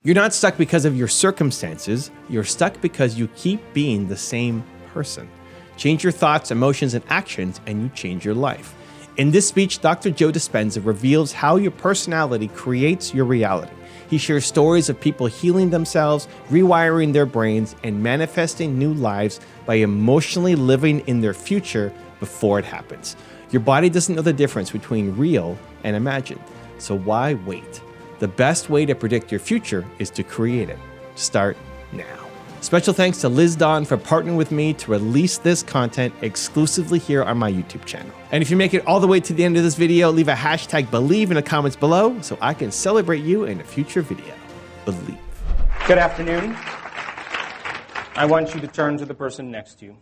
You're not stuck because of your circumstances. You're stuck because you keep being the same person. Change your thoughts, emotions, and actions, and you change your life. In this speech, Dr. Joe Dispenza reveals how your personality creates your reality. He shares stories of people healing themselves, rewiring their brains, and manifesting new lives by emotionally living in their future before it happens. Your body doesn't know the difference between real and imagined, so why wait? The best way to predict your future is to create it. Start now. Special thanks to Liz Dawn for partnering with me to release this content exclusively here on my YouTube channel. And if you make it all the way to the end of this video, leave a hashtag Believe in the comments below so I can celebrate you in a future video. Believe. Good afternoon. I want you to turn to the person next to you.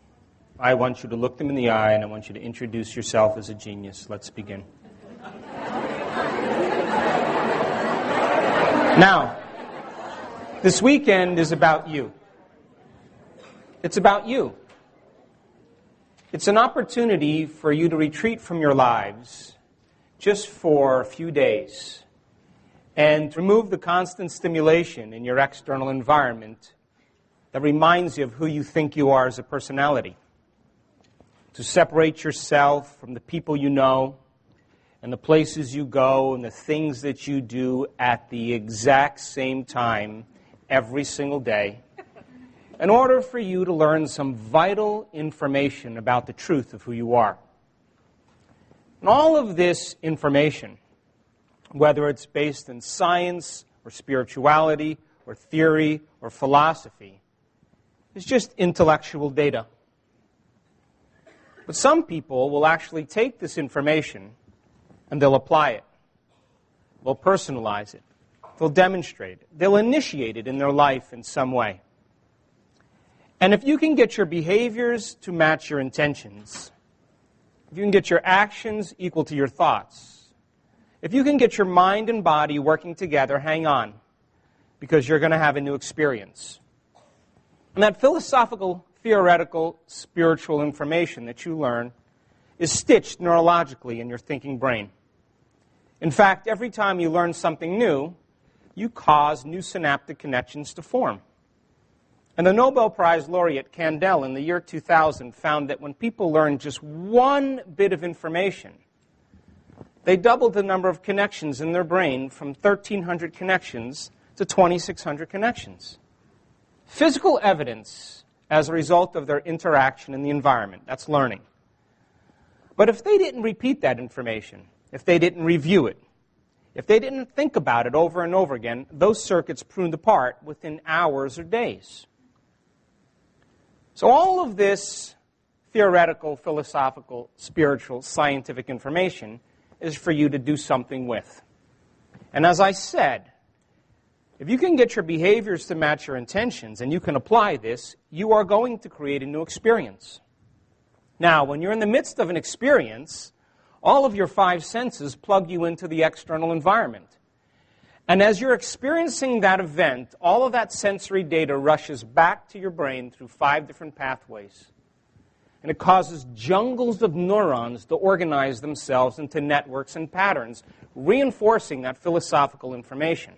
I want you to look them in the eye, and I want you to introduce yourself as a genius. Let's begin. Now, this weekend is about you. It's about you. It's an opportunity for you to retreat from your lives just for a few days and remove the constant stimulation in your external environment that reminds you of who you think you are as a personality. To separate yourself from the people you know and the places you go and the things that you do at the exact same time every single day, in order for you to learn some vital information about the truth of who you are. And all of this information, whether it's based in science or spirituality or theory or philosophy, is just intellectual data. But some people will actually take this information and they'll apply it. They'll personalize it. They'll demonstrate it. They'll initiate it in their life in some way. And if you can get your behaviors to match your intentions, if you can get your actions equal to your thoughts, if you can get your mind and body working together, hang on, because you're going to have a new experience. And that philosophical, theoretical, spiritual information that you learn is stitched neurologically in your thinking brain. In fact, every time you learn something new, you cause new synaptic connections to form. And the Nobel Prize laureate Kandel in the year 2000 found that when people learn just one bit of information, they doubled the number of connections in their brain from 1,300 connections to 2,600 connections. Physical evidence as a result of their interaction in the environment. That's learning. But if they didn't repeat that information, if they didn't review it, if they didn't think about it over and over again, those circuits pruned apart within hours or days. So all of this theoretical, philosophical, spiritual, scientific information is for you to do something with. And as I said, if you can get your behaviors to match your intentions and you can apply this, you are going to create a new experience. Now, when you're in the midst of an experience, all of your five senses plug you into the external environment. And as you're experiencing that event, all of that sensory data rushes back to your brain through 5 different pathways. And it causes jungles of neurons to organize themselves into networks and patterns, reinforcing that philosophical information.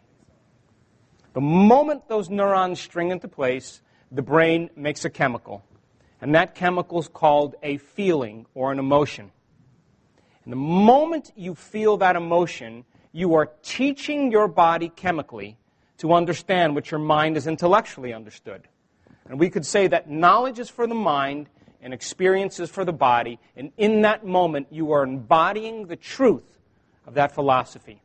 The moment those neurons string into place, the brain makes a chemical. And that chemical is called a feeling or an emotion. And the moment you feel that emotion, you are teaching your body chemically to understand what your mind has intellectually understood. And we could say that knowledge is for the mind and experience is for the body. And in that moment, you are embodying the truth of that philosophy.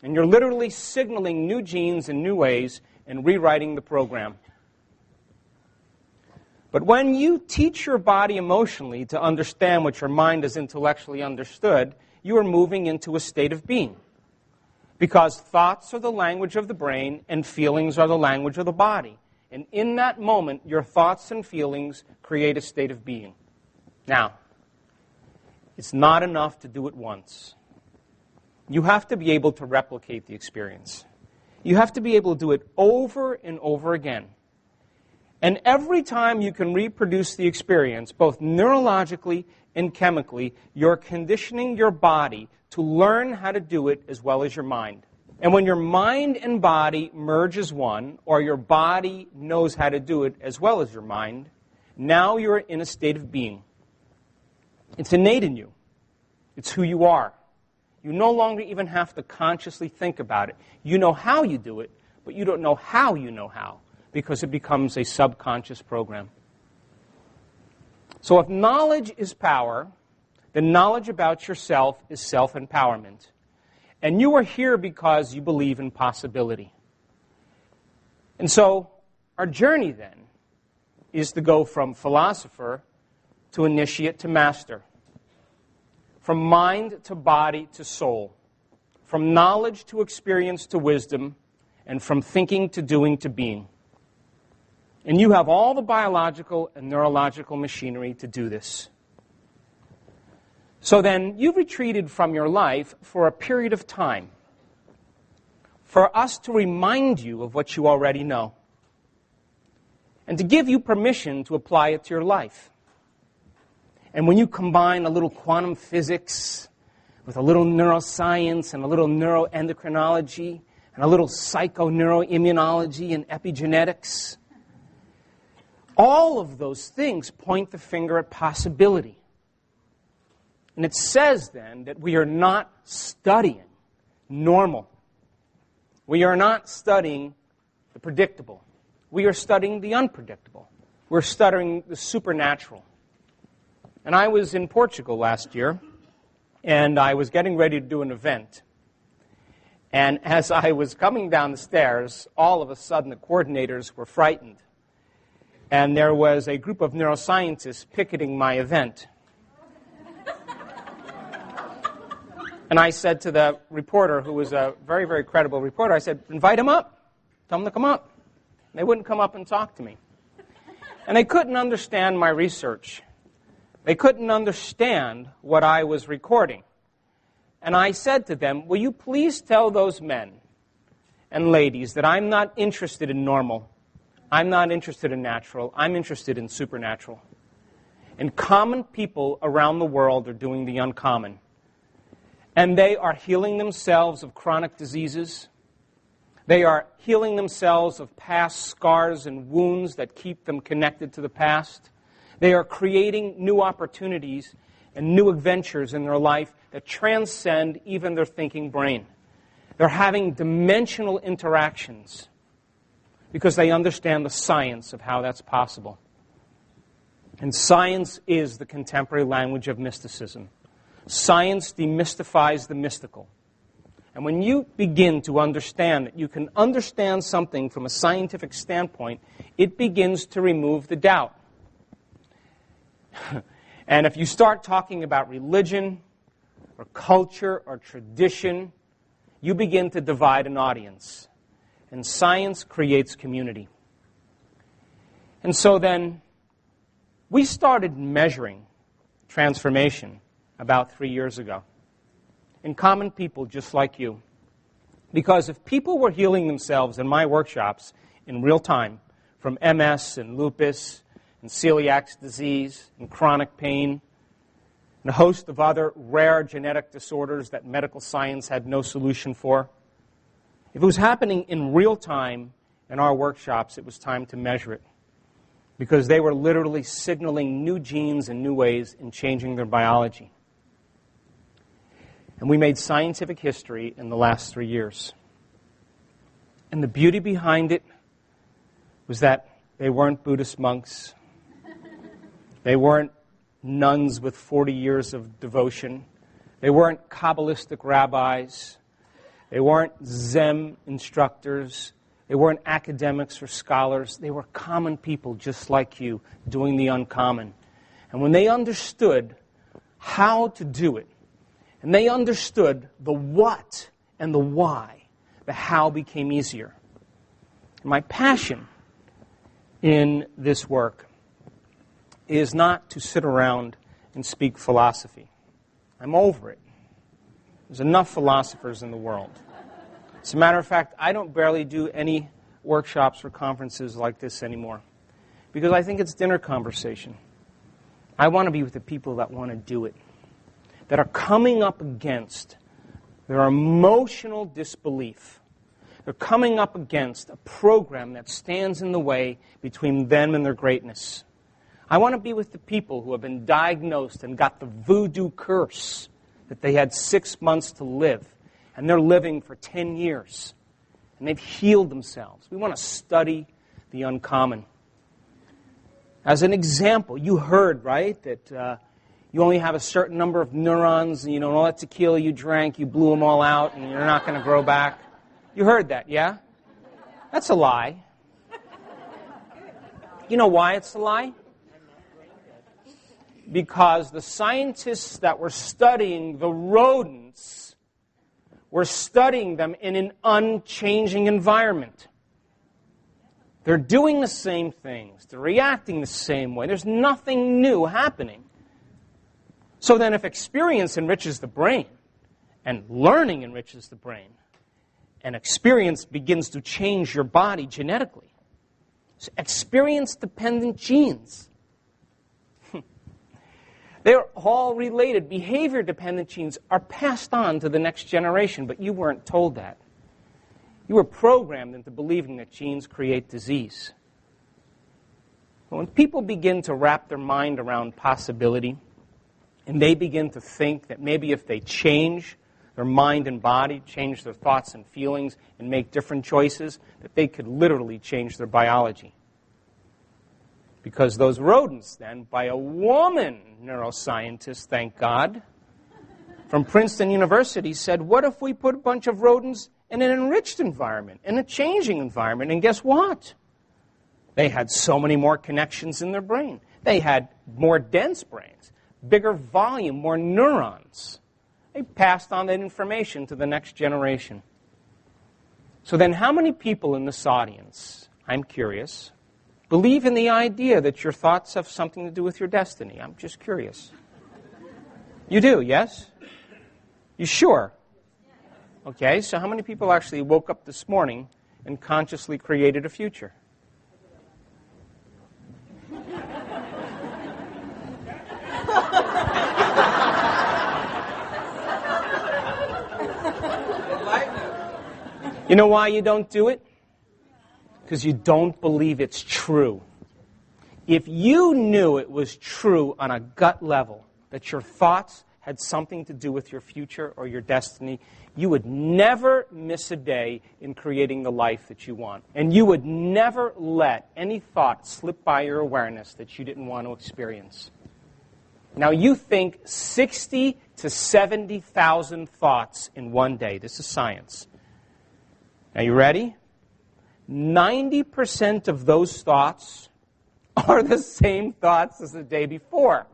And you're literally signaling new genes in new ways and rewriting the program. But when you teach your body emotionally to understand what your mind has intellectually understood, you are moving into a state of being. Because thoughts are the language of the brain and feelings are the language of the body. And in that moment, your thoughts and feelings create a state of being. Now, it's not enough to do it once. You have to be able to replicate the experience. You have to be able to do it over and over again. And every time you can reproduce the experience, both neurologically and chemically, you're conditioning your body to learn how to do it as well as your mind. And when your mind and body merge as one, or your body knows how to do it as well as your mind, now you're in a state of being. It's innate in you. It's who you are. You no longer even have to consciously think about it. You know how you do it, but you don't know how you know how, because it becomes a subconscious program. So if knowledge is power, then knowledge about yourself is self-empowerment. And you are here because you believe in possibility. And so our journey then is to go from philosopher to initiate to master. From mind to body to soul. From knowledge to experience to wisdom. And from thinking to doing to being. And you have all the biological and neurological machinery to do this. So then, you've retreated from your life for a period of time for us to remind you of what you already know and to give you permission to apply it to your life. And when you combine a little quantum physics with a little neuroscience and a little neuroendocrinology and a little psychoneuroimmunology and epigenetics, all of those things point the finger at possibility. And it says then that we are not studying normal. We are not studying the predictable. We are studying the unpredictable. We're studying the supernatural. And I was in Portugal last year, and I was getting ready to do an event. And as I was coming down the stairs, all of a sudden the coordinators were frightened. And there was a group of neuroscientists picketing my event. And I said to the reporter, who was a very, very credible reporter, I said, invite him up. Tell him to come up. And they wouldn't come up and talk to me. And they couldn't understand my research. They couldn't understand what I was recording. And I said to them, will you please tell those men and ladies that I'm not interested in normal. I'm not interested in natural. I'm interested in supernatural. And common people around the world are doing the uncommon. And they are healing themselves of chronic diseases. They are healing themselves of past scars and wounds that keep them connected to the past. They are creating new opportunities and new adventures in their life that transcend even their thinking brain. They're having dimensional interactions because they understand the science of how that's possible. And science is the contemporary language of mysticism. Science demystifies the mystical. And when you begin to understand that you can understand something from a scientific standpoint, it begins to remove the doubt. And if you start talking about religion or culture or tradition, you begin to divide an audience. And science creates community. And so then, we started measuring transformation about 3 years ago in common people just like you. Because if people were healing themselves in my workshops in real time from MS and lupus and celiac disease and chronic pain and a host of other rare genetic disorders that medical science had no solution for, if it was happening in real time in our workshops, it was time to measure it. Because they were literally signaling new genes and new ways in changing their biology. And we made scientific history in the last 3 years. And the beauty behind it was that they weren't Buddhist monks. They weren't nuns with 40 years of devotion. They weren't Kabbalistic rabbis. They weren't Zen instructors. They weren't academics or scholars. They were common people just like you doing the uncommon. And when they understood how to do it, and they understood the what and the why, the how became easier. And my passion in this work is not to sit around and speak philosophy. I'm over it. There's enough philosophers in the world. As a matter of fact, I don't barely do any workshops or conferences like this anymore because I think it's dinner conversation. I want to be with the people that want to do it, that are coming up against Their emotional disbelief. They're coming up against a program that stands in the way between them and their greatness. I want to be with the people who have been diagnosed and got the voodoo curse that they had 6 months to live, and they're living for 10 years, and they've healed themselves. We want to study the uncommon. As an example, you heard, right, that you only have a certain number of neurons, and all that tequila you drank, you blew them all out, and you're not going to grow back. You heard that, yeah? That's a lie. You know why it's a lie? Because the scientists that were studying the rodents were studying them in an unchanging environment. They're doing the same things. They're reacting the same way. There's nothing new happening. So then if experience enriches the brain, and learning enriches the brain, and experience begins to change your body genetically, so experience-dependent genes, they're all related. Behavior-dependent genes are passed on to the next generation, but you weren't told that. You were programmed into believing that genes create disease. But when people begin to wrap their mind around possibility, and they begin to think that maybe if they change their mind and body, change their thoughts and feelings, and make different choices, that they could literally change their biology. Because those rodents, then, by a woman neuroscientist, thank God, from Princeton University, said, what if we put a bunch of rodents in an enriched environment, in a changing environment? And guess what? They had so many more connections in their brain. They had more dense brains, bigger volume, more neurons. They passed on that information to the next generation. So then how many people in this audience, I'm curious, believe in the idea that your thoughts have something to do with your destiny? I'm just curious. You do, yes? You sure? Okay, so how many people actually woke up this morning and consciously created a future? You know why you don't do it? Because you don't believe it's true. If you knew it was true on a gut level, that your thoughts had something to do with your future or your destiny, you would never miss a day in creating the life that you want. And you would never let any thought slip by your awareness that you didn't want to experience. Now you think 60 to 70,000 thoughts in one day. This is science. Now you ready? 90% of those thoughts are the same thoughts as the day before.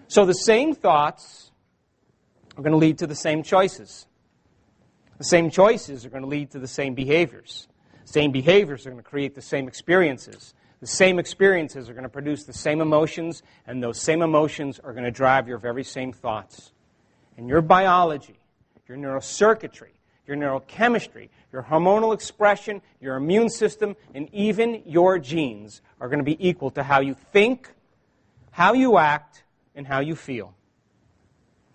So the same thoughts are going to lead to the same choices. The same choices are going to lead to the same behaviors. Same behaviors are going to create the same experiences. The same experiences are going to produce the same emotions, and those same emotions are going to drive your very same thoughts. And your biology, your neurocircuitry, your neurochemistry, your hormonal expression, your immune system, and even your genes are going to be equal to how you think, how you act, and how you feel.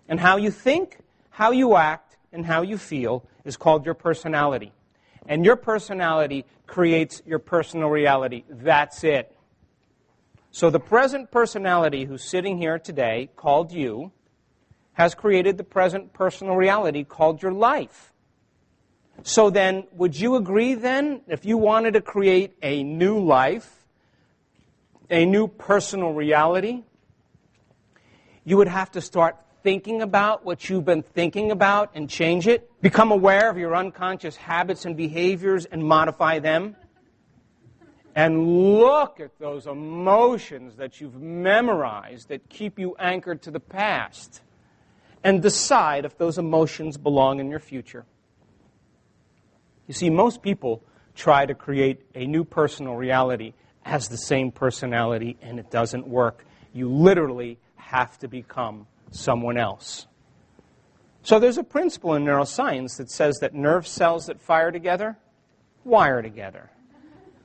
And how you think, how you act, and how you feel is called your personality. And your personality creates your personal reality. That's it. So the present personality who's sitting here today, called you, has created the present personal reality called your life. So then, would you agree then, if you wanted to create a new life, a new personal reality, you would have to start thinking about what you've been thinking about and change it? Become aware of your unconscious habits and behaviors and modify them? And look at those emotions that you've memorized that keep you anchored to the past. And decide if those emotions belong in your future. You see, most people try to create a new personal reality as the same personality, and it doesn't work. You literally have to become someone else. So there's a principle in neuroscience that says that nerve cells that fire together wire together.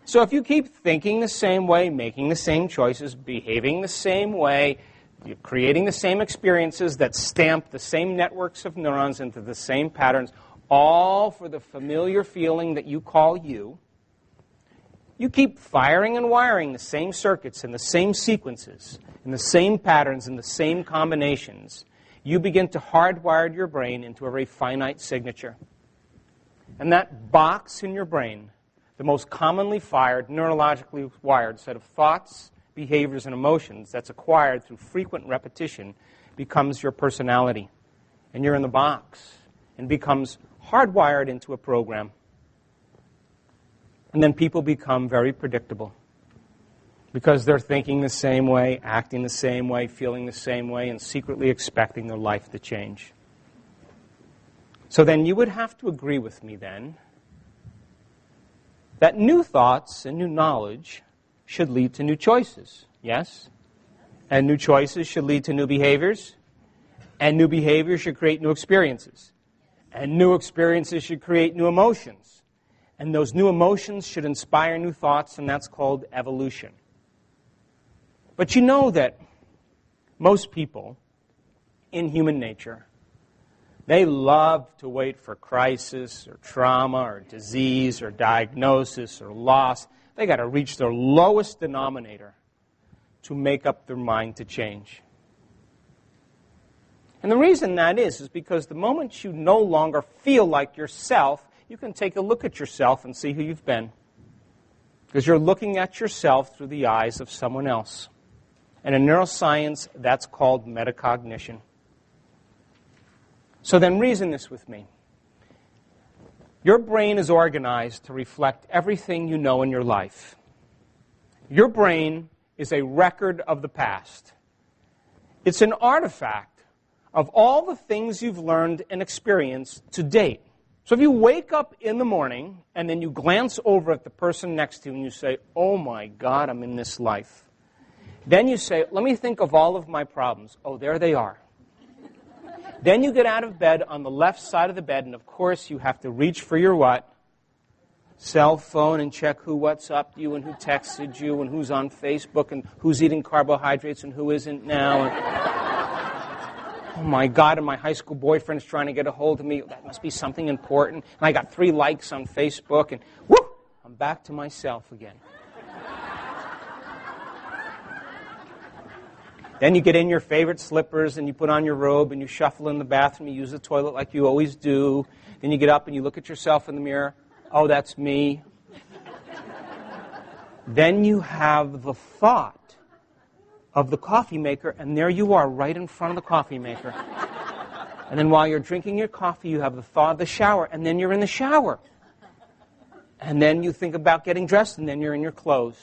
So if you keep thinking the same way, making the same choices, behaving the same way, You're creating the same experiences that stamp the same networks of neurons into the same patterns, all for the familiar feeling that you call you. You keep firing and wiring the same circuits in the same sequences, in the same patterns, in the same combinations. You begin to hardwire your brain into a very finite signature. And that box in your brain, the most commonly fired, neurologically wired set of thoughts, behaviors, and emotions that's acquired through frequent repetition, becomes your personality. And you're in the box and becomes hardwired into a program. And then people become very predictable because they're thinking the same way, acting the same way, feeling the same way, and secretly expecting their life to change. So then you would have to agree with me then that new thoughts and new knowledge should lead to new choices, yes? And new choices should lead to new behaviors, and new behaviors should create new experiences, and new experiences should create new emotions. And those new emotions should inspire new thoughts, and that's called evolution. But you know that most people in human nature, they love to wait for crisis or trauma or disease or diagnosis or loss. They got to reach their lowest denominator to make up their mind to change. And the reason that is because the moment you no longer feel like yourself, you can take a look at yourself and see who you've been. Because you're looking at yourself through the eyes of someone else. And in neuroscience, that's called metacognition. So then reason this with me. Your brain is organized to reflect everything you know in your life. Your brain is a record of the past. It's an artifact of all the things you've learned and experienced to date. So if you wake up in the morning and then you glance over at the person next to you and you say, oh my God, I'm in this life. Then you say, let me think of all of my problems. Oh, there they are. Then you get out of bed on the left side of the bed, and of course you have to reach for your what? Cell phone, and check who WhatsApped you and who texted you and who's on Facebook and who's eating carbohydrates and who isn't now. And, oh my God, and my high school boyfriend's trying to get a hold of me. That must be something important. And I got 3 likes on Facebook, and whoop, I'm back to myself again. Then you get in your favorite slippers and you put on your robe and you shuffle in the bathroom. You use the toilet like you always do. Then you get up and you look at yourself in the mirror. Oh, that's me. Then you have the thought of the coffee maker, and there you are right in front of the coffee maker. And then while you're drinking your coffee, you have the thought of the shower, and then you're in the shower. And then you think about getting dressed, and then you're in your clothes.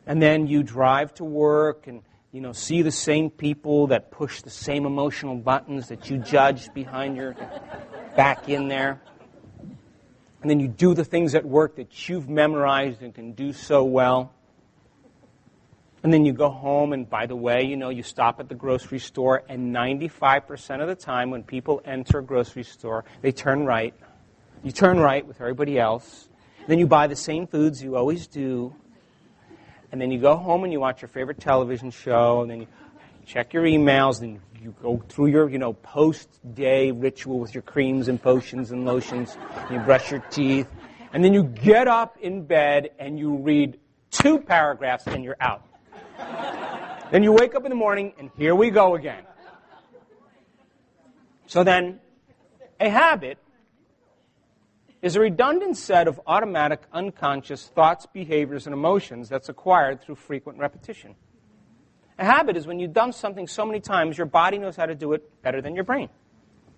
And then you drive to work and see the same people that push the same emotional buttons that you judged behind your back in there. And then you do the things at work that you've memorized and can do so well. And then you go home, and by the way, you stop at the grocery store, and 95% of the time when people enter a grocery store, they turn right. You turn right with everybody else. Then you buy the same foods you always do. And then you go home and you watch your favorite television show, and then you check your emails, and you go through your, post-day ritual with your creams and potions and lotions, and you brush your teeth, and then you get up in bed and you read 2 paragraphs and you're out. Then you wake up in the morning, and here we go again. So then, a habit is a redundant set of automatic, unconscious thoughts, behaviors, and emotions that's acquired through frequent repetition. A habit is when you've done something so many times, your body knows how to do it better than your brain.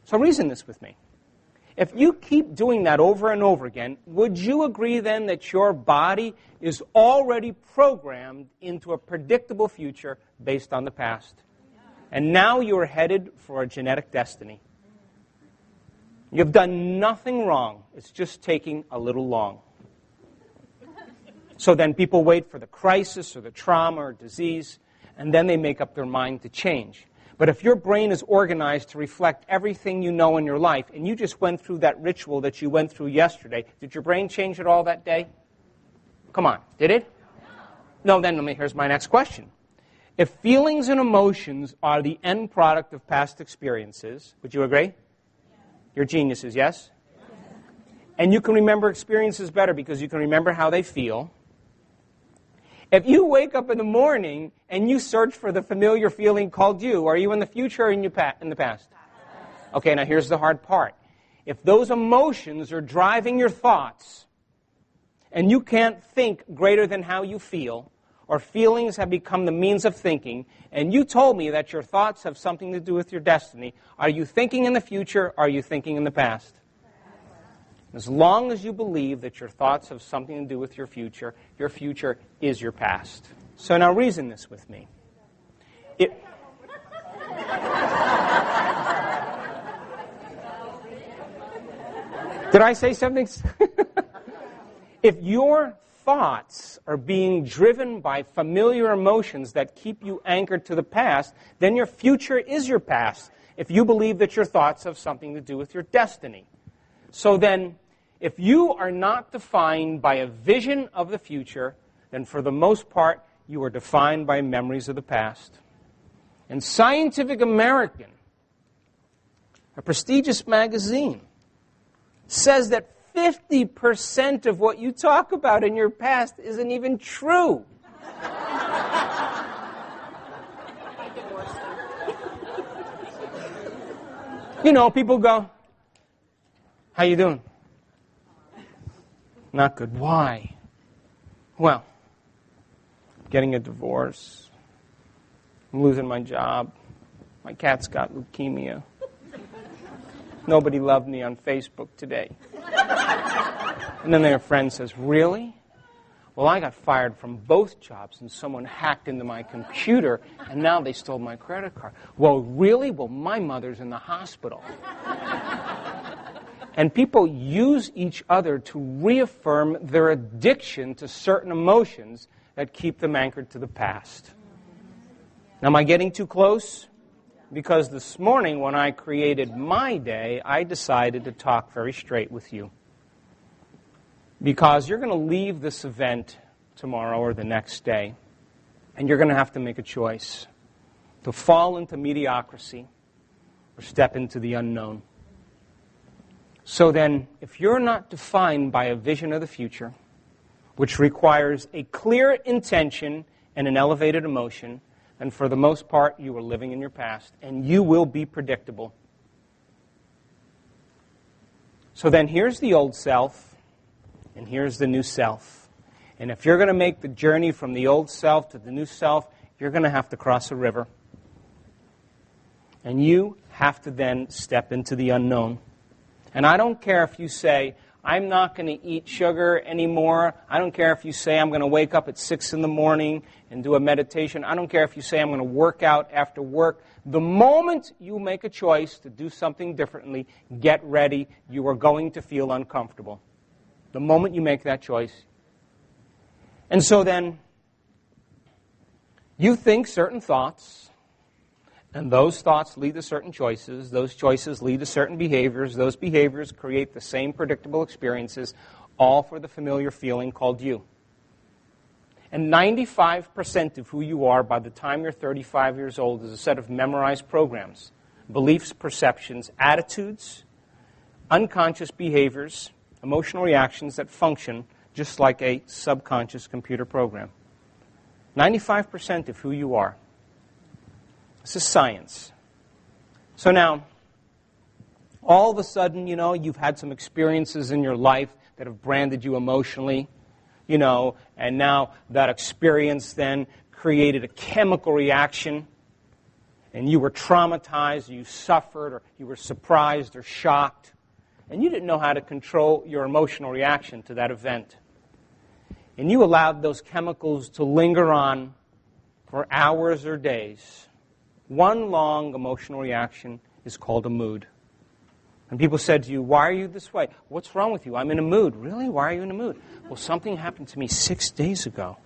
So reason this with me. If you keep doing that over and over again, would you agree then that your body is already programmed into a predictable future based on the past? And now you're headed for a genetic destiny. You've done nothing wrong. It's just taking a little long. So then people wait for the crisis or the trauma or disease, and then they make up their mind to change. But if your brain is organized to reflect everything you know in your life, and you just went through that ritual that you went through yesterday, did your brain change at all that day? Come on, did it? No, then here's my next question. If feelings and emotions are the end product of past experiences, would you agree? You're geniuses, yes? And you can remember experiences better because you can remember how they feel. If you wake up in the morning and you search for the familiar feeling called you, are you in the future or in the past? Okay, now here's the hard part. If those emotions are driving your thoughts and you can't think greater than how you feel, or feelings have become the means of thinking, and you told me that your thoughts have something to do with your destiny, are you thinking in the future or are you thinking in the past? As long as you believe that your thoughts have something to do with your future is your past. So now reason this with me. Did I say something? If your thoughts are being driven by familiar emotions that keep you anchored to the past, then your future is your past, if you believe that your thoughts have something to do with your destiny. So then, if you are not defined by a vision of the future, then for the most part, you are defined by memories of the past. And Scientific American, a prestigious magazine, says that 50% of what you talk about in your past isn't even true. You know, people go, how you doing? Not good. Why? Well, getting a divorce. I'm losing my job. My cat's got leukemia. Nobody loved me on Facebook today. And then their friend says, really? Well, I got fired from both jobs and someone hacked into my computer and now they stole my credit card. Well, really? Well, my mother's in the hospital. And people use each other to reaffirm their addiction to certain emotions that keep them anchored to the past. Now, am I getting too close? Because this morning when I created my day, I decided to talk very straight with you. Because you're going to leave this event tomorrow or the next day, and you're going to have to make a choice to fall into mediocrity or step into the unknown. So then, if you're not defined by a vision of the future, which requires a clear intention and an elevated emotion, then for the most part, you are living in your past, and you will be predictable. So then here's the old self, and here's the new self. And if you're going to make the journey from the old self to the new self, you're going to have to cross a river. And you have to then step into the unknown. And I don't care if you say, I'm not going to eat sugar anymore. I don't care if you say I'm going to wake up at 6 in the morning and do a meditation. I don't care if you say I'm going to work out after work. The moment you make a choice to do something differently, get ready. You are going to feel uncomfortable. The moment you make that choice. And so then, you think certain thoughts, and those thoughts lead to certain choices. Those choices lead to certain behaviors. Those behaviors create the same predictable experiences, all for the familiar feeling called you. And 95% of who you are by the time you're 35 years old is a set of memorized programs, beliefs, perceptions, attitudes, unconscious behaviors, emotional reactions that function just like a subconscious computer program. 95% of who you are. This is science. So now, all of a sudden, you've had some experiences in your life that have branded you emotionally, and now that experience then created a chemical reaction, and you were traumatized, or you suffered, or you were surprised or shocked, and you didn't know how to control your emotional reaction to that event. And you allowed those chemicals to linger on for hours or days. One long emotional reaction is called a mood. And people said to you, why are you this way? What's wrong with you? I'm in a mood. Really? Why are you in a mood? Well, something happened to me 6 days ago.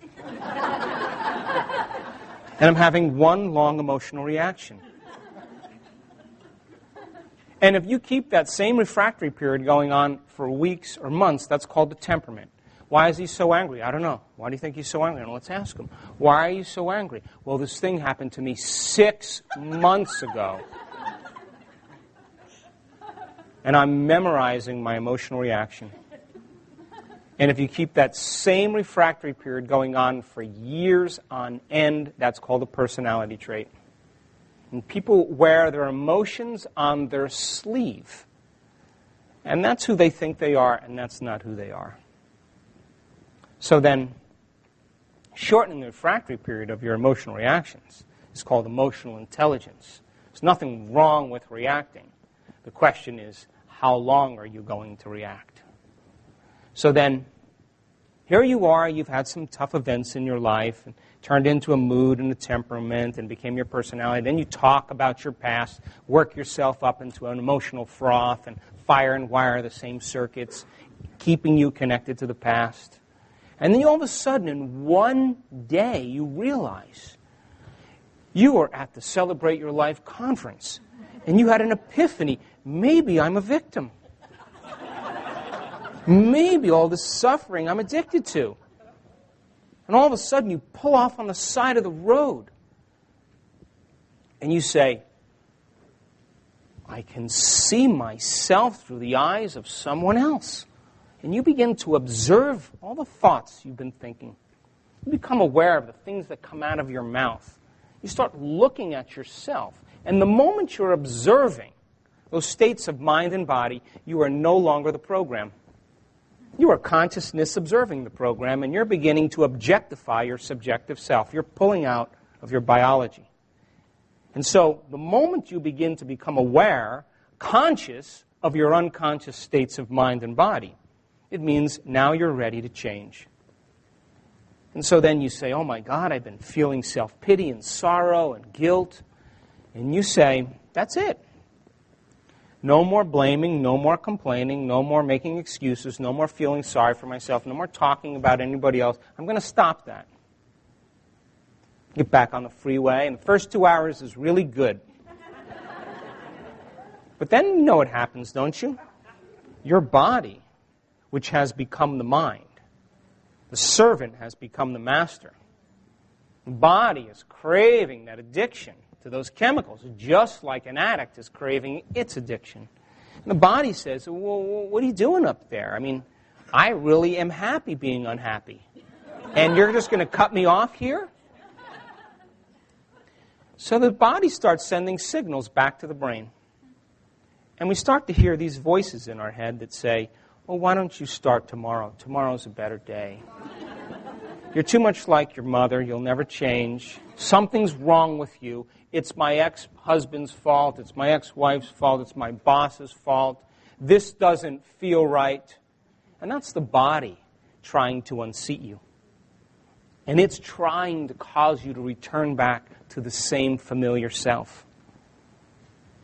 And I'm having one long emotional reaction. And if you keep that same refractory period going on for weeks or months, that's called the temperament. Why is he so angry? I don't know. Why do you think he's so angry? Well, let's ask him. Why are you so angry? Well, this thing happened to me 6 months ago. And I'm memorizing my emotional reaction. And if you keep that same refractory period going on for years on end, that's called a personality trait. And people wear their emotions on their sleeve. And that's who they think they are, and that's not who they are. So then, shortening the refractory period of your emotional reactions is called emotional intelligence. There's nothing wrong with reacting. The question is, how long are you going to react? So then, here you are, you've had some tough events in your life, and turned into a mood and a temperament and became your personality. Then you talk about your past, work yourself up into an emotional froth and fire and wire the same circuits, keeping you connected to the past. And then all of a sudden, in one day, you realize you were at the Celebrate Your Life conference, and you had an epiphany. Maybe I'm a victim. Maybe all this suffering I'm addicted to. And all of a sudden, you pull off on the side of the road, and you say, I can see myself through the eyes of someone else. And you begin to observe all the thoughts you've been thinking. You become aware of the things that come out of your mouth. You start looking at yourself. And the moment you're observing those states of mind and body, you are no longer the program. You are consciousness observing the program, and you're beginning to objectify your subjective self. You're pulling out of your biology. And so the moment you begin to become aware, conscious of your unconscious states of mind and body, it means now you're ready to change. And so then you say, oh my God, I've been feeling self-pity and sorrow and guilt. And you say, that's it. No more blaming, no more complaining, no more making excuses, no more feeling sorry for myself, no more talking about anybody else. I'm going to stop that. Get back on the freeway, and the first 2 hours is really good. But then you know what happens, don't you? Your body, which has become the mind, the servant has become the master. The body is craving that addiction to those chemicals, just like an addict is craving its addiction. And the body says, well, what are you doing up there? I mean, I really am happy being unhappy. And you're just going to cut me off here? So the body starts sending signals back to the brain. And we start to hear these voices in our head that say, well, why don't you start tomorrow? Tomorrow's a better day. You're too much like your mother. You'll never change. Something's wrong with you. It's my ex-husband's fault. It's my ex-wife's fault. It's my boss's fault. This doesn't feel right. And that's the body trying to unseat you. And it's trying to cause you to return back to the same familiar self.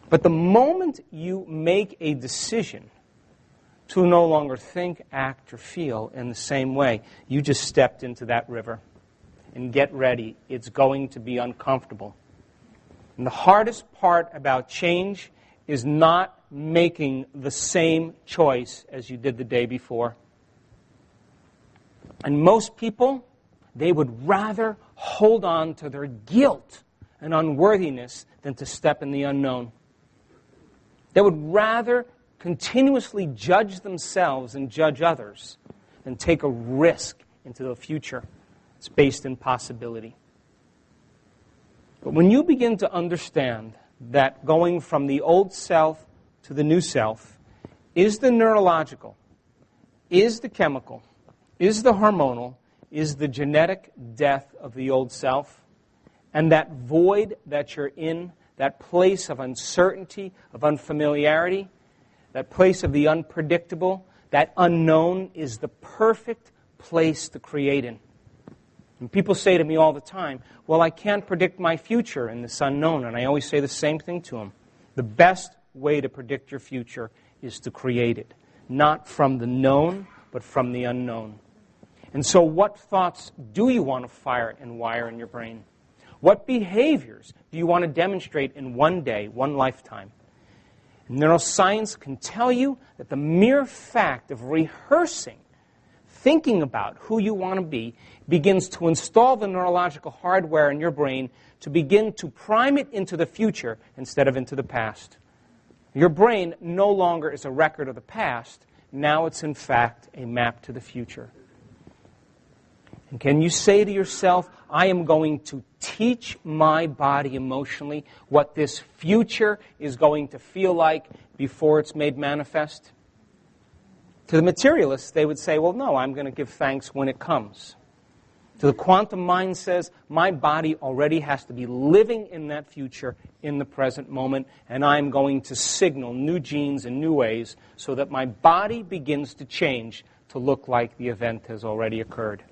But the moment you make a decision to no longer think, act, or feel in the same way, you just stepped into that river. And get ready, it's going to be uncomfortable. And the hardest part about change is not making the same choice as you did the day before. And most people, they would rather hold on to their guilt and unworthiness than to step in the unknown. They would rather continuously judge themselves and judge others than take a risk into the future. It's based in possibility. But when you begin to understand that going from the old self to the new self is the neurological, is the chemical, is the hormonal, is the genetic death of the old self, and that void that you're in, that place of uncertainty, of unfamiliarity, that place of the unpredictable, that unknown is the perfect place to create in. And people say to me all the time, well, I can't predict my future in this unknown. And I always say the same thing to them. The best way to predict your future is to create it. Not from the known, but from the unknown. And so what thoughts do you want to fire and wire in your brain? What behaviors do you want to demonstrate in one day, one lifetime? Neuroscience can tell you that the mere fact of rehearsing thinking about who you want to be begins to install the neurological hardware in your brain to begin to prime it into the future instead of into the past. Your brain no longer is a record of the past. Now it's, in fact, a map to the future. And can you say to yourself, I am going to teach my body emotionally what this future is going to feel like before it's made manifest? To the materialists, they would say, well, no, I'm going to give thanks when it comes. To the quantum mind says, my body already has to be living in that future in the present moment, and I'm going to signal new genes in new ways so that my body begins to change to look like the event has already occurred.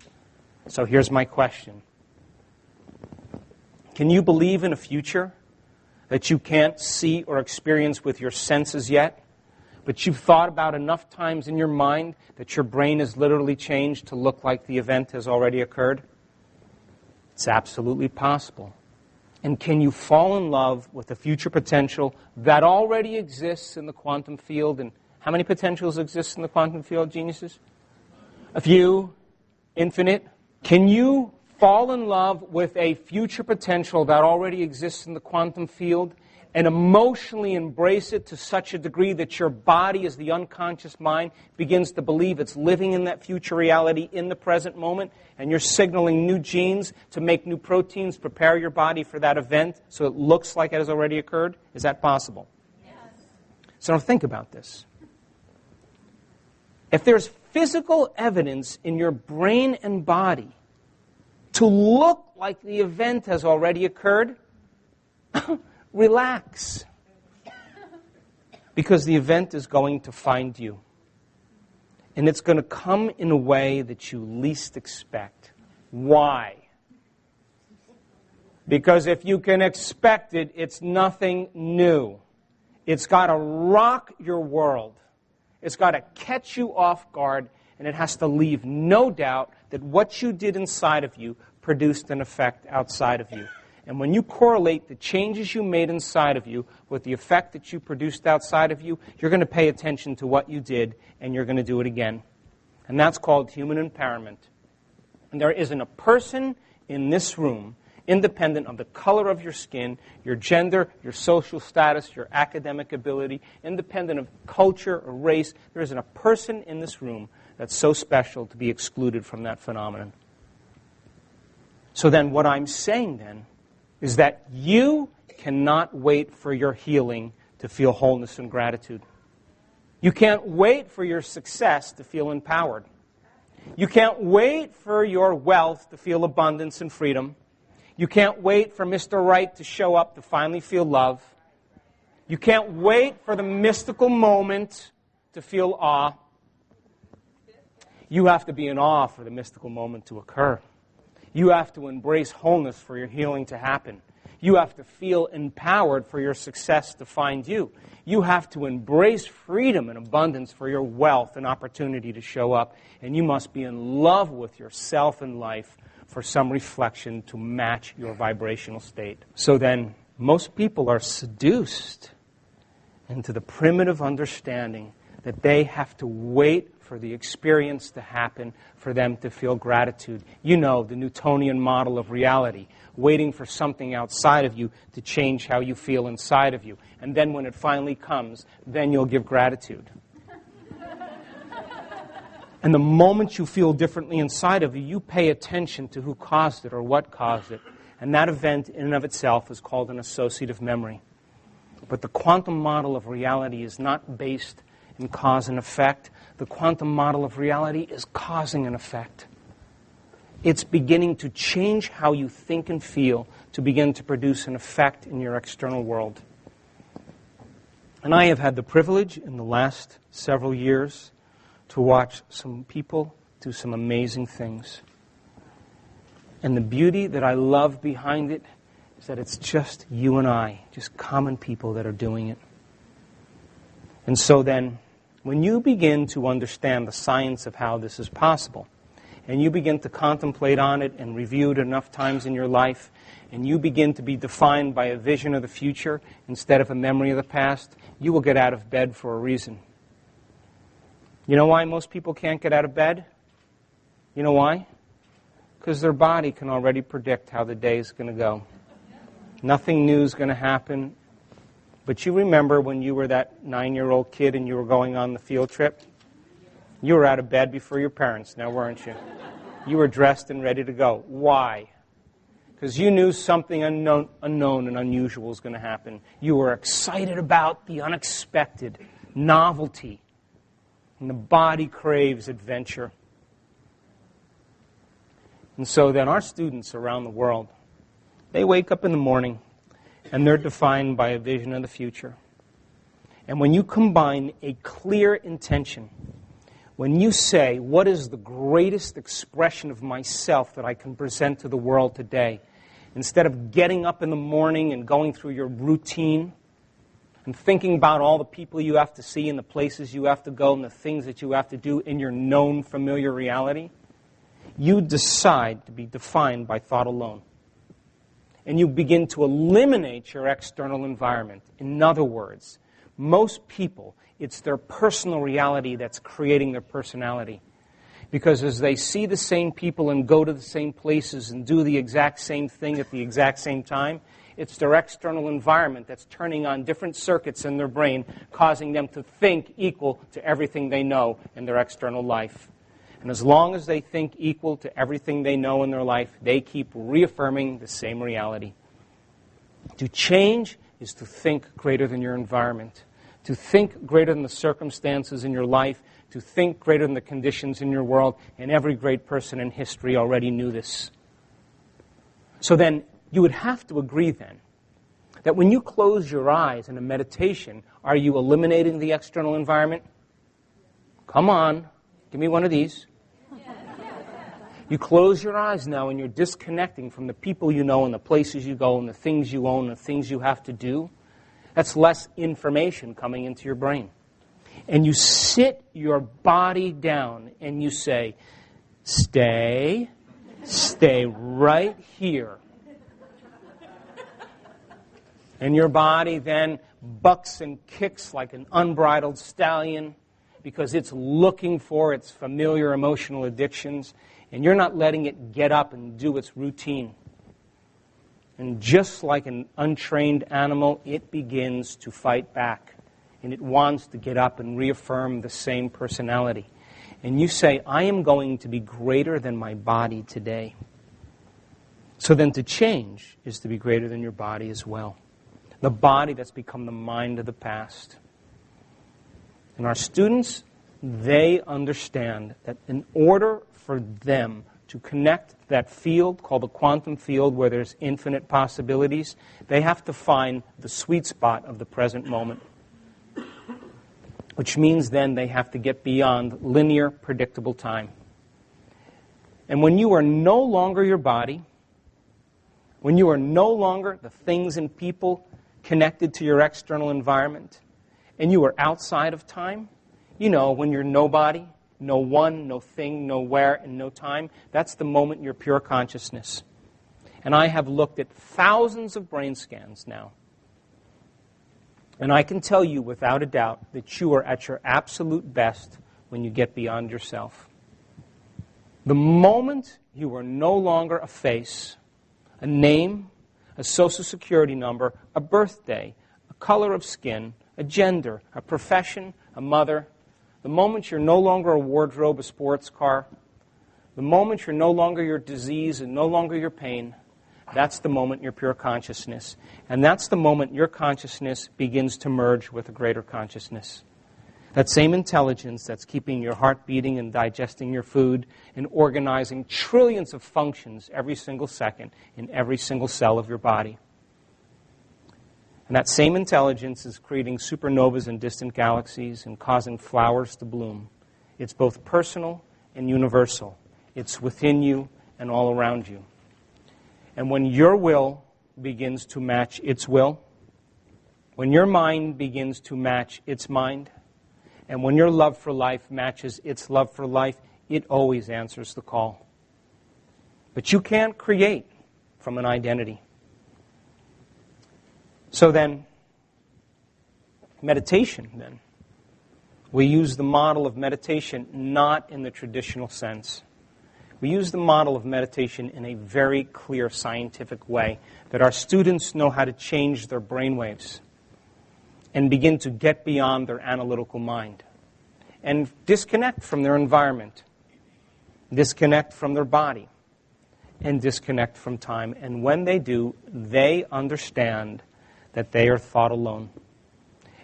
So here's my question. Can you believe in a future that you can't see or experience with your senses yet, but you've thought about enough times in your mind that your brain has literally changed to look like the event has already occurred? It's absolutely possible. And can you fall in love with the future potential that already exists in the quantum field? And how many potentials exist in the quantum field, geniuses? A few? Infinite? Can you fall in love with a future potential that already exists in the quantum field and emotionally embrace it to such a degree that your body, as the unconscious mind, begins to believe it's living in that future reality in the present moment, and you're signaling new genes to make new proteins, prepare your body for that event so it looks like it has already occurred? Is that possible? Yes. So now think about this. If there's physical evidence in your brain and body to look like the event has already occurred, relax. Because the event is going to find you. And it's going to come in a way that you least expect. Why? Because if you can expect it, it's nothing new. It's got to rock your world. It's got to catch you off guard, and it has to leave no doubt that what you did inside of you produced an effect outside of you. And when you correlate the changes you made inside of you with the effect that you produced outside of you, you're going to pay attention to what you did, and you're going to do it again. And that's called human empowerment. And there isn't a person in this room, independent of the color of your skin, your gender, your social status, your academic ability, independent of culture or race, there isn't a person in this room that's so special to be excluded from that phenomenon. So then what I'm saying then is that you cannot wait for your healing to feel wholeness and gratitude. You can't wait for your success to feel empowered. You can't wait for your wealth to feel abundance and freedom. You can't wait for Mr. Right to show up to finally feel love. You can't wait for the mystical moment to feel awe. You have to be in awe for the mystical moment to occur. You have to embrace wholeness for your healing to happen. You have to feel empowered for your success to find you. You have to embrace freedom and abundance for your wealth and opportunity to show up. And you must be in love with yourself and life for some reflection to match your vibrational state. So then, most people are seduced into the primitive understanding that they have to wait for the experience to happen for them to feel gratitude. You know, the Newtonian model of reality, waiting for something outside of you to change how you feel inside of you. And then when it finally comes, then you'll give gratitude. And the moment you feel differently inside of you, you pay attention to who caused it or what caused it. And that event in and of itself is called an associative memory. But the quantum model of reality is not based in cause and effect. The quantum model of reality is causing an effect. It's beginning to change how you think and feel to begin to produce an effect in your external world. And I have had the privilege in the last several years to watch some people do some amazing things. And the beauty that I love behind it is that it's just you and I, just common people that are doing it. And so then, when you begin to understand the science of how this is possible, and you begin to contemplate on it and review it enough times in your life, and you begin to be defined by a vision of the future instead of a memory of the past, you will get out of bed for a reason. You know why most people can't get out of bed? You know why? Because their body can already predict how the day is going to go. Nothing new is going to happen. But you remember when you were that 9-year-old kid and you were going on the field trip? You were out of bed before your parents now, weren't you? You were dressed and ready to go. Why? Because you knew something unknown and unusual was going to happen. You were excited about the unexpected, novelty. And the body craves adventure. And so then our students around the world, they wake up in the morning and they're defined by a vision of the future. And when you combine a clear intention, when you say, what is the greatest expression of myself that I can present to the world today, instead of getting up in the morning and going through your routine and thinking about all the people you have to see and the places you have to go and the things that you have to do in your known familiar reality, you decide to be defined by thought alone. And you begin to eliminate your external environment. In other words, most people, it's their personal reality that's creating their personality. Because as they see the same people and go to the same places and do the exact same thing at the exact same time, it's their external environment that's turning on different circuits in their brain, causing them to think equal to everything they know in their external life. And as long as they think equal to everything they know in their life, they keep reaffirming the same reality. To change is to think greater than your environment. To think greater than the circumstances in your life. To think greater than the conditions in your world. And every great person in history already knew this. So then, you would have to agree then, that when you close your eyes in a meditation, are you eliminating the external environment? Come on, give me one of these. You close your eyes now and you're disconnecting from the people you know and the places you go and the things you own and the things you have to do. That's less information coming into your brain. And you sit your body down and you say, stay right here. And your body then bucks and kicks like an unbridled stallion because it's looking for its familiar emotional addictions. And you're not letting it get up and do its routine. And just like an untrained animal, it begins to fight back. And it wants to get up and reaffirm the same personality. And you say, I am going to be greater than my body today. So then to change is to be greater than your body as well. The body that's become the mind of the past. And our students, they understand that in order for them to connect that field called the quantum field where there's infinite possibilities, they have to find the sweet spot of the present moment. Which means then they have to get beyond linear, predictable time. And when you are no longer your body, when you are no longer the things and people connected to your external environment, and you are outside of time, you know, when you're nobody, no one, no thing, no where, and no time, that's the moment you're pure consciousness. And I have looked at thousands of brain scans now. And I can tell you without a doubt that you are at your absolute best when you get beyond yourself. The moment you are no longer a face, a name, a social security number, a birthday, a color of skin, a gender, a profession, a mother, the moment you're no longer a wardrobe, a sports car, the moment you're no longer your disease and no longer your pain, that's the moment you're pure consciousness. And that's the moment your consciousness begins to merge with a greater consciousness. That same intelligence that's keeping your heart beating and digesting your food and organizing trillions of functions every single second in every single cell of your body. And that same intelligence is creating supernovas in distant galaxies and causing flowers to bloom. It's both personal and universal. It's within you and all around you. And when your will begins to match its will, when your mind begins to match its mind, and when your love for life matches its love for life, it always answers the call. But you can't create from an identity. So then, meditation then. We use the model of meditation not in the traditional sense. We use the model of meditation in a very clear scientific way that our students know how to change their brainwaves and begin to get beyond their analytical mind and disconnect from their environment, disconnect from their body, and disconnect from time. And when they do, they understand that they are thought alone.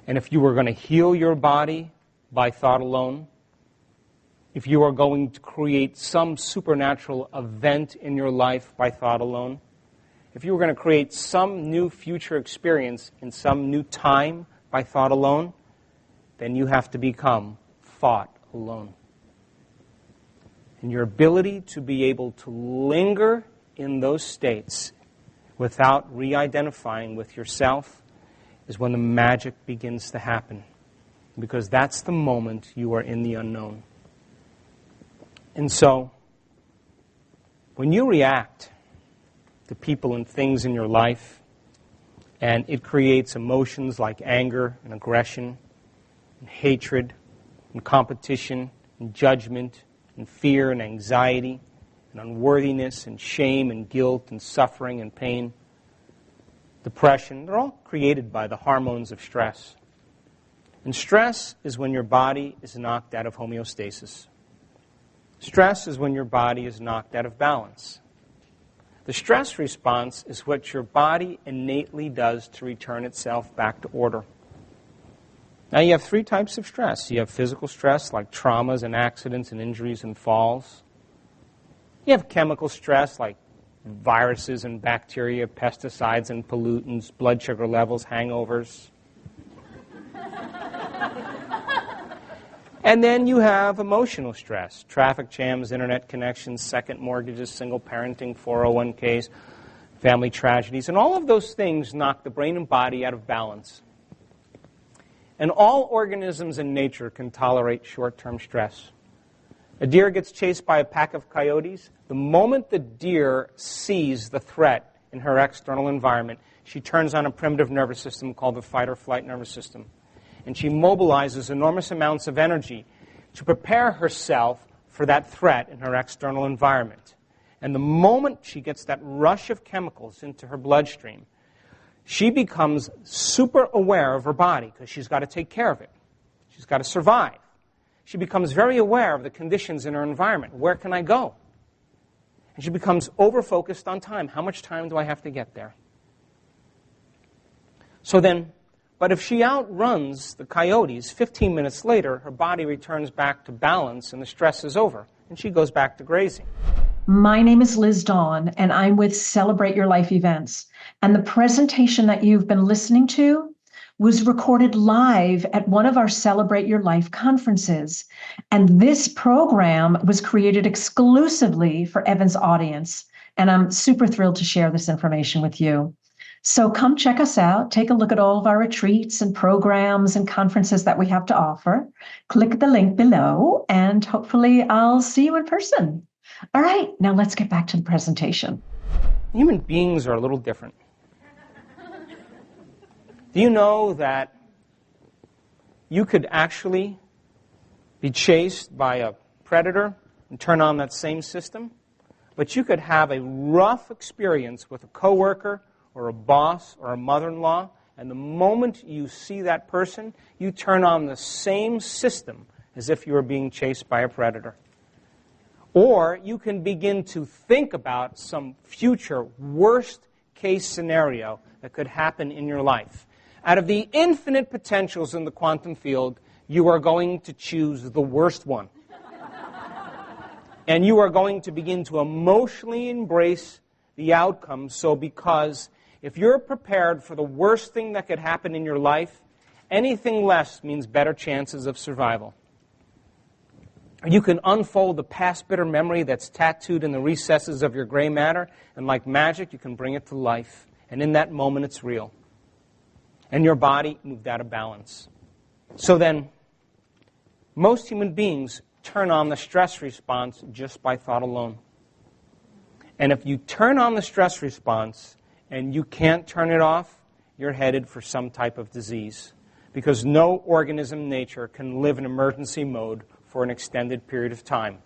And if you were going to heal your body by thought alone, if you are going to create some supernatural event in your life by thought alone, if you were going to create some new future experience in some new time by thought alone, then you have to become thought alone. And your ability to be able to linger in those states without re-identifying with yourself is when the magic begins to happen. Because that's the moment you are in the unknown. And so, when you react to people and things in your life, and it creates emotions like anger and aggression, and hatred, and competition, and judgment, and fear and anxiety, and unworthiness, and shame, and guilt, and suffering, and pain, depression, they're all created by the hormones of stress. And stress is when your body is knocked out of homeostasis. Stress is when your body is knocked out of balance. The stress response is what your body innately does to return itself back to order. Now you have three types of stress. You have physical stress like traumas and accidents and injuries and falls. You have chemical stress like viruses and bacteria, pesticides and pollutants, blood sugar levels, hangovers. And then you have emotional stress, traffic jams, internet connections, second mortgages, single parenting, 401ks, family tragedies, and all of those things knock the brain and body out of balance. And all organisms in nature can tolerate short-term stress. A deer gets chased by a pack of coyotes. The moment the deer sees the threat in her external environment, she turns on a primitive nervous system called the fight-or-flight nervous system. And she mobilizes enormous amounts of energy to prepare herself for that threat in her external environment. And the moment she gets that rush of chemicals into her bloodstream, she becomes super aware of her body because she's got to take care of it. She's got to survive. She becomes very aware of the conditions in her environment. Where can I go? And she becomes over-focused on time. How much time do I have to get there? But if she outruns the coyotes, 15 minutes later, her body returns back to balance and the stress is over, and she goes back to grazing. My name is Liz Dawn, and I'm with Celebrate Your Life Events. And the presentation that you've been listening to was recorded live at one of our Celebrate Your Life conferences. And this program was created exclusively for Evan's audience. And I'm super thrilled to share this information with you. So come check us out. Take a look at all of our retreats and programs and conferences that we have to offer. Click the link below, and hopefully I'll see you in person. All right, now let's get back to the presentation. Human beings are a little different. Do you know that you could actually be chased by a predator and turn on that same system? But you could have a rough experience with a coworker or a boss or a mother-in-law, and the moment you see that person, you turn on the same system as if you were being chased by a predator. Or you can begin to think about some future worst-case scenario that could happen in your life. Out of the infinite potentials in the quantum field, you are going to choose the worst one. And you are going to begin to emotionally embrace the outcome. So because if you're prepared for the worst thing that could happen in your life, anything less means better chances of survival. You can unfold the past bitter memory that's tattooed in the recesses of your gray matter, and like magic, you can bring it to life. And in that moment, it's real. And your body moved out of balance. So then, most human beings turn on the stress response just by thought alone. And if you turn on the stress response and you can't turn it off, you're headed for some type of disease. Because no organism in nature can live in emergency mode for an extended period of time.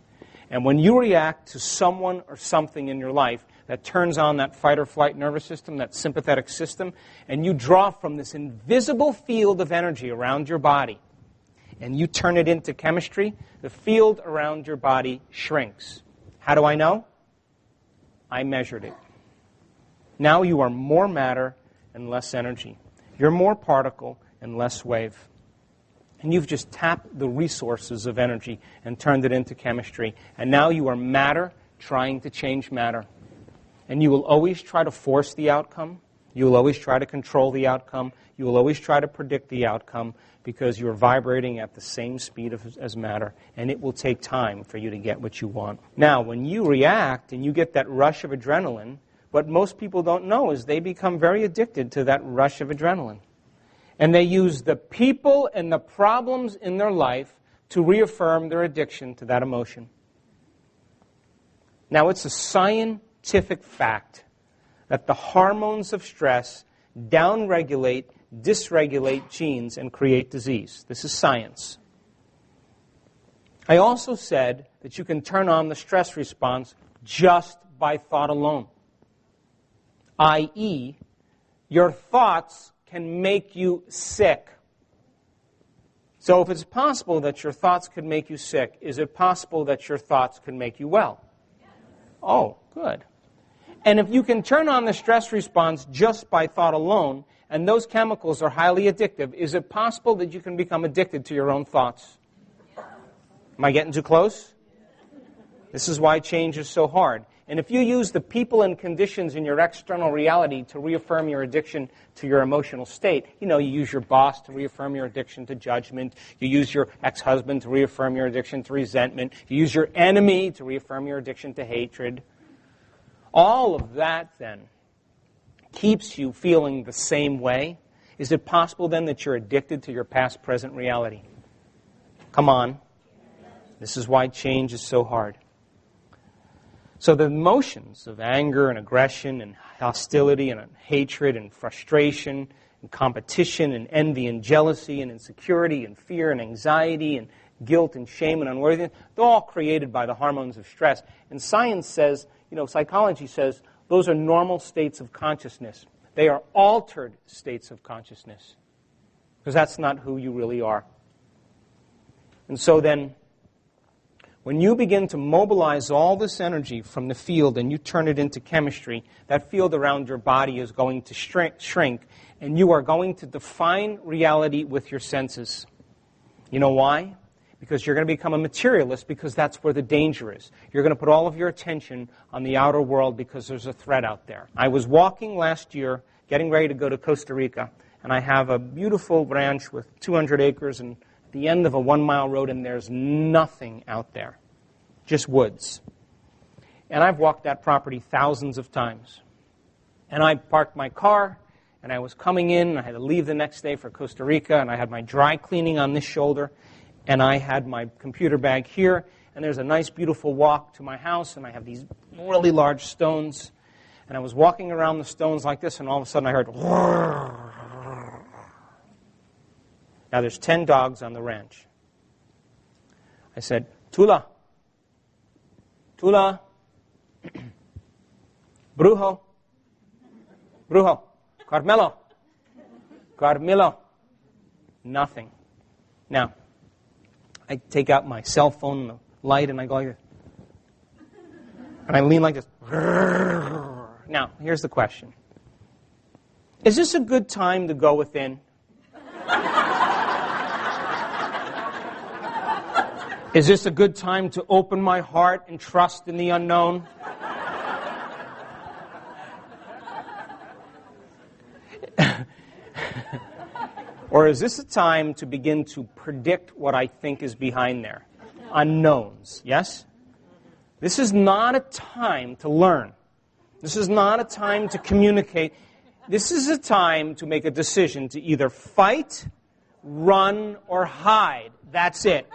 And when you react to someone or something in your life that turns on that fight or flight nervous system, that sympathetic system, and you draw from this invisible field of energy around your body, and you turn it into chemistry, the field around your body shrinks. How do I know? I measured it. Now you are more matter and less energy. You're more particle and less wave. And you've just tapped the resources of energy and turned it into chemistry. And now you are matter trying to change matter. And you will always try to force the outcome. You will always try to control the outcome. You will always try to predict the outcome because you're vibrating at the same speed as matter. And it will take time for you to get what you want. Now, when you react and you get that rush of adrenaline, what most people don't know is they become very addicted to that rush of adrenaline. And they use the people and the problems in their life to reaffirm their addiction to that emotion. Now, it's a scientific fact that the hormones of stress downregulate, dysregulate genes and create disease. This is science. I also said that you can turn on the stress response just by thought alone. i.e., your thoughts can make you sick. So if it's possible that your thoughts could make you sick, is it possible that your thoughts could make you well? Oh, good. And if you can turn on the stress response just by thought alone, and those chemicals are highly addictive, is it possible that you can become addicted to your own thoughts? Am I getting too close? This is why change is so hard. And if you use the people and conditions in your external reality to reaffirm your addiction to your emotional state, you use your boss to reaffirm your addiction to judgment. You use your ex-husband to reaffirm your addiction to resentment. You use your enemy to reaffirm your addiction to hatred. All of that, then, keeps you feeling the same way. Is it possible, then, that you're addicted to your past-present reality? Come on. This is why change is so hard. So the emotions of anger and aggression and hostility and hatred and frustration and competition and envy and jealousy and insecurity and fear and anxiety and guilt and shame and unworthiness, they're all created by the hormones of stress. And science says, psychology says, those are normal states of consciousness. They are altered states of consciousness because that's not who you really are. And so then, when you begin to mobilize all this energy from the field and you turn it into chemistry, that field around your body is going to shrink, and you are going to define reality with your senses. You know why? Because you're going to become a materialist because that's where the danger is. You're going to put all of your attention on the outer world because there's a threat out there. I was walking last year, getting ready to go to Costa Rica, and I have a beautiful ranch with 200 acres and the end of a 1-mile road, and there's nothing out there, just woods. And I've walked that property thousands of times. And I parked my car, and I was coming in, and I had to leave the next day for Costa Rica, and I had my dry cleaning on this shoulder, and I had my computer bag here, and there's a nice, beautiful walk to my house, and I have these really large stones, and I was walking around the stones like this, and all of a sudden I heard, now there's 10 dogs on the ranch. I said, Tula, Tula, Brujo, Brujo, Carmelo, Carmelo, nothing. Now, I take out my cell phone and the light and I go like this. And I lean like this. Now, here's the question. Is this a good time to go within? Is this a good time to open my heart and trust in the unknown? Or is this a time to begin to predict what I think is behind there? Unknowns, yes? This is not a time to learn. This is not a time to communicate. This is a time to make a decision to either fight, run, or hide. That's it.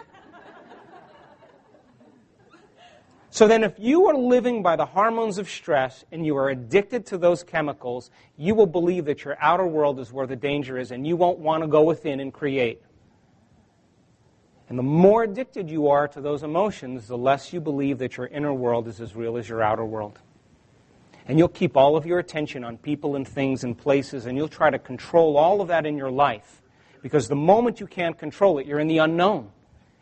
So then if you are living by the hormones of stress and you are addicted to those chemicals, you will believe that your outer world is where the danger is and you won't want to go within and create. And the more addicted you are to those emotions, the less you believe that your inner world is as real as your outer world. And you'll keep all of your attention on people and things and places, and you'll try to control all of that in your life. Because the moment you can't control it, you're in the unknown.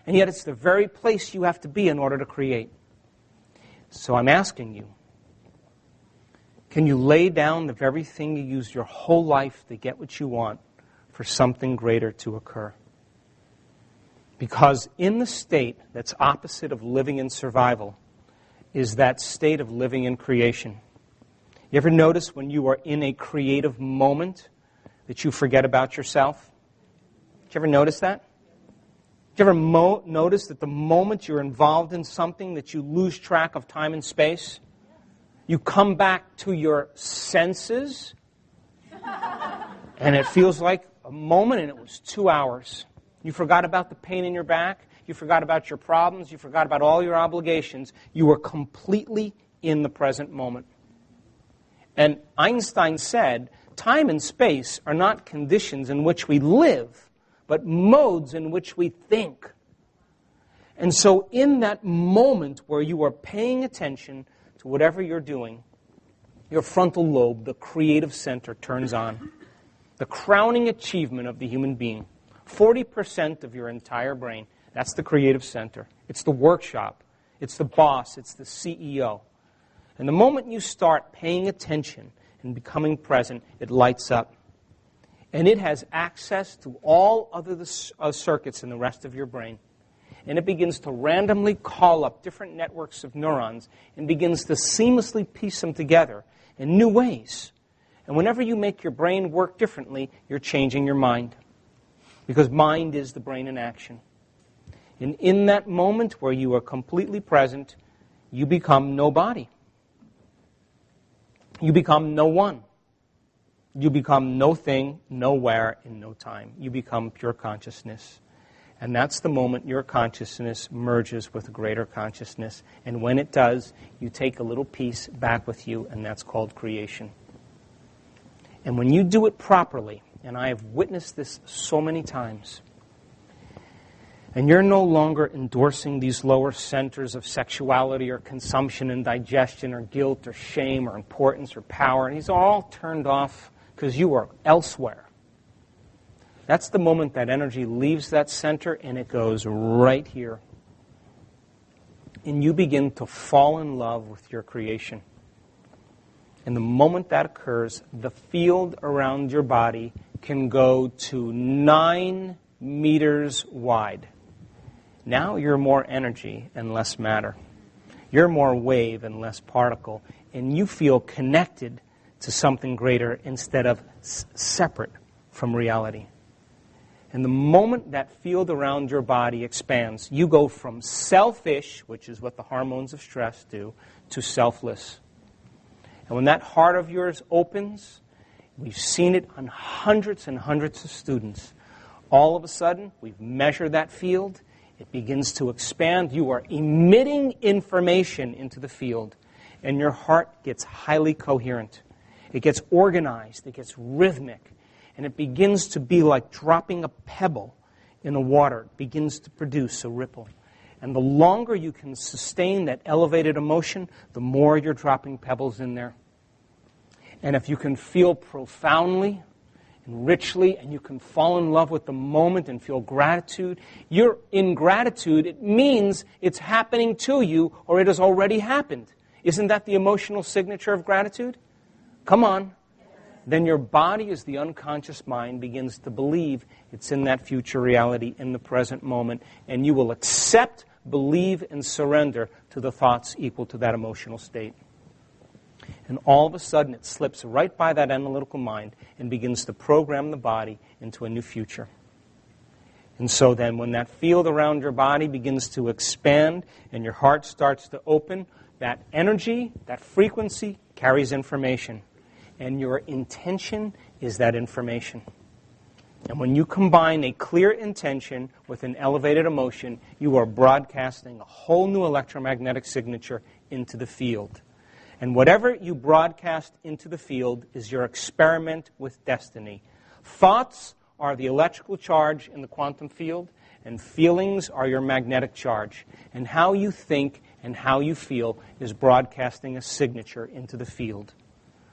And yet it's the very place you have to be in order to create. So I'm asking you, can you lay down the very thing you used your whole life to get what you want for something greater to occur? Because in the state that's opposite of living in survival is that state of living in creation. You ever notice when you are in a creative moment that you forget about yourself? Did you ever notice that? Did you ever notice that the moment you're involved in something that you lose track of time and space? You come back to your senses, and it feels like a moment, and it was 2 hours. You forgot about the pain in your back. You forgot about your problems. You forgot about all your obligations. You were completely in the present moment. And Einstein said, time and space are not conditions in which we live, but modes in which we think. And so in that moment where you are paying attention to whatever you're doing, your frontal lobe, the creative center, turns on. The crowning achievement of the human being. 40% of your entire brain, that's the creative center. It's the workshop. It's the boss. It's the CEO. And the moment you start paying attention and becoming present, it lights up. And it has access to all other circuits in the rest of your brain. And it begins to randomly call up different networks of neurons and begins to seamlessly piece them together in new ways. And whenever you make your brain work differently, you're changing your mind. Because mind is the brain in action. And in that moment where you are completely present, you become nobody. You become no one. You become no thing, nowhere, in no time. You become pure consciousness. And that's the moment your consciousness merges with greater consciousness. And when it does, you take a little piece back with you, and that's called creation. And when you do it properly, and I have witnessed this so many times, and you're no longer endorsing these lower centers of sexuality or consumption and digestion or guilt or shame or importance or power, and these are all turned off because you are elsewhere. That's the moment that energy leaves that center and it goes right here. And you begin to fall in love with your creation. And the moment that occurs, the field around your body can go to 9 meters wide. Now you're more energy and less matter. You're more wave and less particle. And you feel connected to something greater instead of separate from reality. And the moment that field around your body expands, you go from selfish, which is what the hormones of stress do, to selfless. And when that heart of yours opens, we've seen it on hundreds and hundreds of students. All of a sudden, we've measured that field. It begins to expand. You are emitting information into the field. And your heart gets highly coherent. It gets organized. It gets rhythmic. And it begins to be like dropping a pebble in the water. It begins to produce a ripple. And the longer you can sustain that elevated emotion, the more you're dropping pebbles in there. And if you can feel profoundly and richly, and you can fall in love with the moment and feel gratitude, you're in gratitude. It means it's happening to you, or it has already happened. Isn't that the emotional signature of gratitude? Come on. Then your body, as the unconscious mind, begins to believe it's in that future reality in the present moment, and you will accept, believe, and surrender to the thoughts equal to that emotional state. And all of a sudden, it slips right by that analytical mind and begins to program the body into a new future. And so then, when that field around your body begins to expand and your heart starts to open, that energy, that frequency, carries information. And your intention is that information. And when you combine a clear intention with an elevated emotion, you are broadcasting a whole new electromagnetic signature into the field. And whatever you broadcast into the field is your experiment with destiny. Thoughts are the electrical charge in the quantum field, and feelings are your magnetic charge. And how you think and how you feel is broadcasting a signature into the field.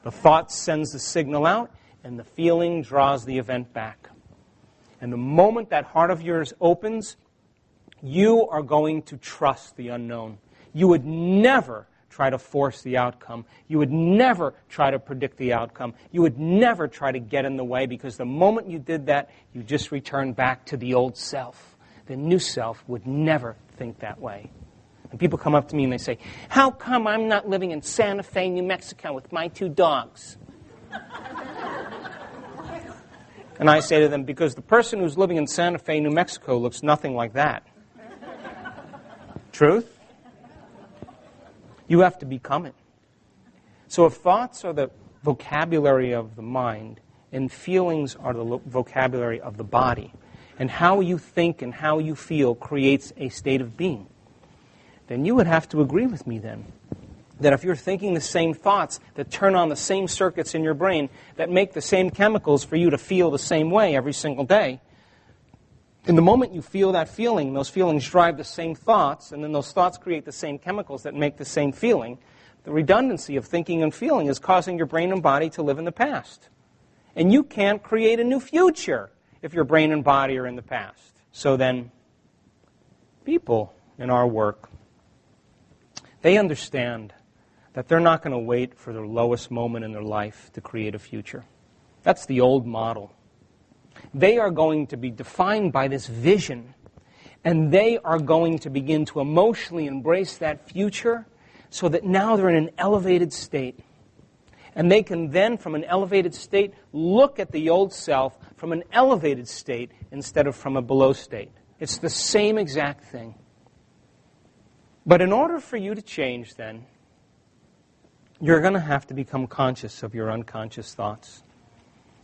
The thought sends the signal out, and the feeling draws the event back. And the moment that heart of yours opens, you are going to trust the unknown. You would never try to force the outcome. You would never try to predict the outcome. You would never try to get in the way, because the moment you did that, you just returned back to the old self. The new self would never think that way. And people come up to me and they say, how come I'm not living in Santa Fe, New Mexico with my 2 dogs? And I say to them, because the person who's living in Santa Fe, New Mexico looks nothing like that. Truth? You have to become it. So if thoughts are the vocabulary of the mind and feelings are the vocabulary of the body, and how you think and how you feel creates a state of being, then you would have to agree with me then that if you're thinking the same thoughts that turn on the same circuits in your brain that make the same chemicals for you to feel the same way every single day, in the moment you feel that feeling, those feelings drive the same thoughts, and then those thoughts create the same chemicals that make the same feeling. The redundancy of thinking and feeling is causing your brain and body to live in the past. And you can't create a new future if your brain and body are in the past. So then, people in our work, they understand that they're not going to wait for their lowest moment in their life to create a future. That's the old model. They are going to be defined by this vision, and they are going to begin to emotionally embrace that future so that now they're in an elevated state. And they can then, from an elevated state, look at the old self from an elevated state instead of from a below state. It's the same exact thing. But in order for you to change then, you're going to have to become conscious of your unconscious thoughts.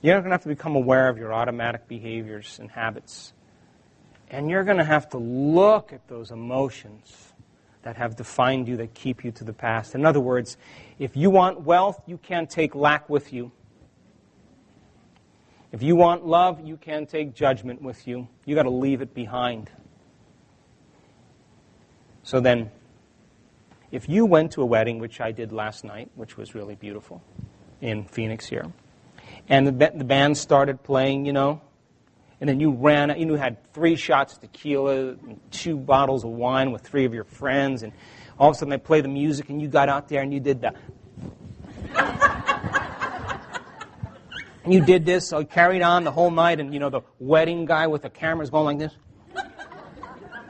You're going to have to become aware of your automatic behaviors and habits. And you're going to have to look at those emotions that have defined you, that keep you to the past. In other words, if you want wealth, you can't take lack with you. If you want love, you can't take judgment with you. You've got to leave it behind. So then, if you went to a wedding, which I did last night, which was really beautiful, in Phoenix here, and the band started playing, and then you ran, you had 3 shots of tequila, and 2 bottles of wine with 3 of your friends, and all of a sudden they play the music, and you got out there and you did the... and you did this, so you carried on the whole night, and, the wedding guy with the cameras going like this.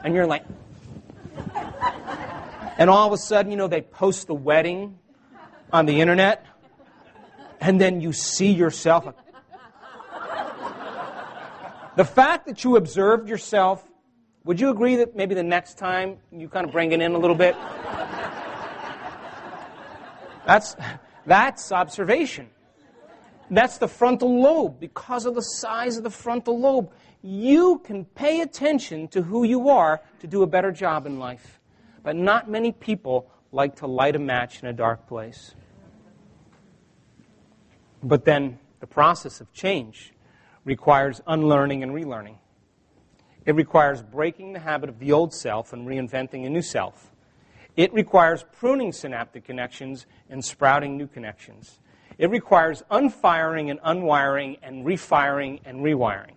And you're like... And all of a sudden, they post the wedding on the internet, and then you see yourself. The fact that you observed yourself, would you agree that maybe the next time you kind of bring it in a little bit? That's observation. That's the frontal lobe. Because of the size of the frontal lobe, you can pay attention to who you are to do a better job in life. But not many people like to light a match in a dark place. But then the process of change requires unlearning and relearning. It requires breaking the habit of the old self and reinventing a new self. It requires pruning synaptic connections and sprouting new connections. It requires unfiring and unwiring and refiring and rewiring.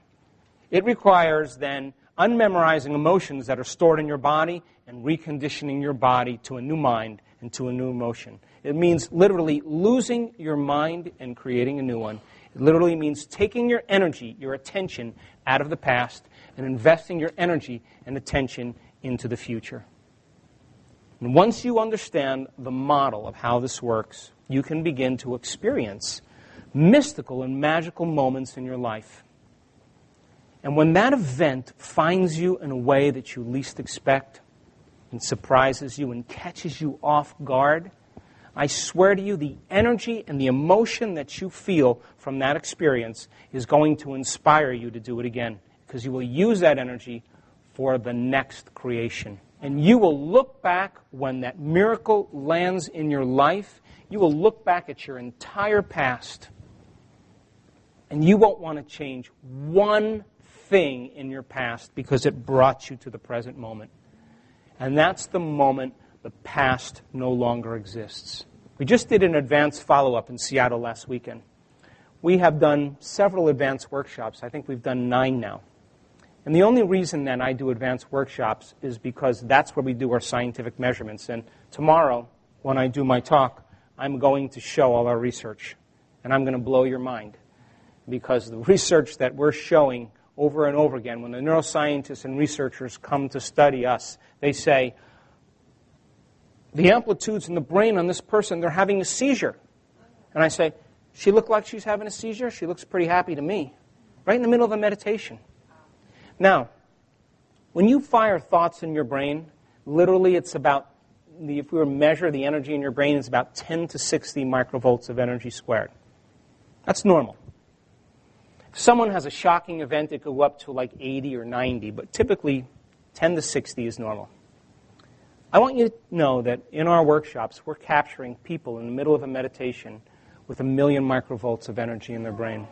It requires then unmemorizing emotions that are stored in your body and reconditioning your body to a new mind and to a new emotion. It means literally losing your mind and creating a new one. It literally means taking your energy, your attention out of the past and investing your energy and attention into the future. And once you understand the model of how this works, you can begin to experience mystical and magical moments in your life. And when that event finds you in a way that you least expect and surprises you and catches you off guard, I swear to you, the energy and the emotion that you feel from that experience is going to inspire you to do it again, because you will use that energy for the next creation. And you will look back when that miracle lands in your life, you will look back at your entire past, and you won't want to change one thing in your past because it brought you to the present moment. And that's the moment the past no longer exists. We just did an advanced follow-up in Seattle last weekend. We have done several advanced workshops. I think we've done 9 now. And the only reason that I do advanced workshops is because that's where we do our scientific measurements. And tomorrow, when I do my talk, I'm going to show all our research. And I'm going to blow your mind. Because the research that we're showing over and over again, when the neuroscientists and researchers come to study us, they say, the amplitudes in the brain on this person, they're having a seizure. And I say, she look like she's having a seizure? She looks pretty happy to me. Right in the middle of a meditation. Now, when you fire thoughts in your brain, literally it's about, if we were to measure the energy in your brain, it's about 10 to 60 microvolts of energy squared. That's normal. If someone has a shocking event, it could go up to like 80 or 90, but typically 10 to 60 is normal. I want you to know that in our workshops, we're capturing people in the middle of a meditation with 1 million microvolts of energy in their brain,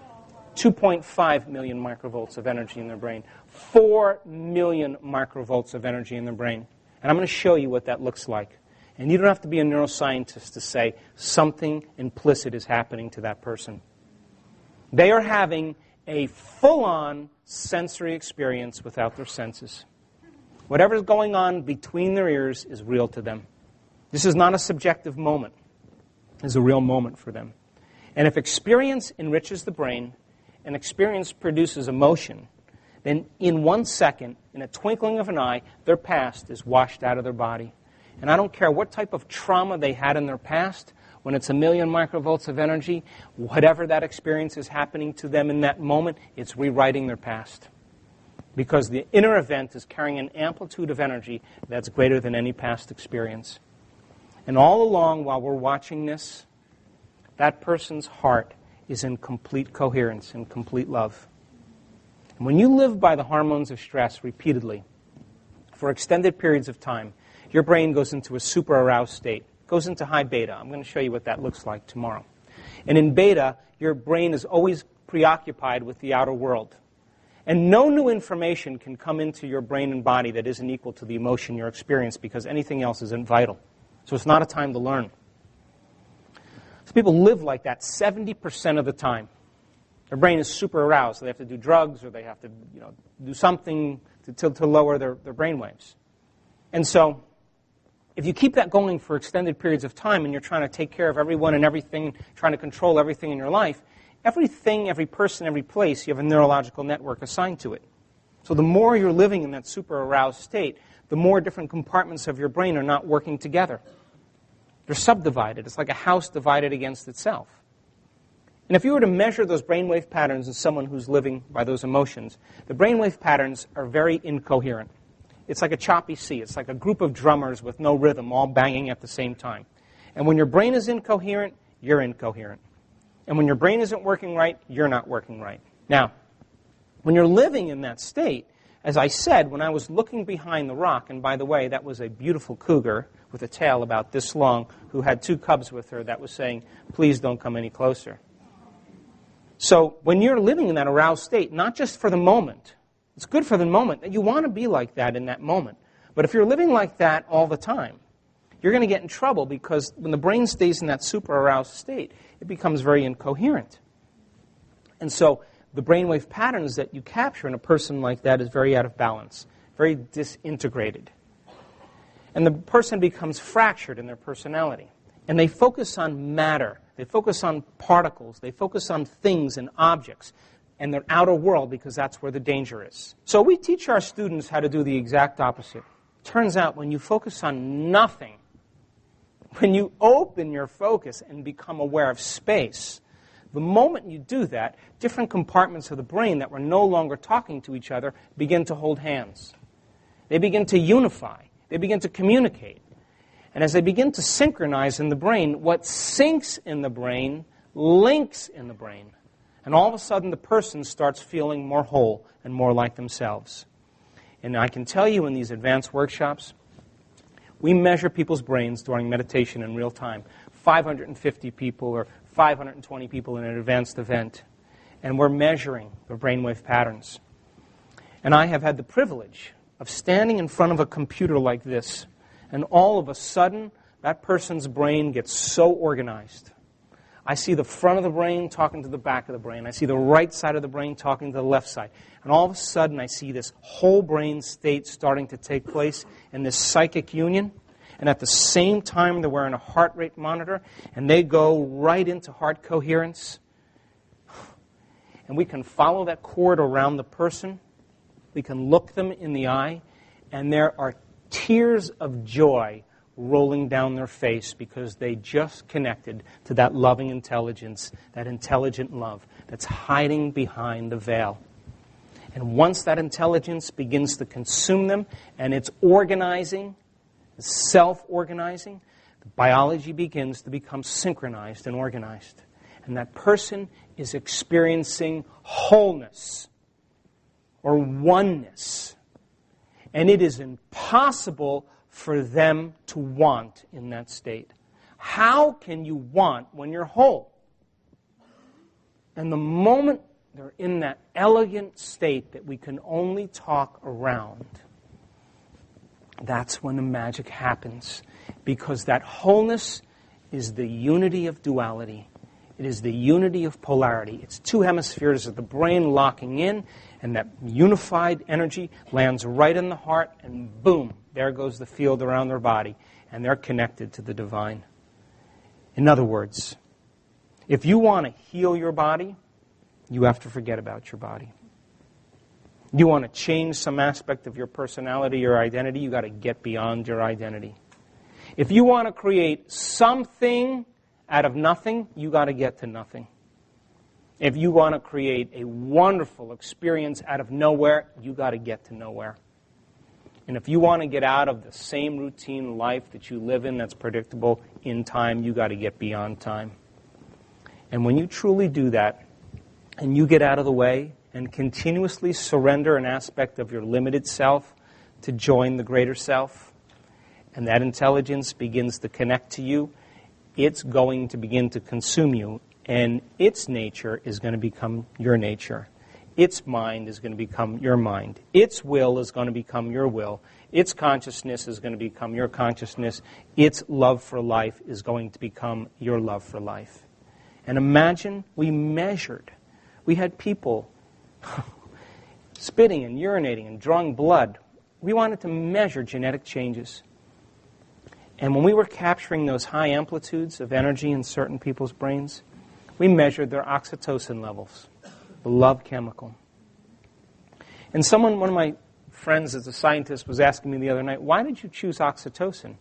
2.5 million microvolts of energy in their brain, 4 million microvolts of energy in their brain. And I'm going to show you what that looks like. And you don't have to be a neuroscientist to say something implicit is happening to that person. They are having a full-on sensory experience without their senses. Whatever's going on between their ears is real to them. This is not a subjective moment. It's a real moment for them. And if experience enriches the brain and experience produces emotion, then in 1 second, in a twinkling of an eye, their past is washed out of their body. And I don't care what type of trauma they had in their past, when it's 1 million microvolts of energy, whatever that experience is happening to them in that moment, it's rewriting their past. Because the inner event is carrying an amplitude of energy that's greater than any past experience. And all along, while we're watching this, that person's heart is in complete coherence and complete love. And when you live by the hormones of stress repeatedly, for extended periods of time, your brain goes into a super aroused state, goes into high beta. I'm going to show you what that looks like tomorrow. And in beta, your brain is always preoccupied with the outer world. And no new information can come into your brain and body that isn't equal to the emotion you're experiencing because anything else isn't vital. So it's not a time to learn. So people live like that 70% of the time. Their brain is super aroused. So they have to do drugs or they have to do something to lower their brain waves. And so if you keep that going for extended periods of time and you're trying to take care of everyone and everything, trying to control everything in your life, everything, every person, every place, you have a neurological network assigned to it. So the more you're living in that super aroused state, the more different compartments of your brain are not working together. They're subdivided. It's like a house divided against itself. And if you were to measure those brainwave patterns in someone who's living by those emotions, the brainwave patterns are very incoherent. It's like a choppy sea. It's like a group of drummers with no rhythm all banging at the same time. And when your brain is incoherent, you're incoherent. And when your brain isn't working right, you're not working right. Now, when you're living in that state, as I said, when I was looking behind the rock, and by the way, that was a beautiful cougar with a tail about this long who had 2 cubs with her that was saying, please don't come any closer. So when you're living in that aroused state, not just for the moment, it's good for the moment. You want to be like that in that moment. But if you're living like that all the time, you're going to get in trouble because when the brain stays in that super aroused state, it becomes very incoherent. And so the brainwave patterns that you capture in a person like that is very out of balance, very disintegrated. And the person becomes fractured in their personality. And they focus on matter. They focus on particles. They focus on things and objects and their outer world because that's where the danger is. So we teach our students how to do the exact opposite. Turns out when you focus on nothing, when you open your focus and become aware of space, the moment you do that, different compartments of the brain that were no longer talking to each other begin to hold hands. They begin to unify. They begin to communicate. And as they begin to synchronize in the brain, what syncs in the brain links in the brain. And all of a sudden, the person starts feeling more whole and more like themselves. And I can tell you in these advanced workshops, we measure people's brains during meditation in real time. 550 people or 520 people in an advanced event. And we're measuring their brainwave patterns. And I have had the privilege of standing in front of a computer like this, and all of a sudden, that person's brain gets so organized. I see the front of the brain talking to the back of the brain. I see the right side of the brain talking to the left side. And all of a sudden, I see this whole brain state starting to take place in this psychic union. And at the same time, they're wearing a heart rate monitor, and they go right into heart coherence. And we can follow that cord around the person. We can look them in the eye, and there are tears of joy rolling down their face because they just connected to that loving intelligence, that intelligent love that's hiding behind the veil. And once that intelligence begins to consume them and it's organizing, self-organizing, the biology begins to become synchronized and organized. And that person is experiencing wholeness or oneness. And it is impossible for them to want in that state. How can you want when you're whole? And the moment they're in that elegant state that we can only talk around, that's when the magic happens. Because that wholeness is the unity of duality. It is the unity of polarity. It's two hemispheres of the brain locking in, and that unified energy lands right in the heart, and boom, there goes the field around their body, and they're connected to the divine. In other words, if you want to heal your body, you have to forget about your body. You want to change some aspect of your personality, your identity, you got to get beyond your identity. If you want to create something out of nothing, you got to get to nothing. If you want to create a wonderful experience out of nowhere, you got to get to nowhere. And if you want to get out of the same routine life that you live in that's predictable in time, you got to get beyond time. And when you truly do that, and you get out of the way and continuously surrender an aspect of your limited self to join the greater self, and that intelligence begins to connect to you, it's going to begin to consume you, and its nature is going to become your nature. Its mind is going to become your mind. Its will is going to become your will. Its consciousness is going to become your consciousness. Its love for life is going to become your love for life. And imagine we measured. We had people spitting and urinating and drawing blood. We wanted to measure genetic changes. And when we were capturing those high amplitudes of energy in certain people's brains, we measured their oxytocin levels, the love chemical. And one of my friends as a scientist was asking me the other night, why did you choose oxytocin?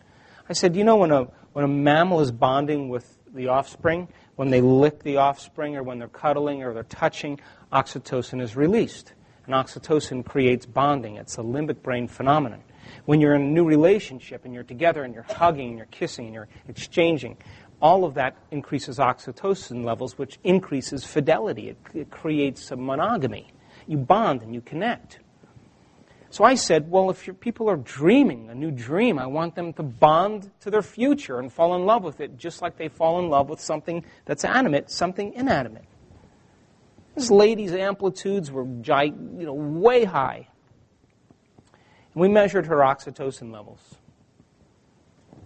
I said, you know, when a mammal is bonding with the offspring, when they lick the offspring or when they're cuddling or they're touching, oxytocin is released. And oxytocin creates bonding. It's a limbic brain phenomenon. When you're in a new relationship and you're together and you're hugging and you're kissing and you're exchanging, all of that increases oxytocin levels, which increases fidelity. It creates a monogamy. You bond and you connect. So I said, well, if your people are dreaming a new dream, I want them to bond to their future and fall in love with it, just like they fall in love with something that's animate, something inanimate. This lady's amplitudes were way high. And we measured her oxytocin levels.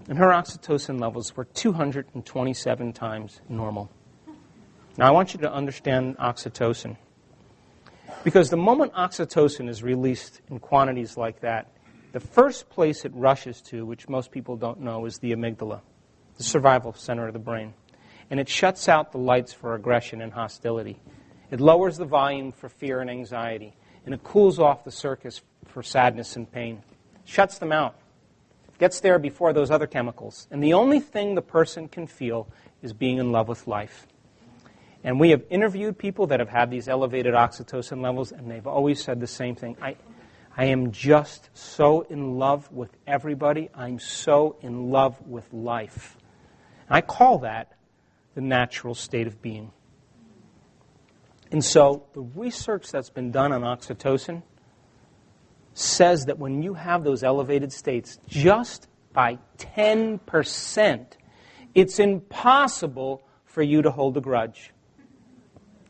And her oxytocin levels were 227 times normal. Now I want you to understand oxytocin. Because the moment oxytocin is released in quantities like that, the first place it rushes to, which most people don't know, is the amygdala, the survival center of the brain. And it shuts out the lights for aggression and hostility. It lowers the volume for fear and anxiety. And it cools off the circuits for sadness and pain. Shuts them out. Gets there before those other chemicals. And the only thing the person can feel is being in love with life. And we have interviewed people that have had these elevated oxytocin levels, and they've always said the same thing. I am just so in love with everybody. I'm so in love with life. And I call that the natural state of being. And so the research that's been done on oxytocin says that when you have those elevated states, just by 10%, it's impossible for you to hold a grudge.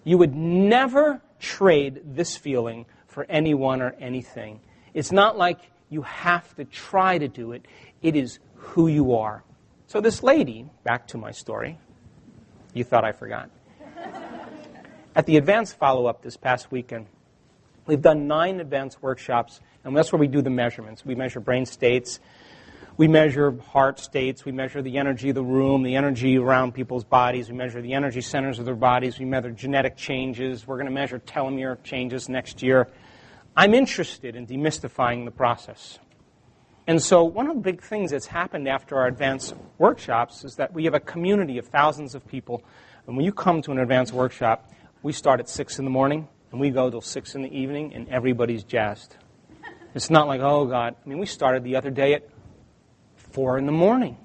You would never trade this feeling for anyone or anything. It's not like you have to try to do it. It is who you are. So this lady, back to my story, you thought I forgot. At the advanced follow-up this past weekend, we've done 9 advanced workshops, and that's where we do the measurements. We measure brain states, we measure heart states, we measure the energy of the room, the energy around people's bodies, we measure the energy centers of their bodies, we measure genetic changes, we're going to measure telomere changes next year. I'm interested in demystifying the process. And so one of the big things that's happened after our advanced workshops is that we have a community of thousands of people. And when you come to an advanced workshop, we start at 6 in the morning, and we go till 6 in the evening, and everybody's jazzed. It's not like, oh, God. I mean, we started the other day at 4 in the morning.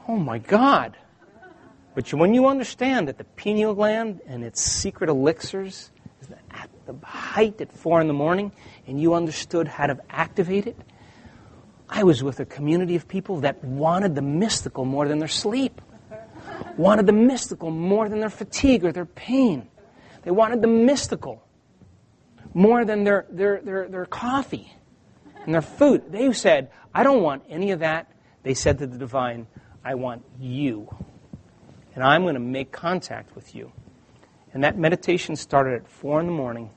Oh, my God. But when you understand that the pineal gland and its secret elixirs is at the height at 4 in the morning, and you understood how to activate it, I was with a community of people that wanted the mystical more than their sleep, wanted the mystical more than their fatigue or their pain. They wanted the mystical more than their coffee and their food. They said, I don't want any of that. They said to the divine, I want you. And I'm going to make contact with you. And that meditation started at 4 in the morning.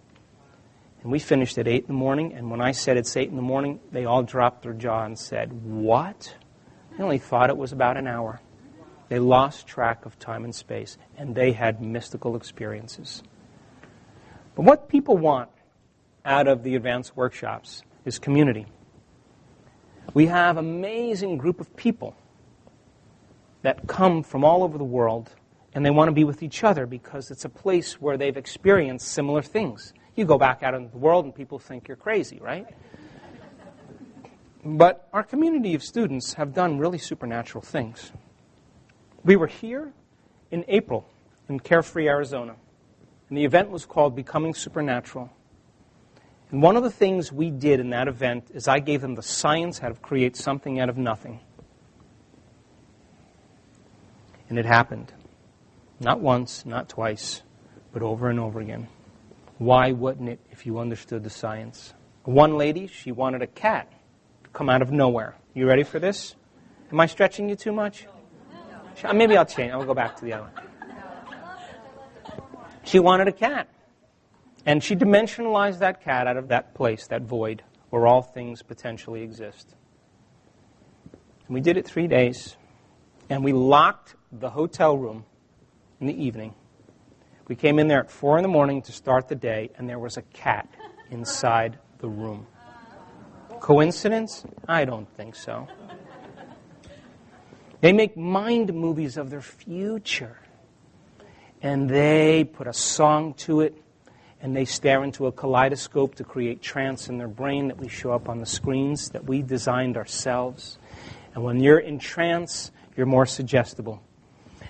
And we finished at 8 in the morning. And when I said it's 8 in the morning, they all dropped their jaw and said, what? They only thought it was about an hour. They lost track of time and space. And they had mystical experiences. But what people want out of the advanced workshops is community. We have an amazing group of people that come from all over the world, and they want to be with each other because it's a place where they've experienced similar things. You go back out into the world and people think you're crazy, right? But our community of students have done really supernatural things. We were here in April in Carefree, Arizona, and the event was called Becoming Supernatural. And one of the things we did in that event is I gave them the science how to create something out of nothing. And it happened. Not once, not twice, but over and over again. Why wouldn't it if you understood the science? One lady, she wanted a cat to come out of nowhere. You ready for this? Am I stretching you too much? No. Maybe I'll change. I'll go back to the other one. She wanted a cat. And she dimensionalized that cat out of that place, that void, where all things potentially exist. And we did it 3 days. And we locked the hotel room in the evening. We came in there at 4 in the morning to start the day, and there was a cat inside the room. Coincidence? I don't think so. They make mind movies of their future. And they put a song to it, and they stare into a kaleidoscope to create trance in their brain that we show up on the screens that we designed ourselves. And when you're in trance, you're more suggestible.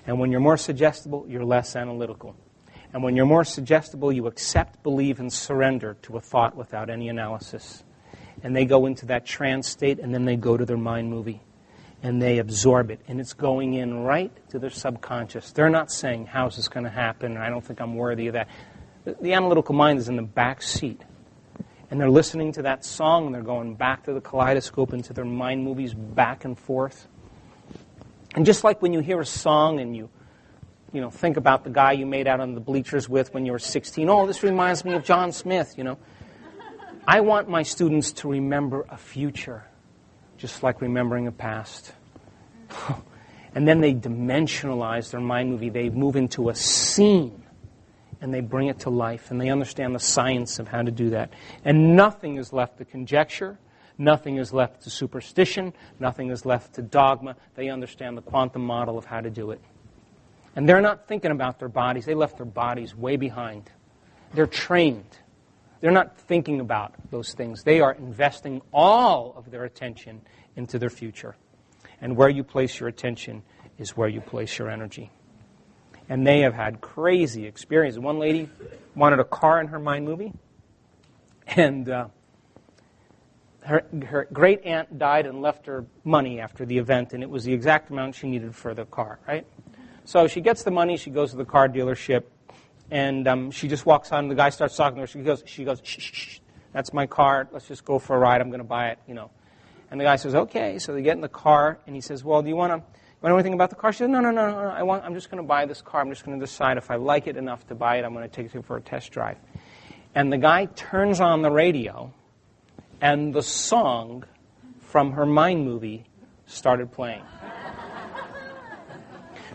And when you're more suggestible, you're less analytical. And when you're more suggestible, you accept, believe, and surrender to a thought without any analysis. And they go into that trance state, and then they go to their mind movie. And they absorb it. And it's going in right to their subconscious. They're not saying, how's this going to happen? I don't think I'm worthy of that. The analytical mind is in the back seat. And they're listening to that song, and they're going back to the kaleidoscope, into their mind movies, back and forth. And just like when you hear a song and you think about the guy you made out on the bleachers with when you were 16. Oh, this reminds me of John Smith, I want my students to remember a future, just like remembering a past. And then they dimensionalize their mind movie. They move into a scene, and they bring it to life, and they understand the science of how to do that. And nothing is left to conjecture. Nothing is left to superstition. Nothing is left to dogma. They understand the quantum model of how to do it. And they're not thinking about their bodies. They left their bodies way behind. They're trained. They're not thinking about those things. They are investing all of their attention into their future. And where you place your attention is where you place your energy. And they have had crazy experiences. One lady wanted a car in her mind movie. And her great aunt died and left her money after the event. And it was the exact amount she needed for the car, right? So she gets the money, she goes to the car dealership, And she just walks on, and the guy starts talking to her. She goes, shh, shh, shh. That's my car. Let's just go for a ride. I'm going to buy it, you know. And the guy says, okay. So they get in the car, and he says, well, do you want to know anything about the car? She says, no. I'm just going to buy this car. I'm just going to decide if I like it enough to buy it. I'm going to take it for a test drive. And the guy turns on the radio, and the song from her Mind movie started playing.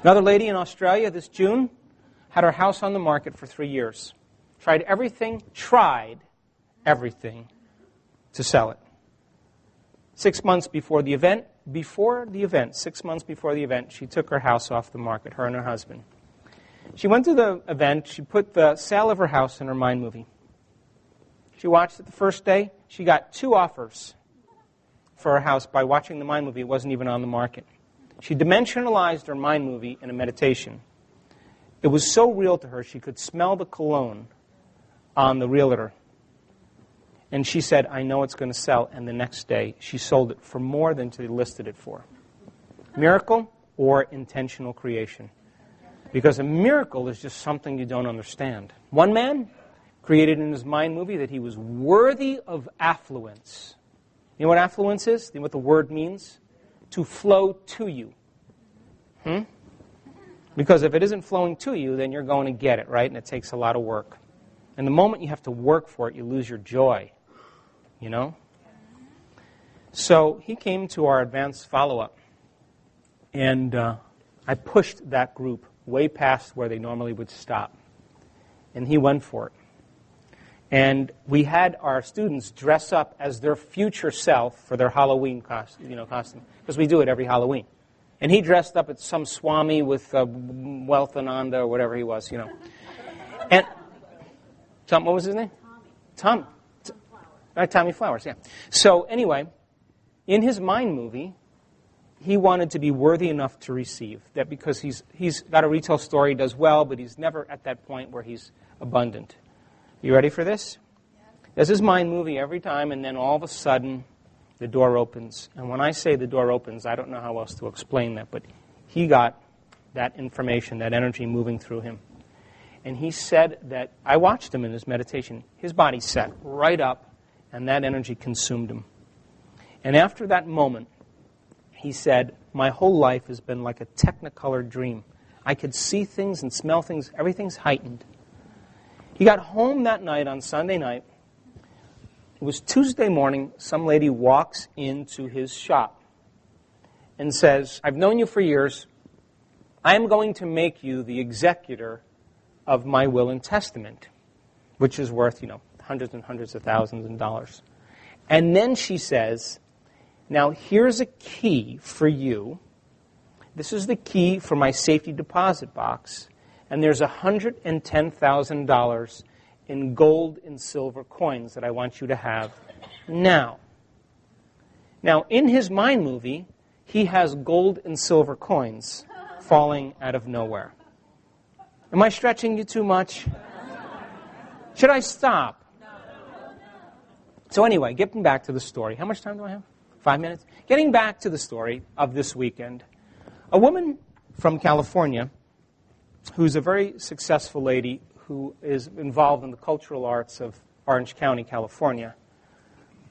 Another lady in Australia this June had her house on the market for 3 years. Tried everything to sell it. 6 months before the event, 6 months before the event, she took her house off the market, her and her husband. She went to the event, she put the sale of her house in her Mind movie. She watched it the first day. She got 2 offers for her house by watching the Mind movie. It wasn't even on the market. She dimensionalized her Mind movie in a meditation. It was so real to her, she could smell the cologne on the realtor. And she said, I know it's going to sell. And the next day, she sold it for more than she listed it for. Miracle or intentional creation? Because a miracle is just something you don't understand. One man created in his Mind movie that he was worthy of affluence. You know what affluence is? You know what the word means? To flow to you. Because if it isn't flowing to you, then you're going to get it, right? And it takes a lot of work. And the moment you have to work for it, you lose your joy. You know? So he came to our advanced follow-up. And I pushed that group way past where they normally would stop. And he went for it. And we had our students dress up as their future self for their Halloween costume. Because we do it every Halloween. And he dressed up as some Swami with Wealthananda or whatever he was, And Tom, what was his name? Tommy. Tommy Flowers, yeah. So anyway, in his Mind movie, he wanted to be worthy enough to receive. That because he's got a retail store, he does well, but he's never at that point where he's abundant. You ready for this? Does his Mind movie every time, and then all of a sudden, the door opens. And when I say the door opens, I don't know how else to explain that, but he got that information, that energy moving through him. And he said that, I watched him in his meditation, his body sat right up, and that energy consumed him. And after that moment, he said, my whole life has been like a technicolor dream. I could see things and smell things, everything's heightened. He got home that night on Sunday night. It was Tuesday morning, some lady walks into his shop and says, I've known you for years. I am going to make you the executor of my will and testament, which is worth, hundreds and hundreds of thousands of dollars. And then she says, now here's a key for you. This is the key for my safety deposit box. And there's $110,000 in gold and silver coins that I want you to have now. Now, in his Mind movie, he has gold and silver coins falling out of nowhere. Am I stretching you too much? Should I stop? So anyway, getting back to the story. How much time do I have? 5 minutes? Getting back to the story of this weekend. A woman from California who's a very successful lady who is involved in the cultural arts of Orange County, California,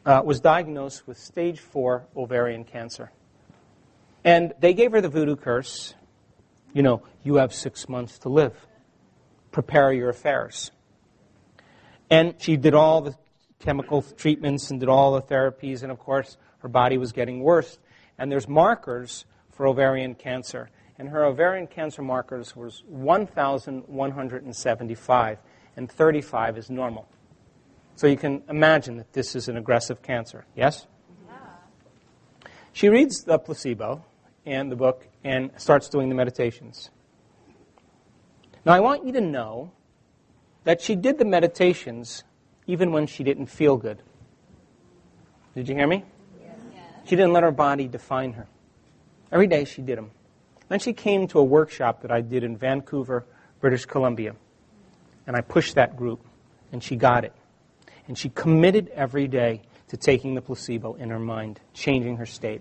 was diagnosed with stage 4 ovarian cancer. And they gave her the voodoo curse. You have 6 months to live. Prepare your affairs. And she did all the chemical treatments and did all the therapies, and of course, her body was getting worse. And there's markers for ovarian cancer. And her ovarian cancer markers was 1,175, and 35 is normal. So you can imagine that this is an aggressive cancer, yes? Yeah. She reads the placebo and the book and starts doing the meditations. Now I want you to know that she did the meditations even when she didn't feel good. Did you hear me? Yes. She didn't let her body define her. Every day she did them. Then she came to a workshop that I did in Vancouver, British Columbia. And I pushed that group, and she got it. And she committed every day to taking the placebo in her mind, changing her state.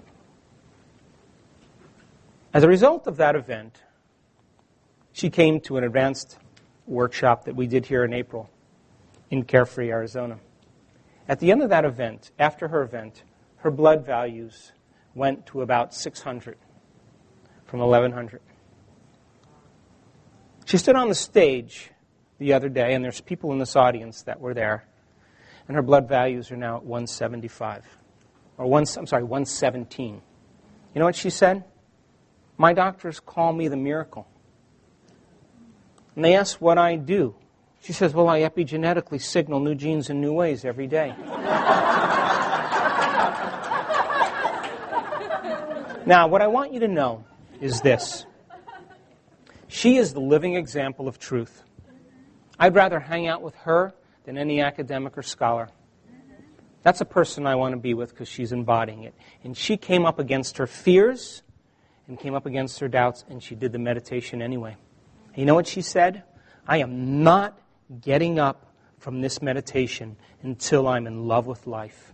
As a result of that event, she came to an advanced workshop that we did here in April in Carefree, Arizona. At the end of that event, after her event, her blood values went to about 600 from 1100. She stood on the stage the other day, and there's people in this audience that were there, and her blood values are now at 175. Or 117. You know what she said? My doctors call me the miracle. And they ask what I do. She says, well, I epigenetically signal new genes in new ways every day. Now, what I want you to know is this. She is the living example of truth. I'd rather hang out with her than any academic or scholar. That's a person I want to be with because she's embodying it. And she came up against her fears and came up against her doubts, and she did the meditation anyway. And you know what she said? I am not getting up from this meditation until I'm in love with life.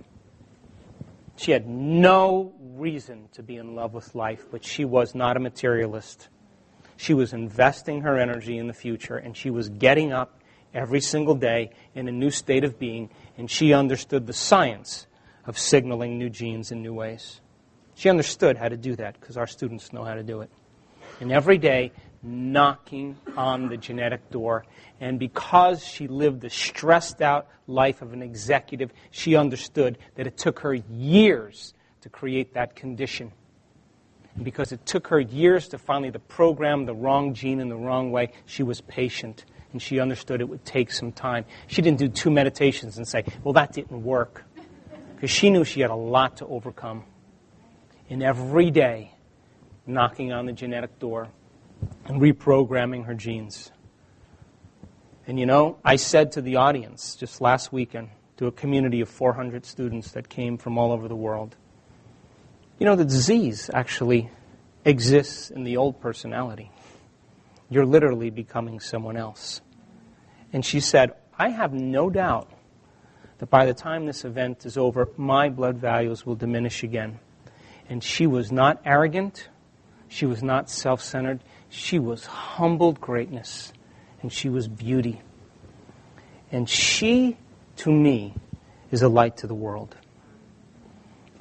She had no reason to be in love with life, but she was not a materialist. She was investing her energy in the future, and she was getting up every single day in a new state of being, and she understood the science of signaling new genes in new ways. She understood how to do that because our students know how to do it. And every day, knocking on the genetic door. And because she lived the stressed-out life of an executive, she understood that it took her years to create that condition. And because it took her years to finally program the wrong gene in the wrong way, she was patient. And she understood it would take some time. She didn't do 2 meditations and say, well, that didn't work. Because she knew she had a lot to overcome. And every day, knocking on the genetic door and reprogramming her genes. And you know, I said to the audience just last weekend, to a community of 400 students that came from all over the world, you know, the disease actually exists in the old personality. You're literally becoming someone else. And she said, I have no doubt that by the time this event is over, my blood values will diminish again. And she was not arrogant. She was not self-centered. She was humbled greatness. And she was beauty. And she, to me, is a light to the world.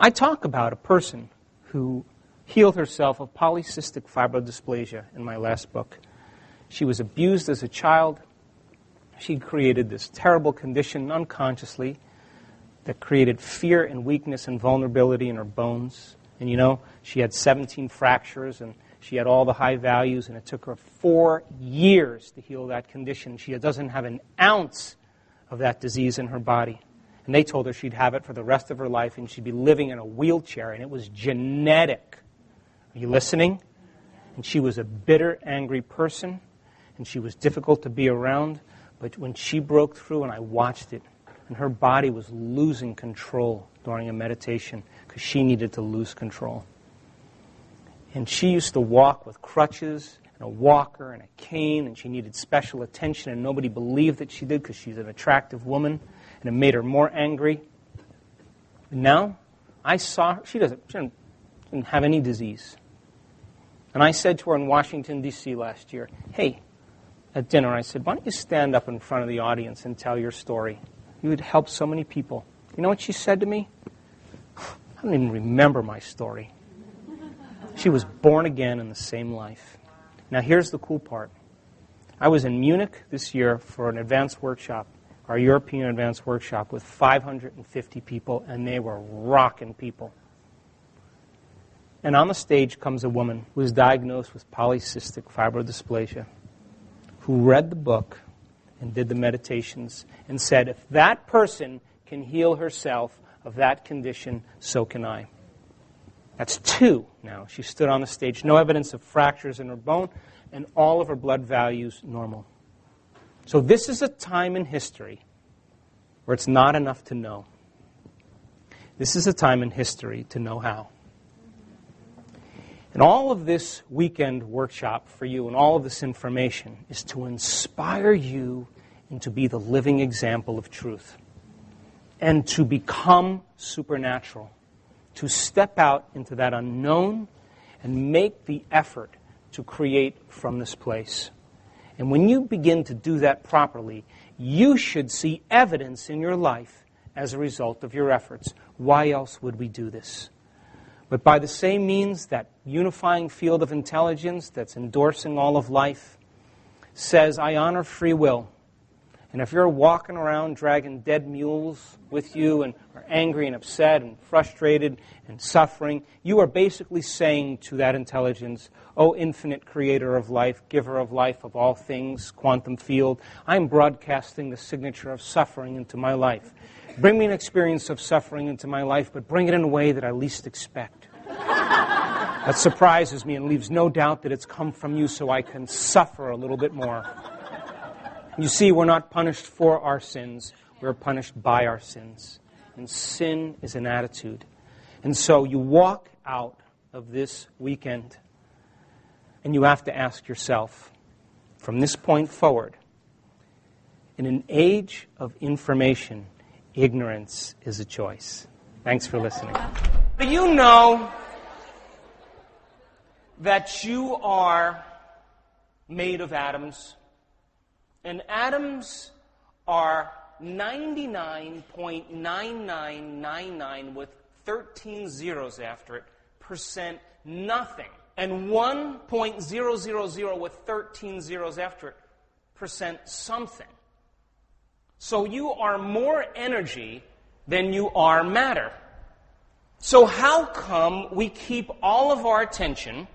I talk about a person who healed herself of polycystic fibrodysplasia in my last book. She was abused as a child. She created this terrible condition unconsciously that created fear and weakness and vulnerability in her bones. And you know, she had 17 fractures and she had all the high values, and it took her 4 years to heal that condition. She doesn't have an ounce of that disease in her body. And they told her she'd have it for the rest of her life and she'd be living in a wheelchair, and it was genetic. Are you listening? And she was a bitter, angry person, and she was difficult to be around. But when she broke through, and I watched it, and her body was losing control during a meditation because she needed to lose control. And she used to walk with crutches and a walker and a cane, and she needed special attention, and nobody believed that she did because she's an attractive woman, and it made her more angry. And now, I saw her, she didn't have any disease. And I said to her in Washington, D.C. last year, hey, at dinner, I said, why don't you stand up in front of the audience and tell your story? You would help so many people. You know what she said to me? I don't even remember my story. She was born again in the same life. Now, here's the cool part. I was in Munich this year for an advanced workshop, our European advanced workshop, with 550 people, and they were rocking people. And on the stage comes a woman who was diagnosed with polycystic fibrodysplasia, who read the book and did the meditations and said, if that person can heal herself of that condition, so can I. That's 2 now. She stood on the stage, no evidence of fractures in her bone, and all of her blood values normal. So this is a time in history where it's not enough to know. This is a time in history to know how. And all of this weekend workshop for you and all of this information is to inspire you and to be the living example of truth and to become supernatural, to step out into that unknown and make the effort to create from this place. And when you begin to do that properly, you should see evidence in your life as a result of your efforts. Why else would we do this? But by the same means, that unifying field of intelligence that's endorsing all of life says, I honor free will. And if you're walking around dragging dead mules with you and are angry and upset and frustrated and suffering, you are basically saying to that intelligence, O infinite creator of life, giver of life of all things, quantum field, I'm broadcasting the signature of suffering into my life. Bring me an experience of suffering into my life, but bring it in a way that I least expect. That surprises me and leaves no doubt that it's come from you so I can suffer a little bit more. You see, we're not punished for our sins. We're punished by our sins. And sin is an attitude. And so you walk out of this weekend and you have to ask yourself, from this point forward, in an age of information, ignorance is a choice. Thanks for listening. Do you know that you are made of atoms? And atoms are 99.9999 with 13 zeros after it, percent nothing. And 1.000 with 13 zeros after it, percent something. So you are more energy than you are matter. So how come we keep all of our attention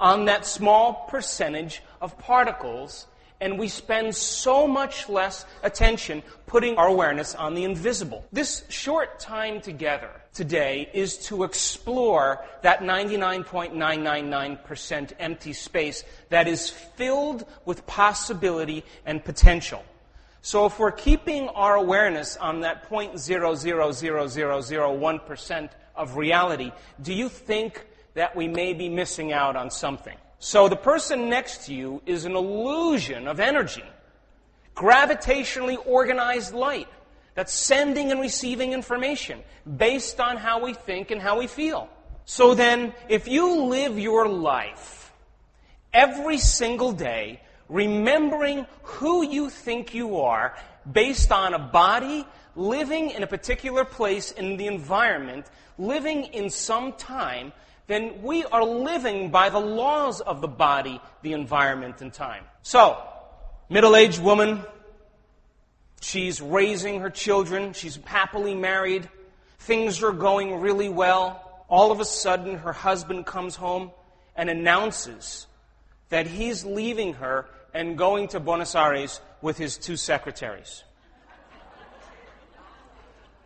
on that small percentage of particles, and we spend so much less attention putting our awareness on the invisible? This short time together today is to explore that 99.999% empty space that is filled with possibility and potential. So if we're keeping our awareness on that 0.00001% of reality, do you think that we may be missing out on something? So the person next to you is an illusion of energy, gravitationally organized light that's sending and receiving information based on how we think and how we feel. So then, if you live your life every single day remembering who you think you are based on a body, living in a particular place in the environment, living in some time, then we are living by the laws of the body, the environment, and time. So, middle-aged woman, she's raising her children, she's happily married, things are going really well. All of a sudden, her husband comes home and announces that he's leaving her and going to Buenos Aires with his 2 secretaries.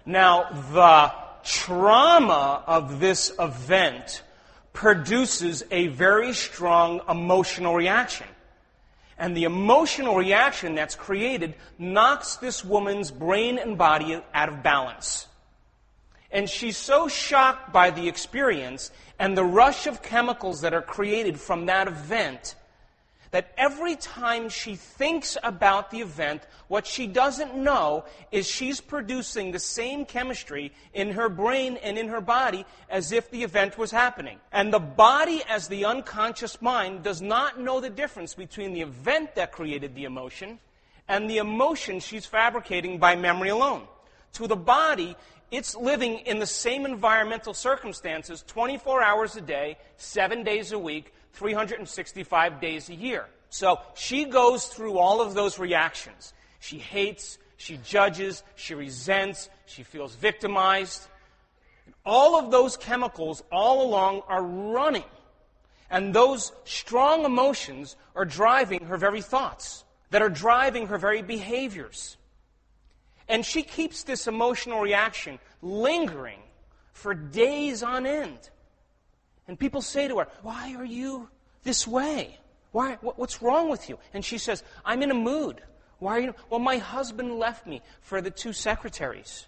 Now, the trauma of this event produces a very strong emotional reaction. And the emotional reaction that's created knocks this woman's brain and body out of balance. And she's so shocked by the experience and the rush of chemicals that are created from that event that every time she thinks about the event, what she doesn't know is she's producing the same chemistry in her brain and in her body as if the event was happening. And the body, as the unconscious mind, does not know the difference between the event that created the emotion and the emotion she's fabricating by memory alone. To the body, it's living in the same environmental circumstances 24 hours a day, 7 days a week, 365 days a year. So she goes through all of those reactions. She hates, she judges, she resents, she feels victimized. All of those chemicals all along are running. And those strong emotions are driving her very thoughts, that are driving her very behaviors. And she keeps this emotional reaction lingering for days on end. And people say to her, why are you this way? Why? What's wrong with you? And she says, I'm in a mood. Why are you? Well, my husband left me for the 2 secretaries.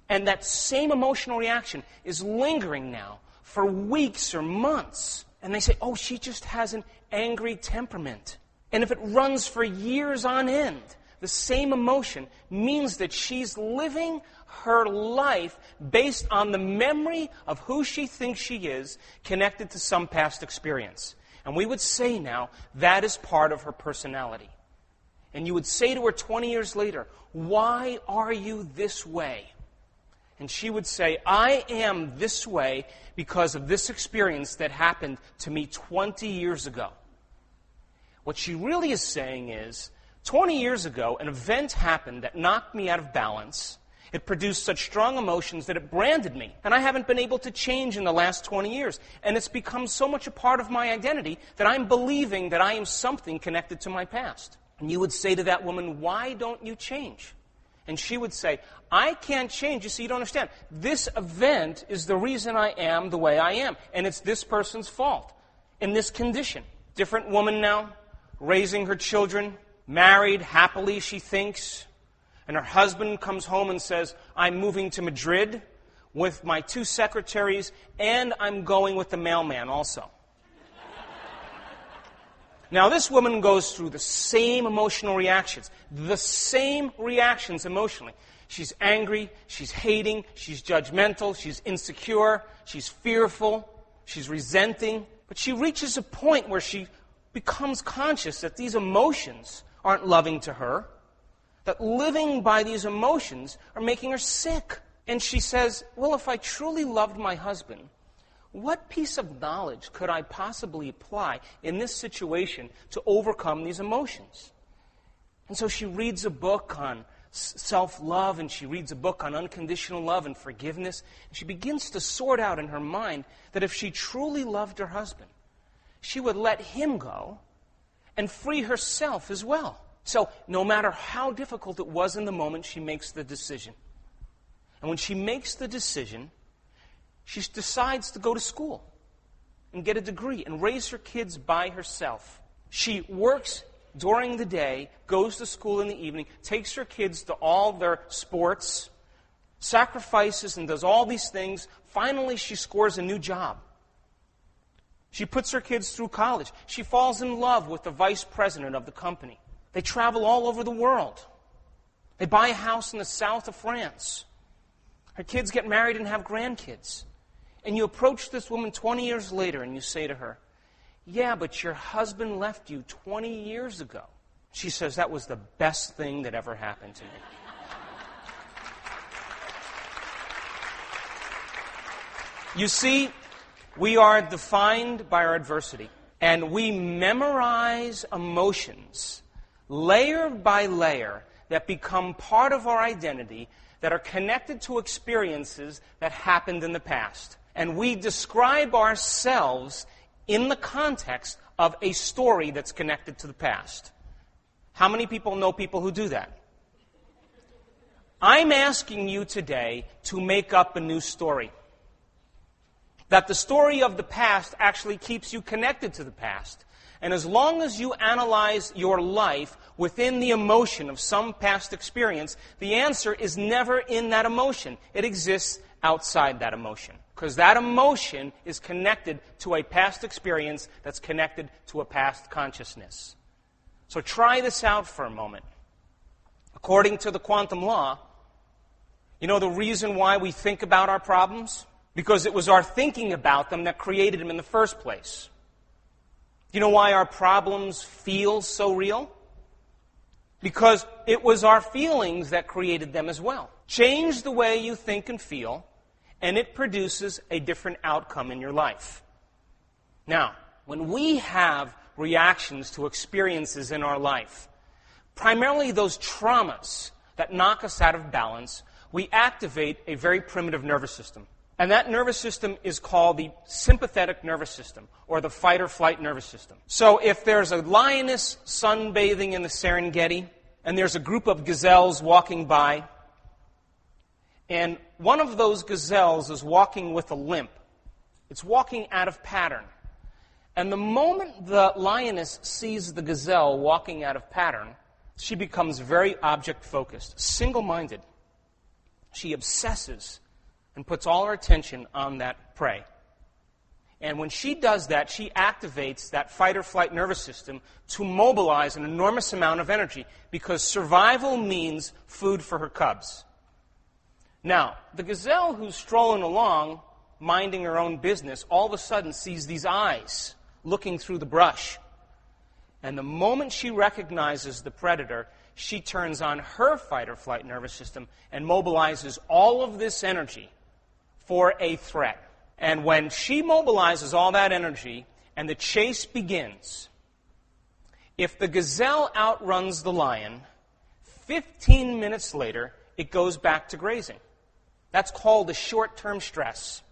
And that same emotional reaction is lingering now for weeks or months. And they say, oh, she just has an angry temperament. And if it runs for years on end, the same emotion means that she's living her life based on the memory of who she thinks she is, connected to some past experience. And we would say now, that is part of her personality. And you would say to her 20 years later, why are you this way? And she would say, I am this way because of this experience that happened to me 20 years ago. What she really is saying is, 20 years ago, an event happened that knocked me out of balance. It produced such strong emotions that it branded me. And I haven't been able to change in the last 20 years. And it's become so much a part of my identity that I'm believing that I am something connected to my past. And you would say to that woman, why don't you change? And she would say, I can't change. You see, you don't understand. This event is the reason I am the way I am. And it's this person's fault in this condition. Different woman now, raising her children, married happily, she thinks. And her husband comes home and says, I'm moving to Madrid with my 2 secretaries, and I'm going with the mailman also. Now, this woman goes through the same emotional reactions, emotionally. She's angry, she's hating, she's judgmental, she's insecure, she's fearful, she's resenting. But she reaches a point where she becomes conscious that these emotions aren't loving to her, that living by these emotions are making her sick. And she says, well, if I truly loved my husband, what piece of knowledge could I possibly apply in this situation to overcome these emotions? And so she reads a book on self-love, and she reads a book on unconditional love and forgiveness. And she begins to sort out in her mind that if she truly loved her husband, she would let him go and free herself as well. So no matter how difficult it was in the moment, she makes the decision. And when she makes the decision, she decides to go to school and get a degree and raise her kids by herself. She works during the day, goes to school in the evening, takes her kids to all their sports, sacrifices and does all these things. Finally, she scores a new job. She puts her kids through college. She falls in love with the vice president of the company. They travel all over the world. They buy a house in the south of France. Her kids get married and have grandkids. And you approach this woman 20 years later and you say to her, yeah, but your husband left you 20 years ago. She says, that was the best thing that ever happened to me. You see, we are defined by our adversity. And we memorize emotions, layer by layer, that become part of our identity, that are connected to experiences that happened in the past. And we describe ourselves in the context of a story that's connected to the past. How many people know people who do that? I'm asking you today to make up a new story. That the story of the past actually keeps you connected to the past. And as long as you analyze your life within the emotion of some past experience, the answer is never in that emotion. It exists outside that emotion. Because that emotion is connected to a past experience that's connected to a past consciousness. So try this out for a moment. According to the quantum law, you know the reason why we think about our problems? Because it was our thinking about them that created them in the first place. Do you know why our problems feel so real? Because it was our feelings that created them as well. Change the way you think and feel, and it produces a different outcome in your life. Now, when we have reactions to experiences in our life, primarily those traumas that knock us out of balance, we activate a very primitive nervous system. And that nervous system is called the sympathetic nervous system, or the fight-or-flight nervous system. So if there's a lioness sunbathing in the Serengeti, and there's a group of gazelles walking by, and one of those gazelles is walking with a limp. It's walking out of pattern. And the moment the lioness sees the gazelle walking out of pattern, she becomes very object-focused, single-minded. She obsesses and puts all her attention on that prey. And when she does that, she activates that fight-or-flight nervous system to mobilize an enormous amount of energy, because survival means food for her cubs. Now, the gazelle who's strolling along, minding her own business, all of a sudden sees these eyes looking through the brush. And the moment she recognizes the predator, she turns on her fight or flight nervous system and mobilizes all of this energy for a threat. And when she mobilizes all that energy and the chase begins, if the gazelle outruns the lion, 15 minutes later, it goes back to grazing. That's called a short-term stress.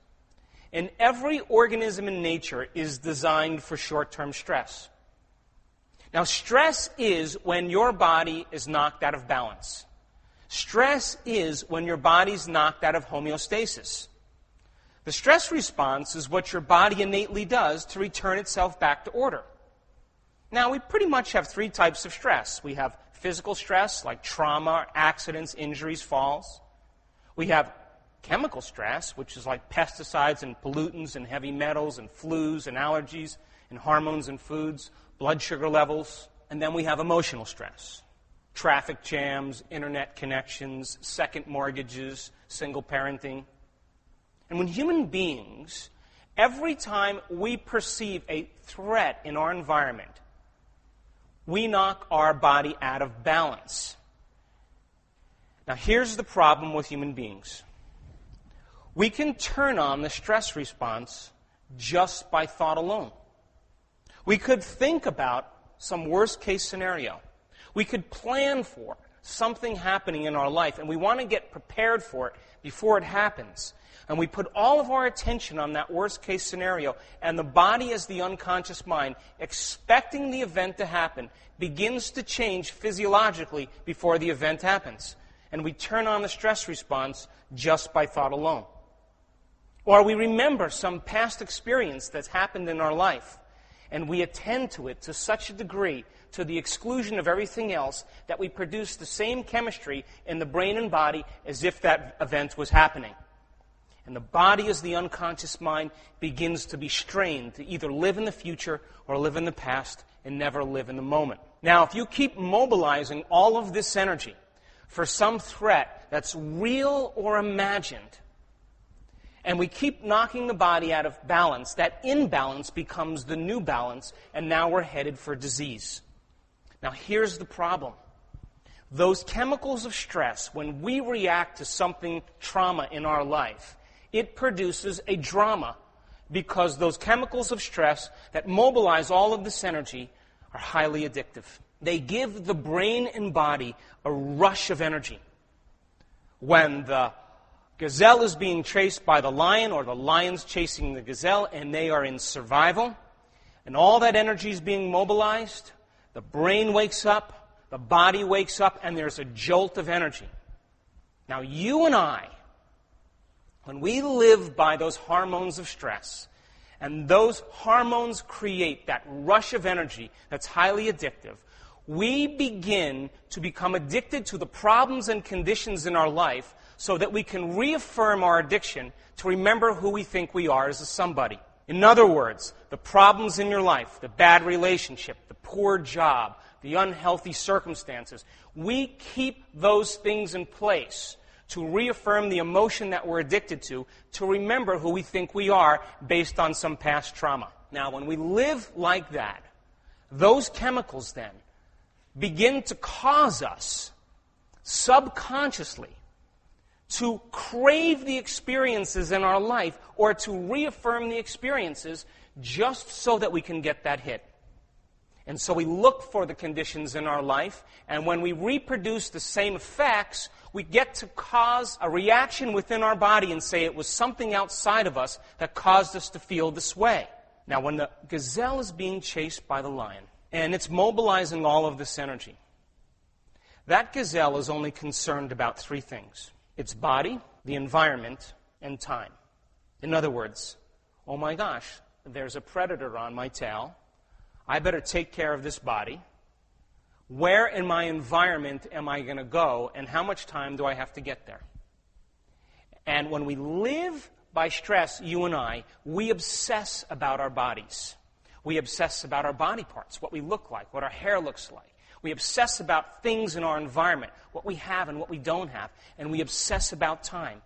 And every organism in nature is designed for short-term stress. Now, stress is when your body is knocked out of balance. Stress is when your body's knocked out of homeostasis. The stress response is what your body innately does to return itself back to order. Now, we pretty much have three types of stress. We have physical stress, like trauma, accidents, injuries, falls. We have chemical stress, which is like pesticides and pollutants and heavy metals and flus and allergies and hormones and foods, blood sugar levels. And then we have emotional stress. Traffic jams, internet connections, second mortgages, single parenting. And when human beings, every time we perceive a threat in our environment, we knock our body out of balance. Now, here's the problem with human beings. We can turn on the stress response just by thought alone. We could think about some worst-case scenario. We could plan for something happening in our life, and we want to get prepared for it before it happens. And we put all of our attention on that worst-case scenario, and the body, as the unconscious mind, expecting the event to happen, begins to change physiologically before the event happens. And we turn on the stress response just by thought alone. Or we remember some past experience that's happened in our life, and we attend to it to such a degree, to the exclusion of everything else, that we produce the same chemistry in the brain and body as if that event was happening. And the body, as the unconscious mind, begins to be strained to either live in the future or live in the past and never live in the moment. Now, if you keep mobilizing all of this energy for some threat that's real or imagined, and we keep knocking the body out of balance, that imbalance becomes the new balance, and now we're headed for disease. Now, here's the problem. Those chemicals of stress, when we react to something trauma in our life, it produces a drama, because those chemicals of stress that mobilize all of this energy are highly addictive. They give the brain and body a rush of energy. When the gazelle is being chased by the lion, or the lion's chasing the gazelle, and they are in survival, and all that energy is being mobilized, the brain wakes up, the body wakes up, and there's a jolt of energy. Now, you and I, when we live by those hormones of stress, and those hormones create that rush of energy that's highly addictive, we begin to become addicted to the problems and conditions in our life so that we can reaffirm our addiction to remember who we think we are as a somebody. In other words, the problems in your life, the bad relationship, the poor job, the unhealthy circumstances, we keep those things in place to reaffirm the emotion that we're addicted to remember who we think we are based on some past trauma. Now, when we live like that, those chemicals then begin to cause us subconsciously to crave the experiences in our life or to reaffirm the experiences just so that we can get that hit. And so we look for the conditions in our life, and when we reproduce the same effects, we get to cause a reaction within our body and say it was something outside of us that caused us to feel this way. Now, when the gazelle is being chased by the lion, and it's mobilizing all of this energy, that gazelle is only concerned about three things: its body, the environment, and time. In other words, oh my gosh, there's a predator on my tail. I better take care of this body. Where in my environment am I going to go, and how much time do I have to get there? And when we live by stress, you and I, we obsess about our bodies. We obsess about our body parts, what we look like, what our hair looks like. We obsess about things in our environment, what we have and what we don't have. And we obsess about time.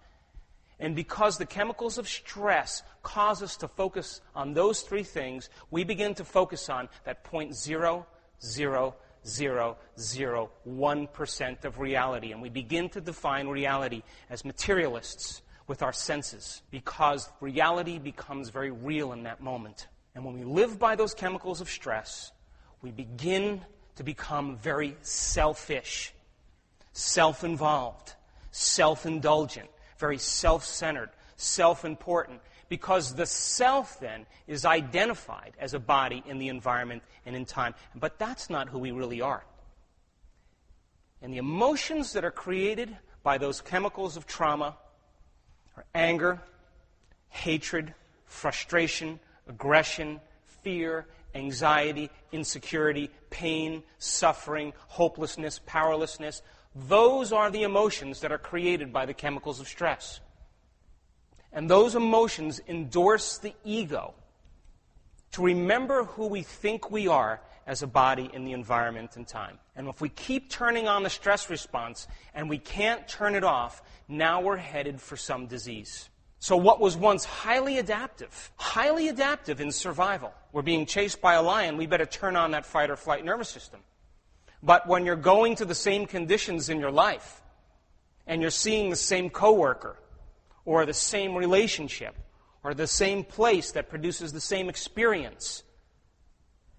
And because the chemicals of stress cause us to focus on those three things, we begin to focus on that 0.00001% of reality. And we begin to define reality as materialists with our senses, because reality becomes very real in that moment. And when we live by those chemicals of stress, we begin to become very selfish, self-involved, self-indulgent, very self-centered, self-important, because the self then is identified as a body in the environment and in time. But that's not who we really are. And the emotions that are created by those chemicals of trauma are anger, hatred, frustration, aggression, fear, anxiety, insecurity, pain, suffering, hopelessness, powerlessness. Those are the emotions that are created by the chemicals of stress. And those emotions endorse the ego to remember who we think we are as a body in the environment and time. And if we keep turning on the stress response and we can't turn it off, now we're headed for some disease. So what was once highly adaptive in survival, we're being chased by a lion, we better turn on that fight or flight nervous system. But when you're going to the same conditions in your life, and you're seeing the same coworker, or the same relationship, or the same place that produces the same experience,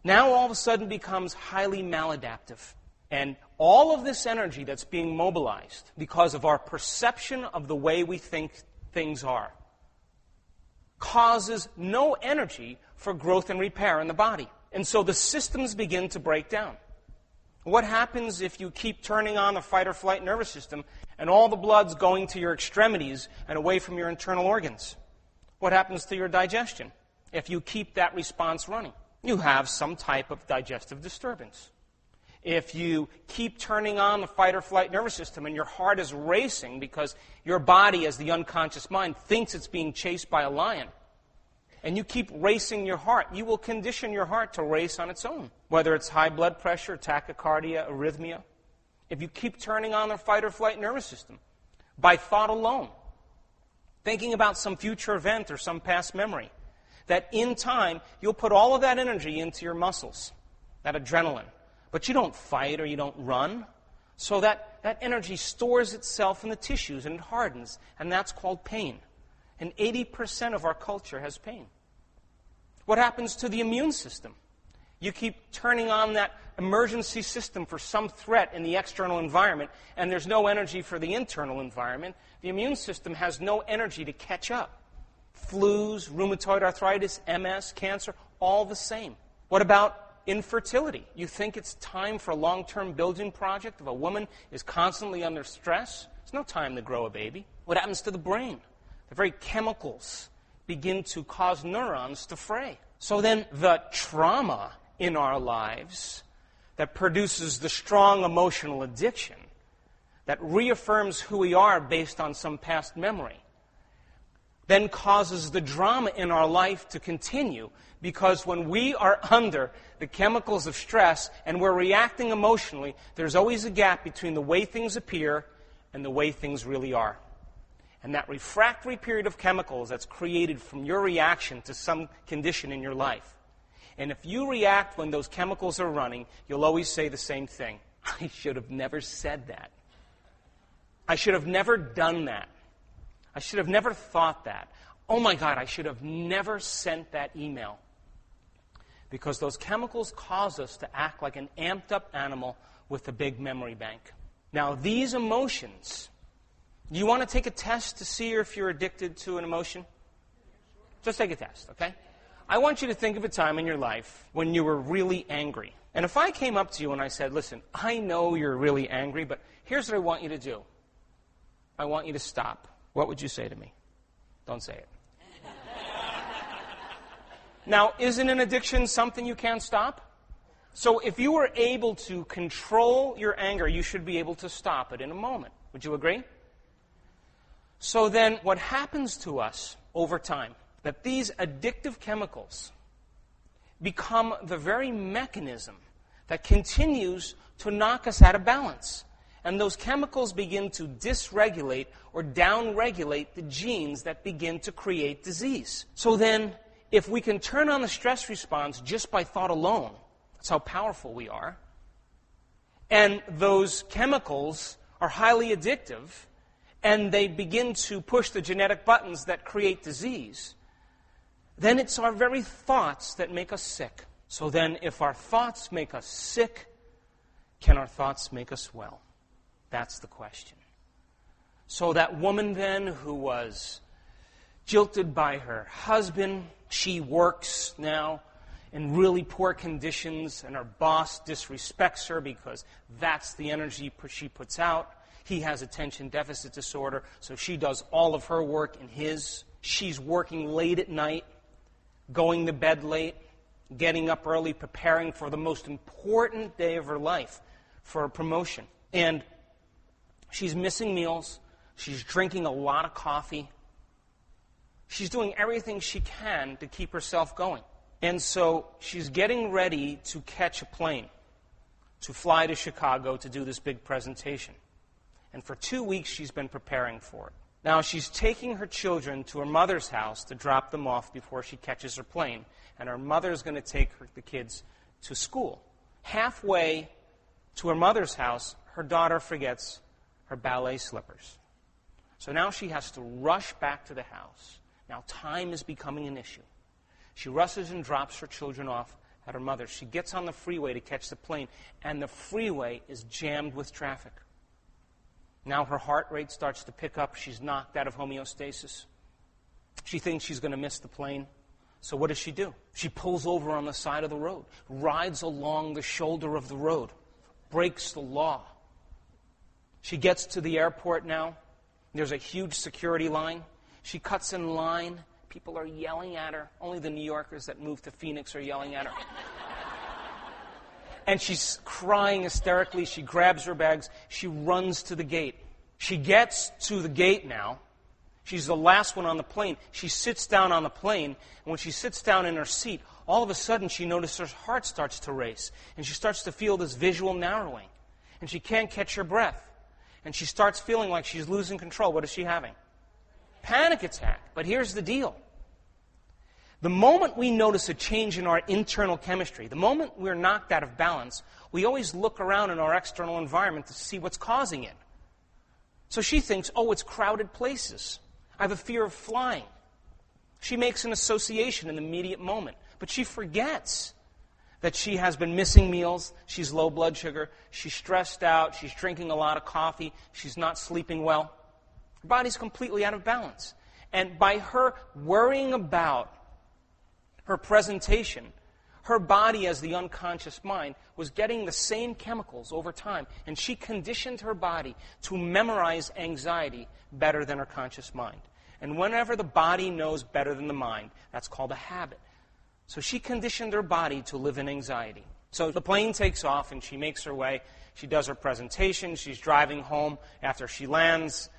now all of a sudden becomes highly maladaptive. And all of this energy that's being mobilized because of our perception of the way we think things are causes no energy for growth and repair in the body. And so the systems begin to break down. What happens if you keep turning on the fight or flight nervous system and all the blood's going to your extremities and away from your internal organs? What happens to your digestion if you keep that response running? You have some type of digestive disturbance. If you keep turning on the fight or flight nervous system and your heart is racing because your body, as the unconscious mind, thinks it's being chased by a lion, and you keep racing your heart, you will condition your heart to race on its own, whether it's high blood pressure, tachycardia, arrhythmia. If you keep turning on the fight or flight nervous system by thought alone, thinking about some future event or some past memory, that in time you'll put all of that energy into your muscles, that adrenaline. But you don't fight or you don't run. So that energy stores itself in the tissues and it hardens. And that's called pain. And 80% of our culture has pain. What happens to the immune system? You keep turning on that emergency system for some threat in the external environment, and there's no energy for the internal environment. The immune system has no energy to catch up. Flus, rheumatoid arthritis, MS, cancer, all the same. What about infertility? You think it's time for a long-term building project if a woman is constantly under stress? There's no time to grow a baby. What happens to the brain? The very chemicals begin to cause neurons to fray. So then the trauma in our lives that produces the strong emotional addiction, that reaffirms who we are based on some past memory, then causes the drama in our life to continue, because when we are under the chemicals of stress and we're reacting emotionally, there's always a gap between the way things appear and the way things really are. And that refractory period of chemicals that's created from your reaction to some condition in your life. And if you react when those chemicals are running, you'll always say the same thing. I should have never said that. I should have never done that. I should have never thought that. Oh my God, I should have never sent that email. Because those chemicals cause us to act like an amped up animal with a big memory bank. Now, these emotions, you want to take a test to see if you're addicted to an emotion? Just take a test, okay? I want you to think of a time in your life when you were really angry. And if I came up to you and I said, listen, I know you're really angry, but here's what I want you to do. I want you to stop. What would you say to me? Don't say it. Now, isn't an addiction something you can't stop? So if you were able to control your anger, you should be able to stop it in a moment. Would you agree? So then what happens to us over time, that these addictive chemicals become the very mechanism that continues to knock us out of balance. And those chemicals begin to dysregulate or downregulate the genes that begin to create disease. So then, if we can turn on the stress response just by thought alone, that's how powerful we are, and those chemicals are highly addictive, and they begin to push the genetic buttons that create disease, then it's our very thoughts that make us sick. So then, if our thoughts make us sick, can our thoughts make us well? That's the question. So that woman then who was jilted by her husband, she works now in really poor conditions, and her boss disrespects her because that's the energy she puts out. He has attention deficit disorder, so she does all of her work in his. She's working late at night, going to bed late, getting up early, preparing for the most important day of her life, for a promotion. And she's missing meals. She's drinking a lot of coffee. She's doing everything she can to keep herself going. And so she's getting ready to catch a plane to fly to Chicago to do this big presentation. And for 2 weeks, she's been preparing for it. Now, she's taking her children to her mother's house to drop them off before she catches her plane. And her mother's going to take the kids to school. Halfway to her mother's house, her daughter forgets her ballet slippers. So now she has to rush back to the house. Now time is becoming an issue. She rushes and drops her children off at her mother's. She gets on the freeway to catch the plane, and the freeway is jammed with traffic. Now her heart rate starts to pick up. She's knocked out of homeostasis. She thinks she's going to miss the plane. So what does she do? She pulls over on the side of the road, rides along the shoulder of the road, breaks the law. She gets to the airport now. There's a huge security line. She cuts in line. People are yelling at her. Only the New Yorkers that moved to Phoenix are yelling at her. And she's crying hysterically. She grabs her bags. She runs to the gate. She gets to the gate now. She's the last one on the plane. She sits down on the plane, and when she sits down in her seat, all of a sudden she notices her heart starts to race, and she starts to feel this visual narrowing, and she can't catch her breath, and she starts feeling like she's losing control. What is she having? Panic attack. But here's the deal. The moment we notice a change in our internal chemistry, the moment we're knocked out of balance, we always look around in our external environment to see what's causing it. So she thinks, oh, it's crowded places. I have a fear of flying. She makes an association in the immediate moment. But she forgets that she has been missing meals, she's low blood sugar, she's stressed out, she's drinking a lot of coffee, she's not sleeping well. Her body's completely out of balance. And by her worrying about her presentation, her body as the unconscious mind was getting the same chemicals over time, and she conditioned her body to memorize anxiety better than her conscious mind. And whenever the body knows better than the mind, that's called a habit. So she conditioned her body to live in anxiety. So the plane takes off, and she makes her way. She does her presentation. She's driving home. After she lands,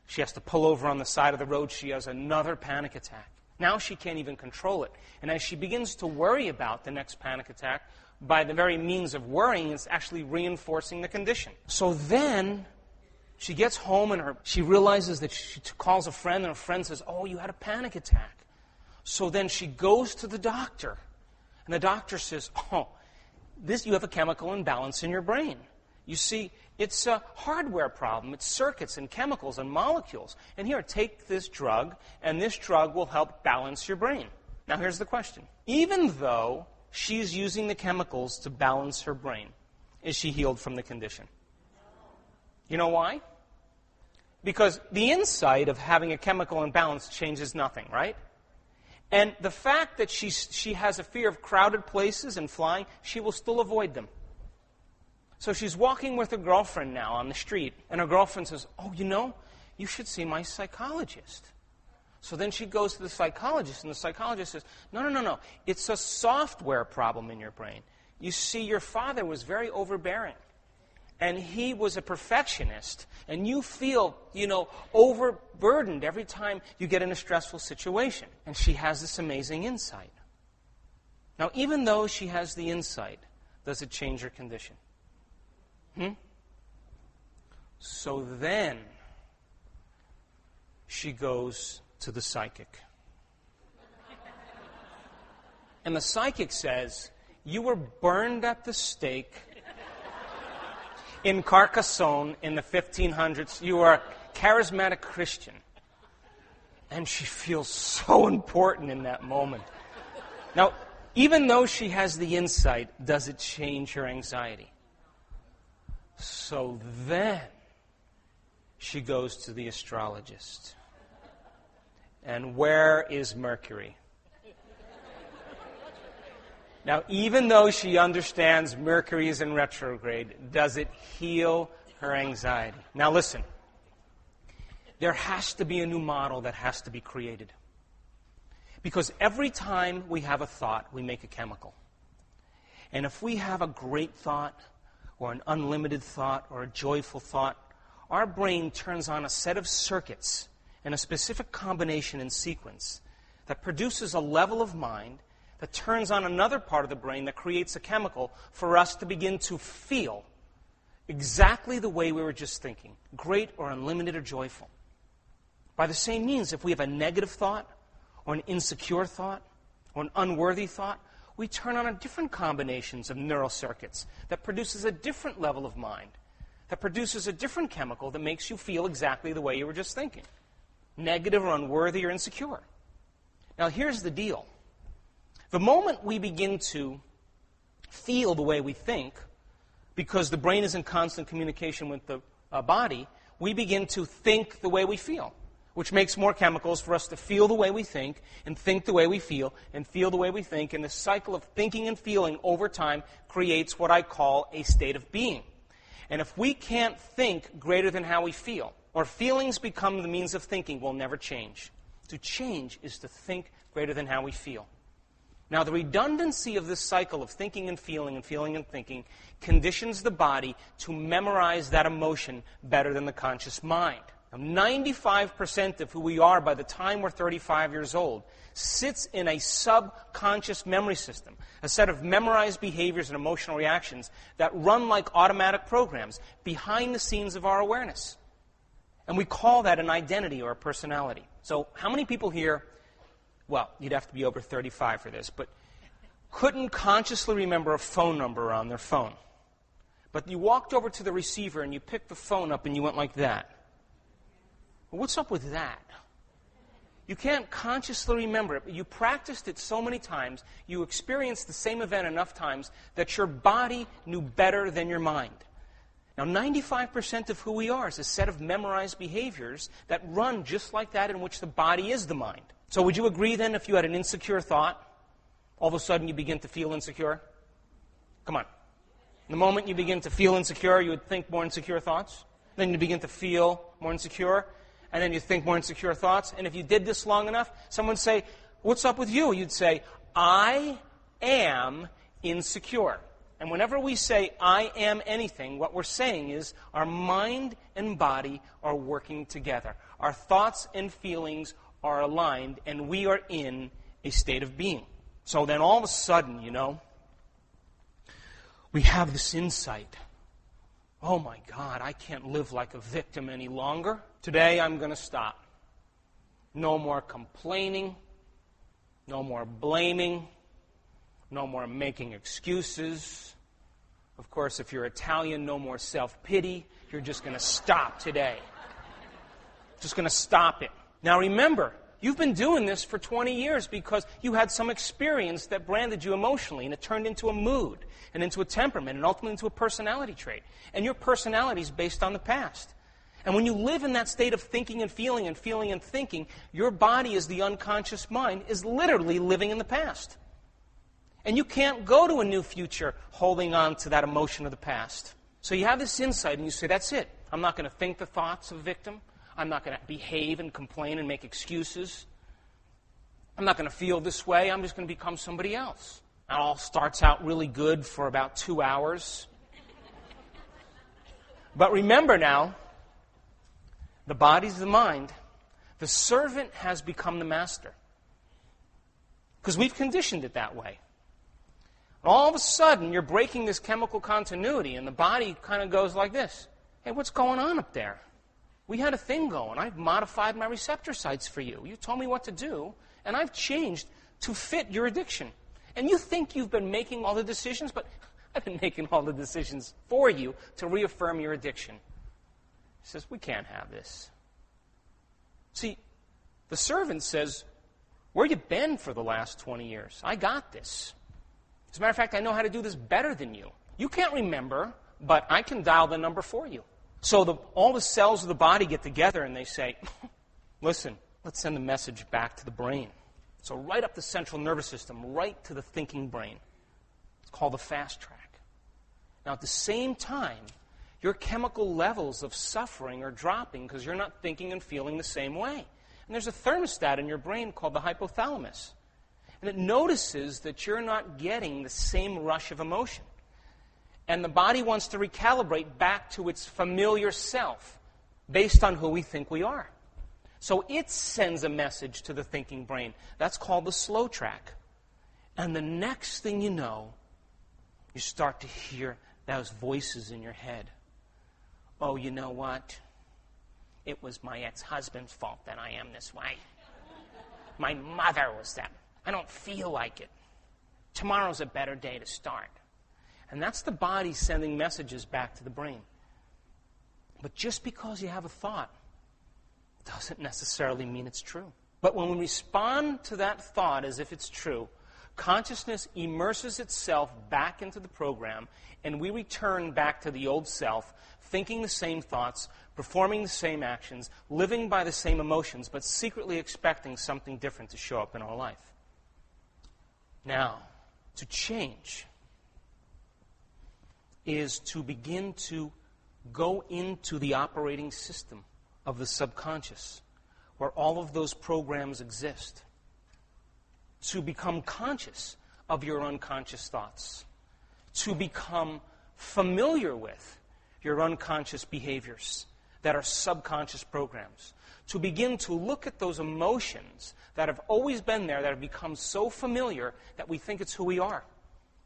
she has to pull over on the side of the road. She has another panic attack. Now she can't even control it. And as she begins to worry about the next panic attack, by the very means of worrying, it's actually reinforcing the condition. So then she gets home, and she realizes that she calls a friend, and her friend says, oh, you had a panic attack. So then she goes to the doctor, and the doctor says, oh, you have a chemical imbalance in your brain. You see, it's a hardware problem. It's circuits and chemicals and molecules. And here, take this drug, and this drug will help balance your brain. Now, here's the question. Even though she's using the chemicals to balance her brain, is she healed from the condition? You know why? Because the insight of having a chemical imbalance changes nothing, right? And the fact that she has a fear of crowded places and flying, she will still avoid them. So she's walking with her girlfriend now on the street, and her girlfriend says, oh, you should see my psychologist. So then she goes to the psychologist, and the psychologist says, no, it's a software problem in your brain. You see, your father was very overbearing, and he was a perfectionist, and you feel, overburdened every time you get in a stressful situation. And she has this amazing insight. Now, even though she has the insight, does it change her condition? So then she goes to the psychic. And the psychic says, you were burned at the stake in Carcassonne in the 1500s. You are a charismatic Christian. And she feels so important in that moment. Now, even though she has the insight, does it change her anxiety? So then she goes to the astrologist. And where is Mercury? Now, even though she understands Mercury is in retrograde, does it heal her anxiety? Now listen, there has to be a new model that has to be created. Because every time we have a thought, we make a chemical. And if we have a great thought, or an unlimited thought, or a joyful thought, our brain turns on a set of circuits in a specific combination and sequence that produces a level of mind that turns on another part of the brain that creates a chemical for us to begin to feel exactly the way we were just thinking, great or unlimited or joyful. By the same means, if we have a negative thought or an insecure thought or an unworthy thought, we turn on a different combinations of neural circuits that produces a different level of mind, that produces a different chemical that makes you feel exactly the way you were just thinking, negative or unworthy or insecure. Now here's the deal. The moment we begin to feel the way we think, because the brain is in constant communication with the body, we begin to think the way we feel, which makes more chemicals for us to feel the way we think and think the way we feel and feel the way we think. And the cycle of thinking and feeling over time creates what I call a state of being. And if we can't think greater than how we feel, or feelings become the means of thinking, we'll never change. To change is to think greater than how we feel. Now, the redundancy of this cycle of thinking and feeling and thinking conditions the body to memorize that emotion better than the conscious mind. Now, 95% of who we are by the time we're 35 years old sits in a subconscious memory system, a set of memorized behaviors and emotional reactions that run like automatic programs behind the scenes of our awareness. And we call that an identity or a personality. So how many people here, well, you'd have to be over 35 for this, but couldn't consciously remember a phone number on their phone? But you walked over to the receiver and you picked the phone up and you went like that. Well, what's up with that? You can't consciously remember it, but you practiced it so many times, you experienced the same event enough times that your body knew better than your mind. Now, 95% of who we are is a set of memorized behaviors that run just like that, in which the body is the mind. So would you agree then if you had an insecure thought, all of a sudden you begin to feel insecure? Come on. The moment you begin to feel insecure, you would think more insecure thoughts. Then you begin to feel more insecure. And then you think more insecure thoughts. And if you did this long enough, someone would say, what's up with you? You'd say, I am insecure. And whenever we say, I am anything, what we're saying is our mind and body are working together. Our thoughts and feelings are aligned, and we are in a state of being. So then all of a sudden, we have this insight. Oh my God, I can't live like a victim any longer. Today I'm going to stop. No more complaining. No more blaming. No more making excuses. Of course, if you're Italian, no more self-pity. You're just going to stop today. Just going to stop it. Now remember, you've been doing this for 20 years because you had some experience that branded you emotionally, and it turned into a mood, and into a temperament, and ultimately into a personality trait. And your personality is based on the past. And when you live in that state of thinking and feeling and feeling and thinking, your body, as the unconscious mind, is literally living in the past. And you can't go to a new future holding on to that emotion of the past. So you have this insight, and you say, that's it. I'm not going to think the thoughts of a victim. I'm not going to behave and complain and make excuses. I'm not going to feel this way. I'm just going to become somebody else. It all starts out really good for about 2 hours. But remember now, the body's the mind. The servant has become the master. Because we've conditioned it that way. And all of a sudden, you're breaking this chemical continuity, and the body kind of goes like this. Hey, what's going on up there? We had a thing going. I've modified my receptor sites for you. You told me what to do, and I've changed to fit your addiction. And you think you've been making all the decisions, but I've been making all the decisions for you to reaffirm your addiction. He says, we can't have this. See, the servant says, where you been for the last 20 years? I got this. As a matter of fact, I know how to do this better than you. You can't remember, but I can dial the number for you. So all the cells of the body get together and they say, listen, let's send a message back to the brain. So right up the central nervous system, right to the thinking brain. It's called the fast track. Now at the same time, your chemical levels of suffering are dropping because you're not thinking and feeling the same way. And there's a thermostat in your brain called the hypothalamus. And it notices that you're not getting the same rush of emotion. And the body wants to recalibrate back to its familiar self based on who we think we are. So it sends a message to the thinking brain. That's called the slow track. And the next thing you know, you start to hear those voices in your head. Oh, you know what? It was my ex-husband's fault that I am this way. My mother was that. I don't feel like it. Tomorrow's a better day to start. And that's the body sending messages back to the brain. But just because you have a thought doesn't necessarily mean it's true. But when we respond to that thought as if it's true, consciousness immerses itself back into the program, and we return back to the old self, thinking the same thoughts, performing the same actions, living by the same emotions, but secretly expecting something different to show up in our life. Now, to change is to begin to go into the operating system of the subconscious, where all of those programs exist. To become conscious of your unconscious thoughts. To become familiar with your unconscious behaviors that are subconscious programs. To begin to look at those emotions that have always been there, that have become so familiar that we think it's who we are.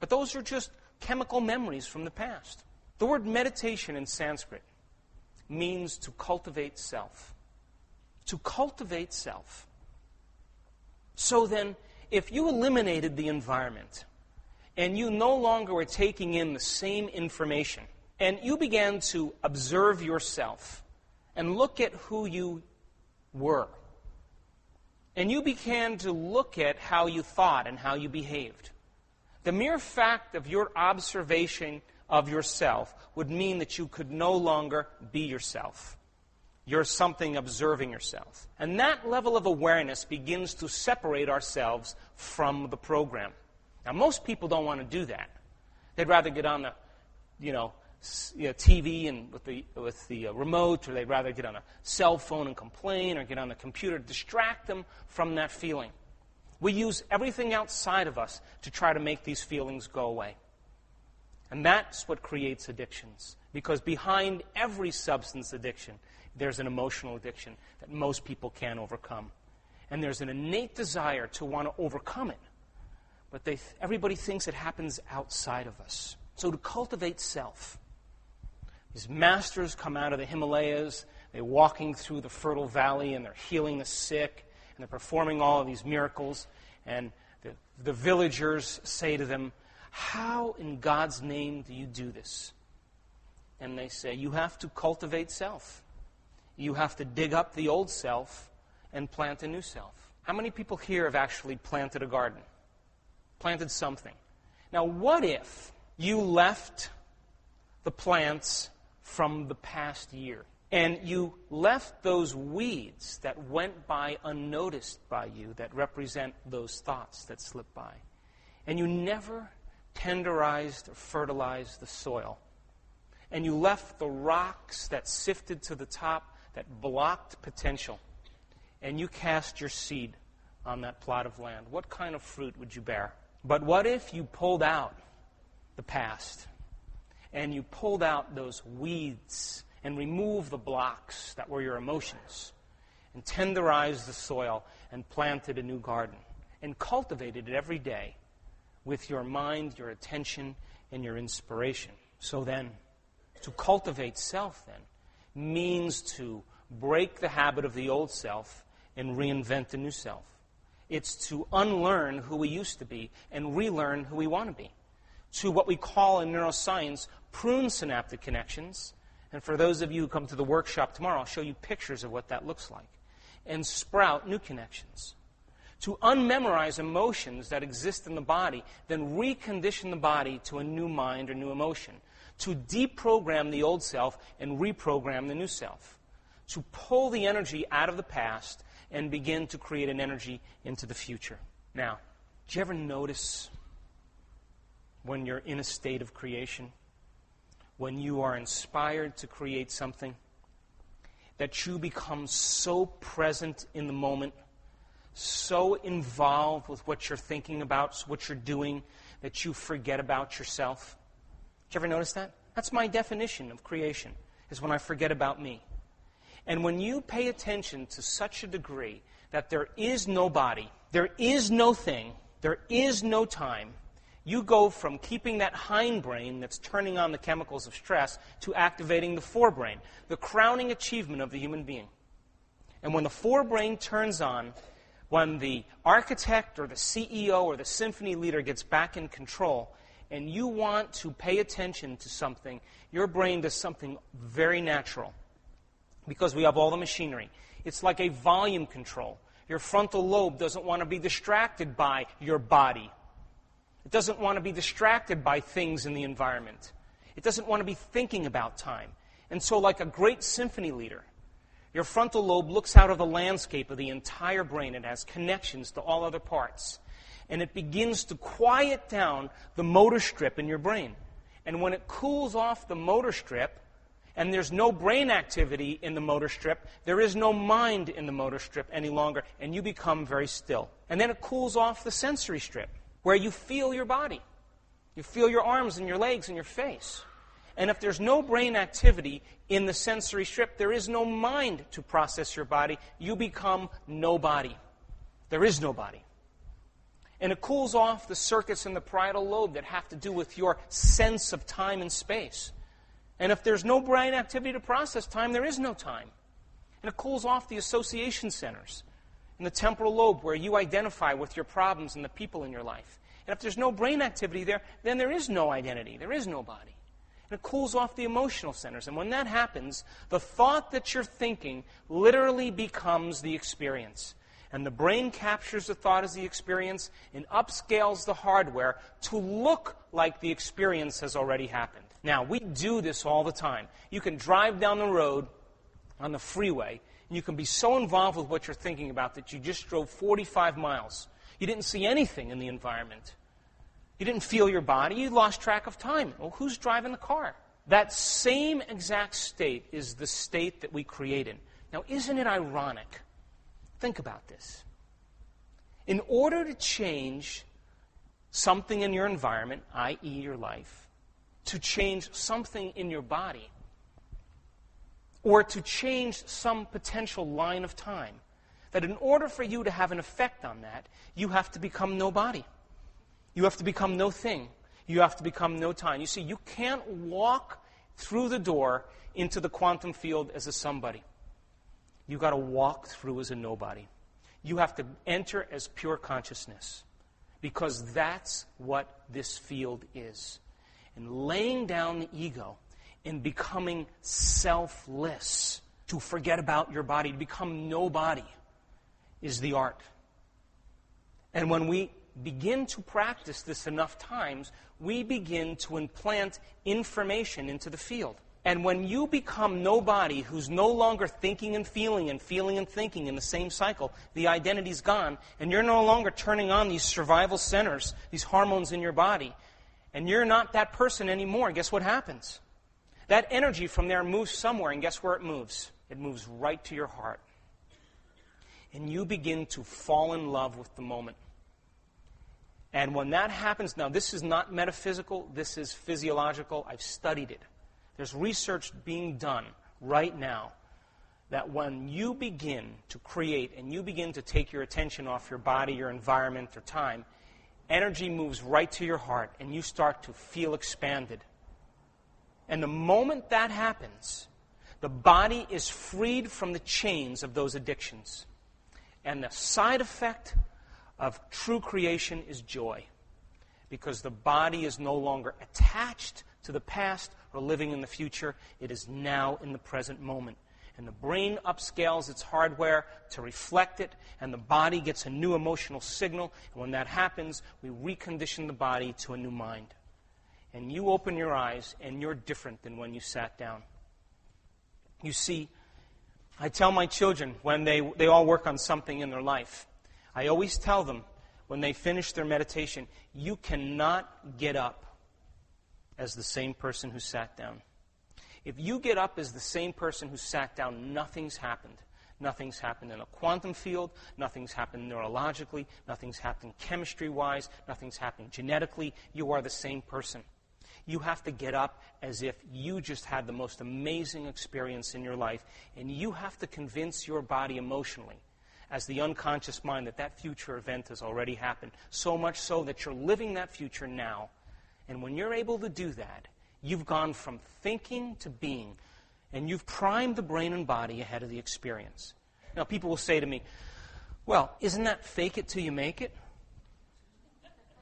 But those are just chemical memories from the past. The word meditation in Sanskrit means to cultivate self. To cultivate self. So then, if you eliminated the environment and you no longer were taking in the same information and you began to observe yourself and look at who you were, and you began to look at how you thought and how you behaved, the mere fact of your observation of yourself would mean that you could no longer be yourself. You're something observing yourself. And that level of awareness begins to separate ourselves from the program. Now, most people don't want to do that. They'd rather get on the, TV and with the remote, or they'd rather get on a cell phone and complain, or get on the computer to distract them from that feeling. We use everything outside of us to try to make these feelings go away. And that's what creates addictions. Because behind every substance addiction, there's an emotional addiction that most people can't overcome. And there's an innate desire to want to overcome it. But everybody thinks it happens outside of us. So to cultivate self, these masters come out of the Himalayas, they're walking through the fertile valley, and they're healing the sick, and they're performing all of these miracles. And the villagers say to them, how in God's name do you do this? And they say, you have to cultivate self. You have to dig up the old self and plant a new self. How many people here have actually planted a garden? Planted something. Now, what if you left the plants from the past year and you left those weeds that went by unnoticed by you, that represent those thoughts that slip by, and you never tenderized or fertilized the soil, and you left the rocks that sifted to the top, that blocked potential, and you cast your seed on that plot of land? What kind of fruit would you bear? But what if you pulled out the past, and you pulled out those weeds and removed the blocks that were your emotions, and tenderized the soil and planted a new garden, and cultivated it every day with your mind, your attention, and your inspiration? So then, To cultivate self, then, means to break the habit of the old self and reinvent the new self. It's to unlearn who we used to be and relearn who we want to be. To what we call in neuroscience, prune synaptic connections. And for those of you who come to the workshop tomorrow, I'll show you pictures of what that looks like. And sprout new connections. To unmemorize emotions that exist in the body, then recondition the body to a new mind or new emotion. To deprogram the old self and reprogram the new self. To pull the energy out of the past and begin to create an energy into the future. Now, do you ever notice when you're in a state of creation, when you are inspired to create something, that you become so present in the moment, so involved with what you're thinking about, what you're doing, that you forget about yourself? Did you ever notice that? That's my definition of creation, is when I forget about me. And when you pay attention to such a degree that there is no body, there is no thing, there is no time, you go from keeping that hindbrain that's turning on the chemicals of stress to activating the forebrain, the crowning achievement of the human being. And when the forebrain turns on, when the architect or the CEO or the symphony leader gets back in control, and you want to pay attention to something, your brain does something very natural. Because we have all the machinery. It's like a volume control. Your frontal lobe doesn't want to be distracted by your body. It doesn't want to be distracted by things in the environment. It doesn't want to be thinking about time. And so like a great symphony leader, your frontal lobe looks out of the landscape of the entire brain. It has connections to all other parts. And it begins to quiet down the motor strip in your brain. And when it cools off the motor strip, and there's no brain activity in the motor strip, there is no mind in the motor strip any longer, and you become very still. And then it cools off the sensory strip, where you feel your body. You feel your arms and your legs and your face. And if there's no brain activity in the sensory strip, there is no mind to process your body. You become nobody. There is no body. And it cools off the circuits in the parietal lobe that have to do with your sense of time and space. And if there's no brain activity to process time, there is no time. And it cools off the association centers in the temporal lobe where you identify with your problems and the people in your life. And if there's no brain activity there, then there is no identity. There is no body. And it cools off the emotional centers. And when that happens, the thought that you're thinking literally becomes the experience. And the brain captures the thought as the experience and upscales the hardware to look like the experience has already happened. Now, we do this all the time. You can drive down the road on the freeway, and you can be so involved with what you're thinking about that you just drove 45 miles. You didn't see anything in the environment. You didn't feel your body. You lost track of time. Well, who's driving the car? That same exact state is the state that we create in. Now, isn't it ironic? Think about this. In order to change something in your environment, i.e. your life, to change something in your body, or to change some potential line of time, that in order for you to have an effect on that, you have to become nobody. You have to become no thing. You have to become no time. You see, you can't walk through the door into the quantum field as a somebody. You've got to walk through as a nobody. You have to enter as pure consciousness, because that's what this field is. And laying down the ego and becoming selfless, to forget about your body, to become nobody, is the art. And when we begin to practice this enough times, we begin to implant information into the field. And when you become nobody who's no longer thinking and feeling and thinking in the same cycle, the identity's gone, and you're no longer turning on these survival centers, these hormones in your body, and you're not that person anymore, guess what happens? That energy from there moves somewhere, and guess where it moves? It moves right to your heart. And you begin to fall in love with the moment. And when that happens, now this is not metaphysical, this is physiological. I've studied it. There's research being done right now that when you begin to create and you begin to take your attention off your body, your environment, or time, energy moves right to your heart and you start to feel expanded. And the moment that happens, the body is freed from the chains of those addictions. And the side effect of true creation is joy, because the body is no longer attached to the past or living in the future. It is now in the present moment. And the brain upscales its hardware to reflect it, and the body gets a new emotional signal. And when that happens, we recondition the body to a new mind. And you open your eyes, and you're different than when you sat down. You see, I tell my children when they all work on something in their life, I always tell them when they finish their meditation, you cannot get up as the same person who sat down. If you get up as the same person who sat down, nothing's happened. Nothing's happened in a quantum field. Nothing's happened neurologically. Nothing's happened chemistry-wise. Nothing's happened genetically. You are the same person. You have to get up as if you just had the most amazing experience in your life, and you have to convince your body emotionally, as the unconscious mind, that that future event has already happened, so much so that you're living that future now. And when you're able to do that, you've gone from thinking to being, and you've primed the brain and body ahead of the experience. Now, people will say to me, well, isn't that fake it till you make it?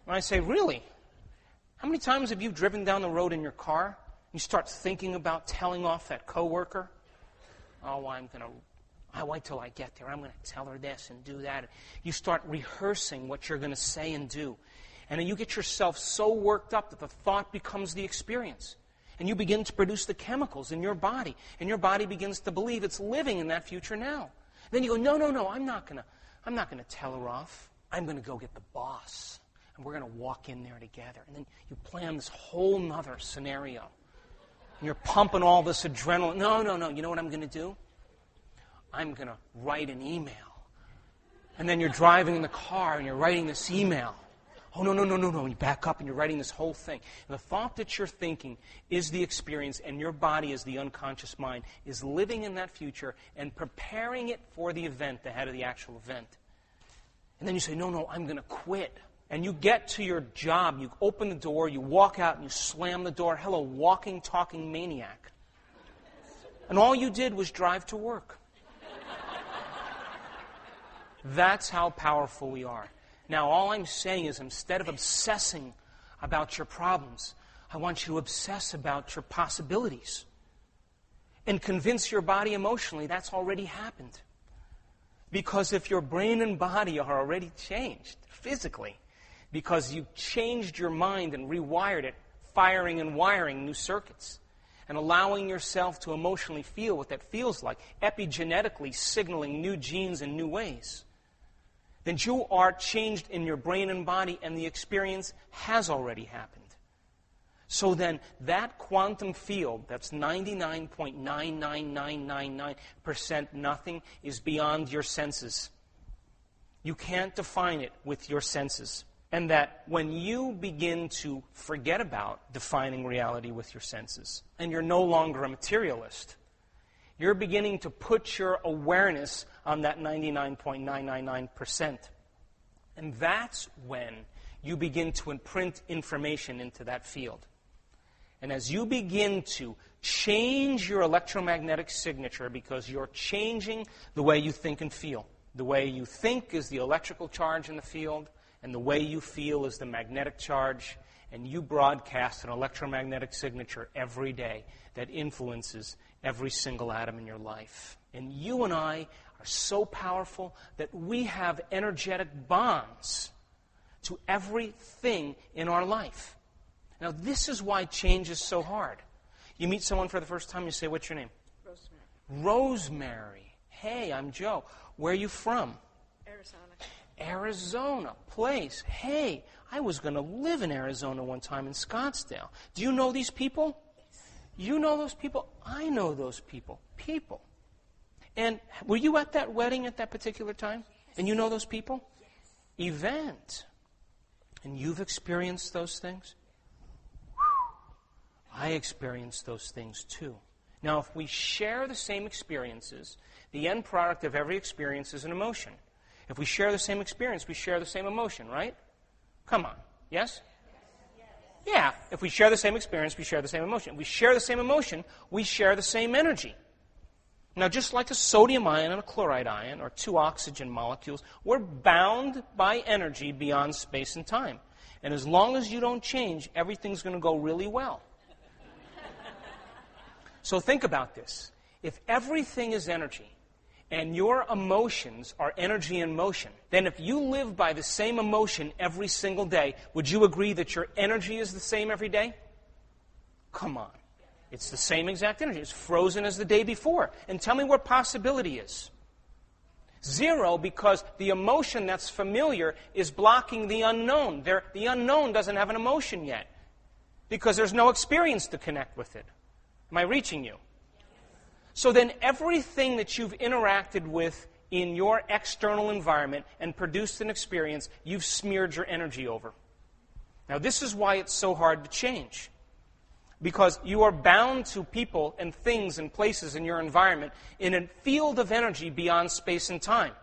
And I say, really? How many times have you driven down the road in your car, and you start thinking about telling off that coworker? Oh, I wait till I get there. I'm going to tell her this and do that. You start rehearsing what you're going to say and do. And then you get yourself so worked up that the thought becomes the experience. And you begin to produce the chemicals in your body. And your body begins to believe it's living in that future now. Then you go, no, I'm not going to tell her off. I'm going to go get the boss. And we're going to walk in there together. And then you plan this whole nother scenario. And you're pumping all this adrenaline. No. You know what I'm going to do? I'm going to write an email. And then you're driving in the car and you're writing this email. Oh, no. You back up and you're writing this whole thing. And the thought that you're thinking is the experience, and your body, as the unconscious mind, is living in that future and preparing it for the event ahead of the actual event. And then you say, no, I'm going to quit. And you get to your job, you open the door, you walk out and you slam the door. Hello, walking, talking maniac. And all you did was drive to work. That's how powerful we are. Now, all I'm saying is, instead of obsessing about your problems, I want you to obsess about your possibilities. And convince your body emotionally that's already happened. Because if your brain and body are already changed physically, because you changed your mind and rewired it, firing and wiring new circuits, and allowing yourself to emotionally feel what that feels like, epigenetically signaling new genes in new ways, then you are changed in your brain and body, and the experience has already happened. So then that quantum field that's 99.99999% nothing is beyond your senses. You can't define it with your senses. And that when you begin to forget about defining reality with your senses, and you're no longer a materialist, you're beginning to put your awareness on that 99.999%. And that's when you begin to imprint information into that field. And as you begin to change your electromagnetic signature, because you're changing the way you think and feel. The way you think is the electrical charge in the field, and the way you feel is the magnetic charge, and you broadcast an electromagnetic signature every day that influences every single atom in your life. And you and I are so powerful that we have energetic bonds to everything in our life. Now, this is why change is so hard. You meet someone for the first time, you say, what's your name? Rosemary. Rosemary. Hey, I'm Joe. Where are you from? Arizona. Arizona. Place. Hey, I was going to live in Arizona one time in Scottsdale. Do you know these people? You know those people? I know those people. People. And were you at that wedding at that particular time? Yes. And you know those people? Yes. Event. And you've experienced those things? I experienced those things too. Now, if we share the same experiences, the end product of every experience is an emotion. If we share the same experience, we share the same emotion, right? Come on. Yes? Yeah, if we share the same experience, we share the same emotion. If we share the same emotion, we share the same energy. Now, just like a sodium ion and a chloride ion, or two oxygen molecules, we're bound by energy beyond space and time. And as long as you don't change, everything's going to go really well. So think about this. If everything is energy, and your emotions are energy in motion, then if you live by the same emotion every single day, would you agree that your energy is the same every day? Come on. It's the same exact energy. It's frozen as the day before. And tell me where possibility is. 0, because the emotion that's familiar is blocking the unknown. The unknown doesn't have an emotion yet, because there's no experience to connect with it. Am I reaching you? So then everything that you've interacted with in your external environment and produced an experience, you've smeared your energy over. Now, this is why it's so hard to change. Because you are bound to people and things and places in your environment in a field of energy beyond space and time.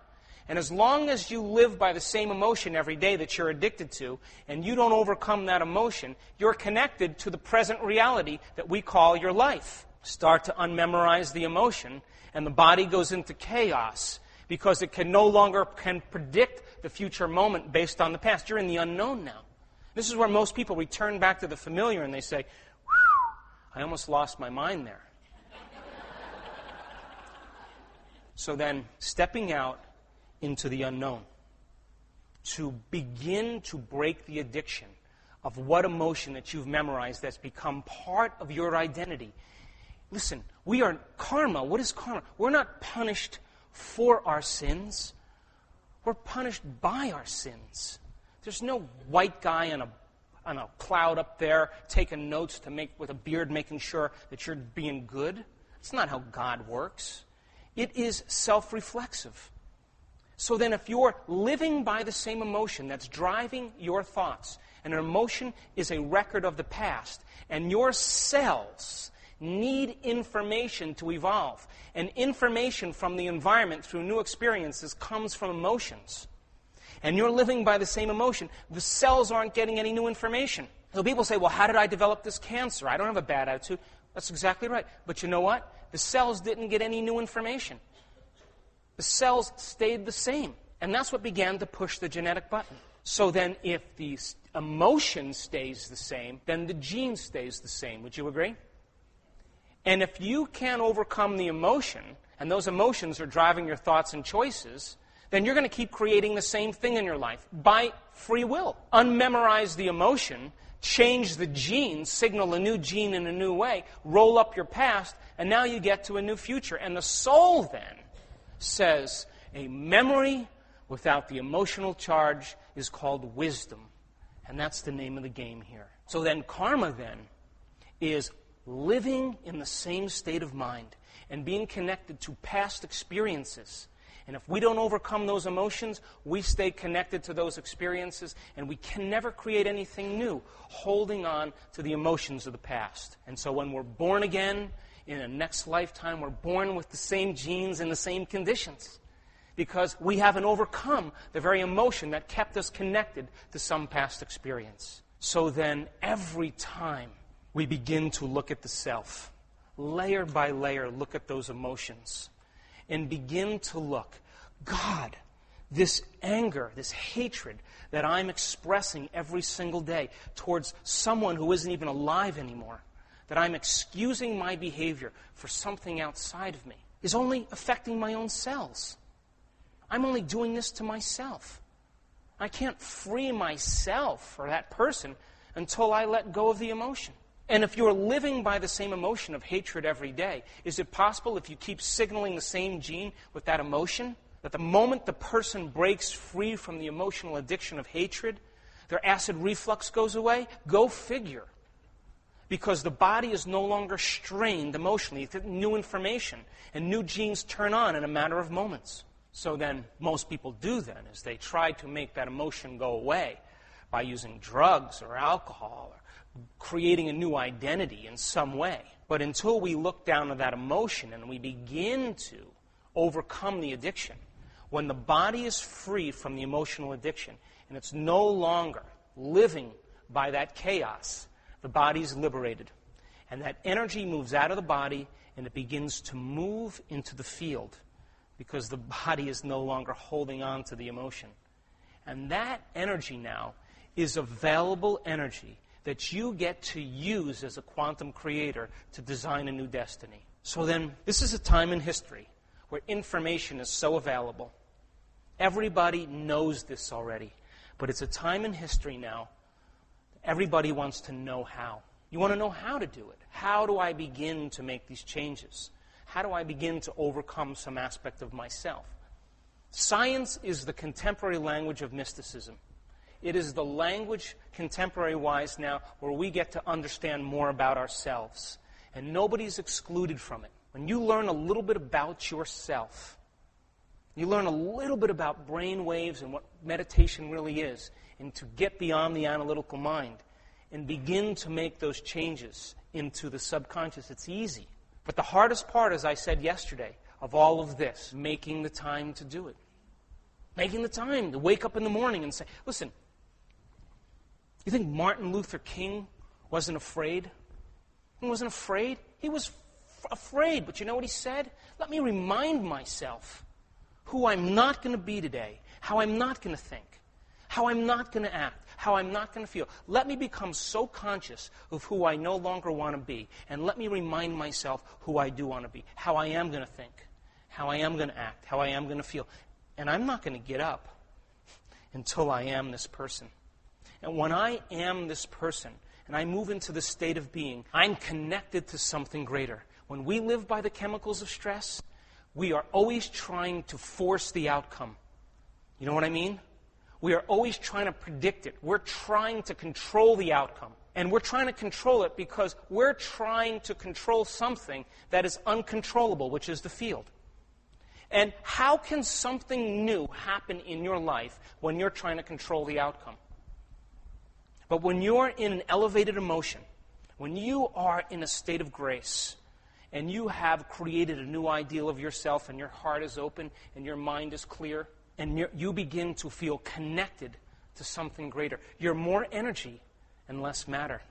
And as long as you live by the same emotion every day that you're addicted to, and you don't overcome that emotion, you're connected to the present reality that we call your life. Start to unmemorize the emotion, and the body goes into chaos because it no longer can predict the future moment based on the past. You're in the unknown now. This is where most people return back to the familiar and they say, I almost lost my mind there. So then, stepping out into the unknown to begin to break the addiction of what emotion that you've memorized that's become part of your identity. Listen, we are karma. What is karma? We're not punished for our sins. We're punished by our sins. There's no white guy on a cloud up there taking notes with a beard, making sure that you're being good. It's not how God works. It is self-reflexive. So then if you're living by the same emotion that's driving your thoughts, and an emotion is a record of the past, and your cells need information to evolve, and information from the environment through new experiences comes from emotions, and you're living by the same emotion, the cells aren't getting any new information. So people say, well, how did I develop this cancer? I don't have a bad attitude. That's exactly right. But you know what? The cells didn't get any new information. The cells stayed the same. And that's what began to push the genetic button. So then if the emotion stays the same, then the gene stays the same. Would you agree? And if you can't overcome the emotion, and those emotions are driving your thoughts and choices, then you're going to keep creating the same thing in your life by free will. Unmemorize the emotion, change the gene, signal a new gene in a new way, roll up your past, and now you get to a new future. And the soul then says a memory without the emotional charge is called wisdom. And that's the name of the game here. So then karma then is living in the same state of mind and being connected to past experiences. And if we don't overcome those emotions, we stay connected to those experiences, and we can never create anything new, holding on to the emotions of the past. And so when we're born again, in a next lifetime, we're born with the same genes and the same conditions, because we haven't overcome the very emotion that kept us connected to some past experience. So then, every time we begin to look at the self, layer by layer, look at those emotions, and begin to look, God, this anger, this hatred that I'm expressing every single day towards someone who isn't even alive anymore, that I'm excusing my behavior for something outside of me, is only affecting my own cells. I'm only doing this to myself. I can't free myself or that person until I let go of the emotion. And if you're living by the same emotion of hatred every day, is it possible, if you keep signaling the same gene with that emotion, that the moment the person breaks free from the emotional addiction of hatred, their acid reflux goes away? Go figure. Because the body is no longer strained emotionally. It's new information, and new genes turn on in a matter of moments. So then, most people do then is they try to make that emotion go away by using drugs or alcohol, or creating a new identity in some way. But until we look down at that emotion and we begin to overcome the addiction, when the body is free from the emotional addiction and it's no longer living by that chaos, the body's liberated. And that energy moves out of the body and it begins to move into the field because the body is no longer holding on to the emotion. And that energy now is available energy that you get to use as a quantum creator to design a new destiny. So then, this is a time in history where information is so available. Everybody knows this already, but it's a time in history now. Everybody wants to know how. You want to know how to do it. How do I begin to make these changes? How do I begin to overcome some aspect of myself? Science is the contemporary language of mysticism. It is the language, contemporary-wise now, where we get to understand more about ourselves. And nobody's excluded from it. When you learn a little bit about yourself, you learn a little bit about brain waves and what meditation really is, and to get beyond the analytical mind and begin to make those changes into the subconscious. It's easy. But the hardest part, as I said yesterday, of all of this, making the time to do it. Making the time to wake up in the morning and say, listen, you think Martin Luther King wasn't afraid? He wasn't afraid. He was afraid, but you know what he said? Let me remind myself who I'm not going to be today, how I'm not going to think, how I'm not going to act, how I'm not going to feel. Let me become so conscious of who I no longer want to be, and let me remind myself who I do want to be, how I am going to think, how I am going to act, how I am going to feel. And I'm not going to get up until I am this person. And when I am this person, and I move into the state of being, I'm connected to something greater. When we live by the chemicals of stress, we are always trying to force the outcome. You know what I mean? We are always trying to predict it. We're trying to control the outcome. And we're trying to control it because we're trying to control something that is uncontrollable, which is the field. And how can something new happen in your life when you're trying to control the outcome? But when you're in an elevated emotion, when you are in a state of grace, and you have created a new ideal of yourself, and your heart is open, and your mind is clear, and you begin to feel connected to something greater. You're more energy and less matter.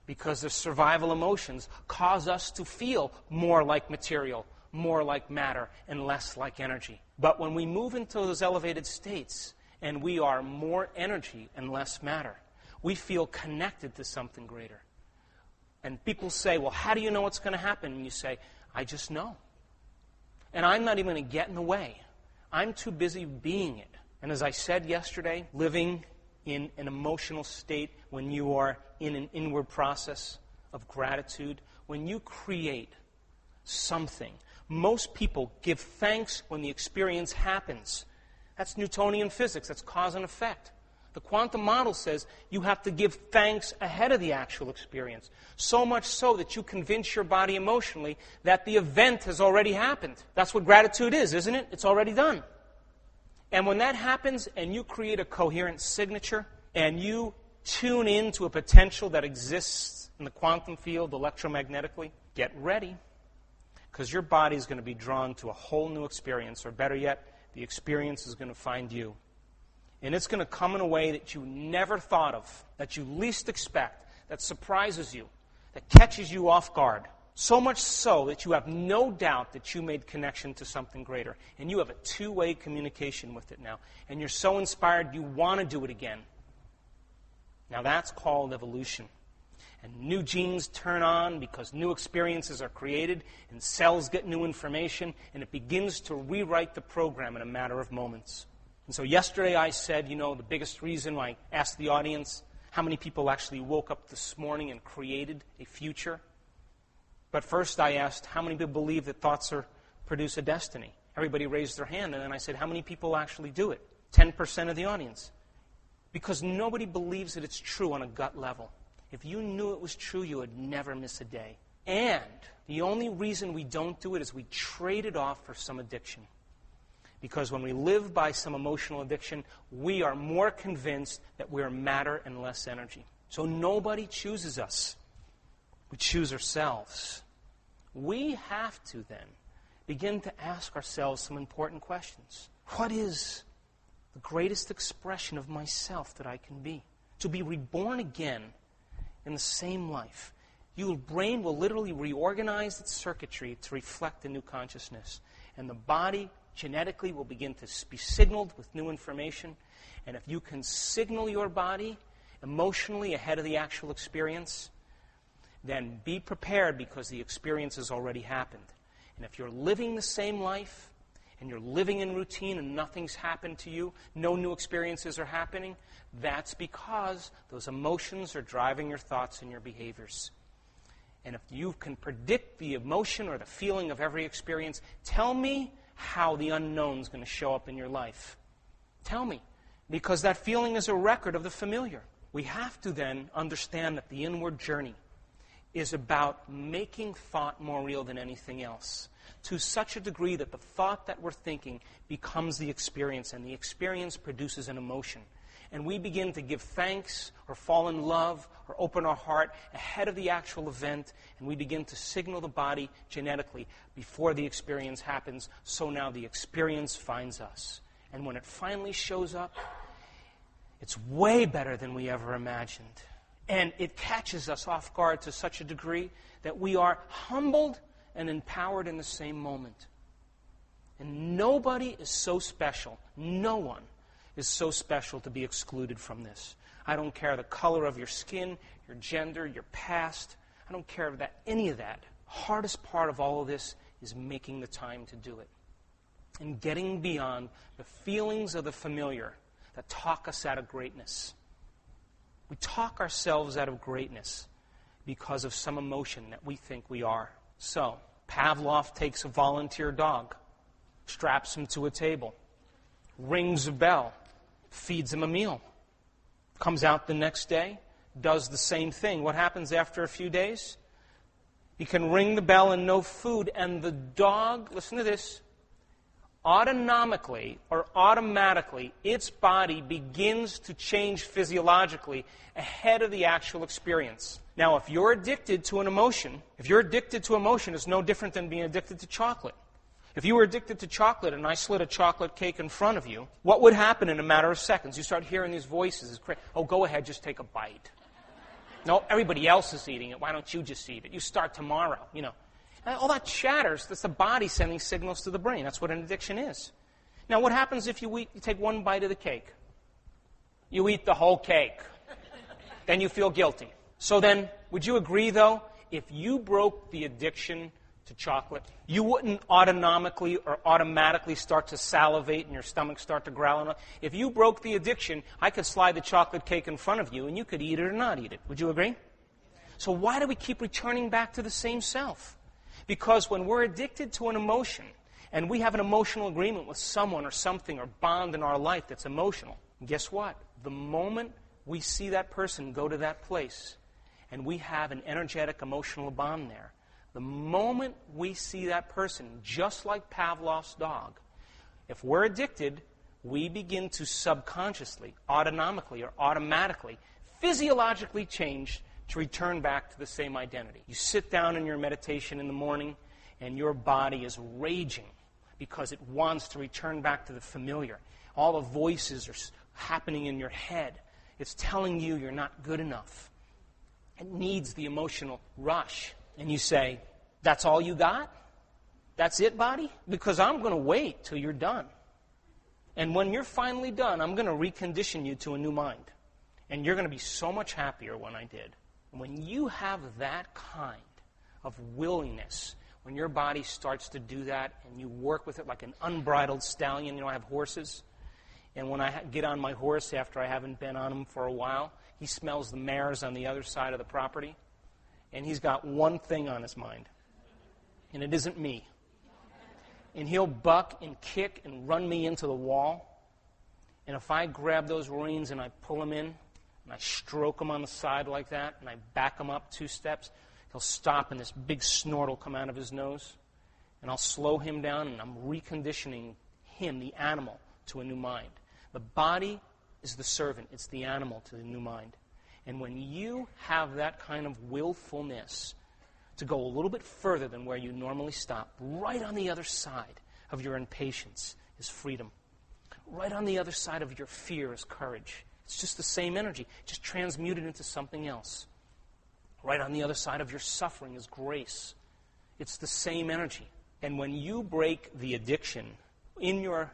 Because the survival emotions cause us to feel more like material, more like matter, and less like energy. But when we move into those elevated states, and we are more energy and less matter, we feel connected to something greater. And people say, well, how do you know what's going to happen? And you say, I just know. And I'm not even going to get in the way. I'm too busy being it. And as I said yesterday, living in an emotional state when you are in an inward process of gratitude, when you create something, most people give thanks when the experience happens. That's Newtonian physics. That's cause and effect. The quantum model says you have to give thanks ahead of the actual experience. So much so that you convince your body emotionally that the event has already happened. That's what gratitude is, isn't it? It's already done. And when that happens and you create a coherent signature and you tune into a potential that exists in the quantum field electromagnetically, get ready. Because your body is going to be drawn to a whole new experience. Or better yet, the experience is going to find you. And it's going to come in a way that you never thought of, that you least expect, that surprises you, that catches you off guard. So much so that you have no doubt that you made connection to something greater. And you have a two-way communication with it now. And you're so inspired you want to do it again. Now that's called evolution. And new genes turn on because new experiences are created and cells get new information and it begins to rewrite the program in a matter of moments. And so yesterday I said, the biggest reason I asked the audience how many people actually woke up this morning and created a future. But first I asked how many people believe that thoughts produce a destiny. Everybody raised their hand, and then I said how many people actually do it? 10% of the audience. Because nobody believes that it's true on a gut level. If you knew it was true, you would never miss a day. And the only reason we don't do it is we trade it off for some addiction. Because when we live by some emotional addiction, we are more convinced that we're matter and less energy. So nobody chooses us. We choose ourselves. We have to then begin to ask ourselves some important questions. What is the greatest expression of myself that I can be? To be reborn again in the same life. Your brain will literally reorganize its circuitry to reflect the new consciousness. And the body genetically will begin to be signaled with new information. And if you can signal your body emotionally ahead of the actual experience, then be prepared because the experience has already happened. And if you're living the same life, and you're living in routine and nothing's happened to you, no new experiences are happening, that's because those emotions are driving your thoughts and your behaviors. And if you can predict the emotion or the feeling of every experience, tell me how the unknown is going to show up in your life. Tell me. Because that feeling is a record of the familiar. We have to then understand that the inward journey is about making thought more real than anything else, to such a degree that the thought that we're thinking becomes the experience, and the experience produces an emotion. And we begin to give thanks or fall in love or open our heart ahead of the actual event, and we begin to signal the body genetically before the experience happens, so now the experience finds us. And when it finally shows up, it's way better than we ever imagined. And it catches us off guard to such a degree that we are humbled and empowered in the same moment. And nobody is so special. No one is so special to be excluded from this. I don't care the color of your skin, your gender, your past. I don't care about any of that. Hardest part of all of this is making the time to do it. And getting beyond the feelings of the familiar that talk us out of greatness. We talk ourselves out of greatness because of some emotion that we think we are. So, Pavlov takes a volunteer dog, straps him to a table, rings a bell, feeds him a meal, comes out the next day, does the same thing. What happens after a few days? He can ring the bell and no food, and the dog, listen to this, autonomically or automatically, its body begins to change physiologically ahead of the actual experience. Now, if you're addicted to an emotion, it's no different than being addicted to chocolate. If you were addicted to chocolate and I slid a chocolate cake in front of you, what would happen in a matter of seconds? You start hearing these voices. Oh, go ahead, just take a bite. No, everybody else is eating it. Why don't you just eat it? You start tomorrow, All that chatters, that's the body sending signals to the brain. That's what an addiction is. Now, what happens if you take one bite of the cake? You eat the whole cake. Then you feel guilty. So then, would you agree, though, if you broke the addiction to chocolate, you wouldn't autonomically or automatically start to salivate and your stomach start to growl? If you broke the addiction, I could slide the chocolate cake in front of you and you could eat it or not eat it. Would you agree? So why do we keep returning back to the same self? Because when we're addicted to an emotion, and we have an emotional agreement with someone or something or bond in our life that's emotional, guess what? The moment we see that person go to that place, and we have an energetic emotional bond there, the moment we see that person, just like Pavlov's dog, if we're addicted, we begin to subconsciously, autonomically, or automatically, physiologically change to return back to the same identity. You sit down in your meditation in the morning, and your body is raging because it wants to return back to the familiar. All the voices are happening in your head. It's telling you you're not good enough. It needs the emotional rush. And you say, that's all you got? That's it, body? Because I'm going to wait till you're done. And when you're finally done, I'm going to recondition you to a new mind. And you're going to be so much happier when I did. When you have that kind of willingness, when your body starts to do that and you work with it like an unbridled stallion, I have horses, and when I get on my horse after I haven't been on him for a while, he smells the mares on the other side of the property, and he's got one thing on his mind, and it isn't me. And he'll buck and kick and run me into the wall, and if I grab those reins and I pull him in, and I stroke him on the side like that, and I back him up 2 steps, he'll stop and this big snort will come out of his nose. And I'll slow him down, and I'm reconditioning him, the animal, to a new mind. The body is the servant. It's the animal to the new mind. And when you have that kind of willfulness to go a little bit further than where you normally stop, right on the other side of your impatience is freedom. Right on the other side of your fear is courage. It's just the same energy, just transmuted into something else. Right on the other side of your suffering is grace. It's the same energy. And when you break the addiction in your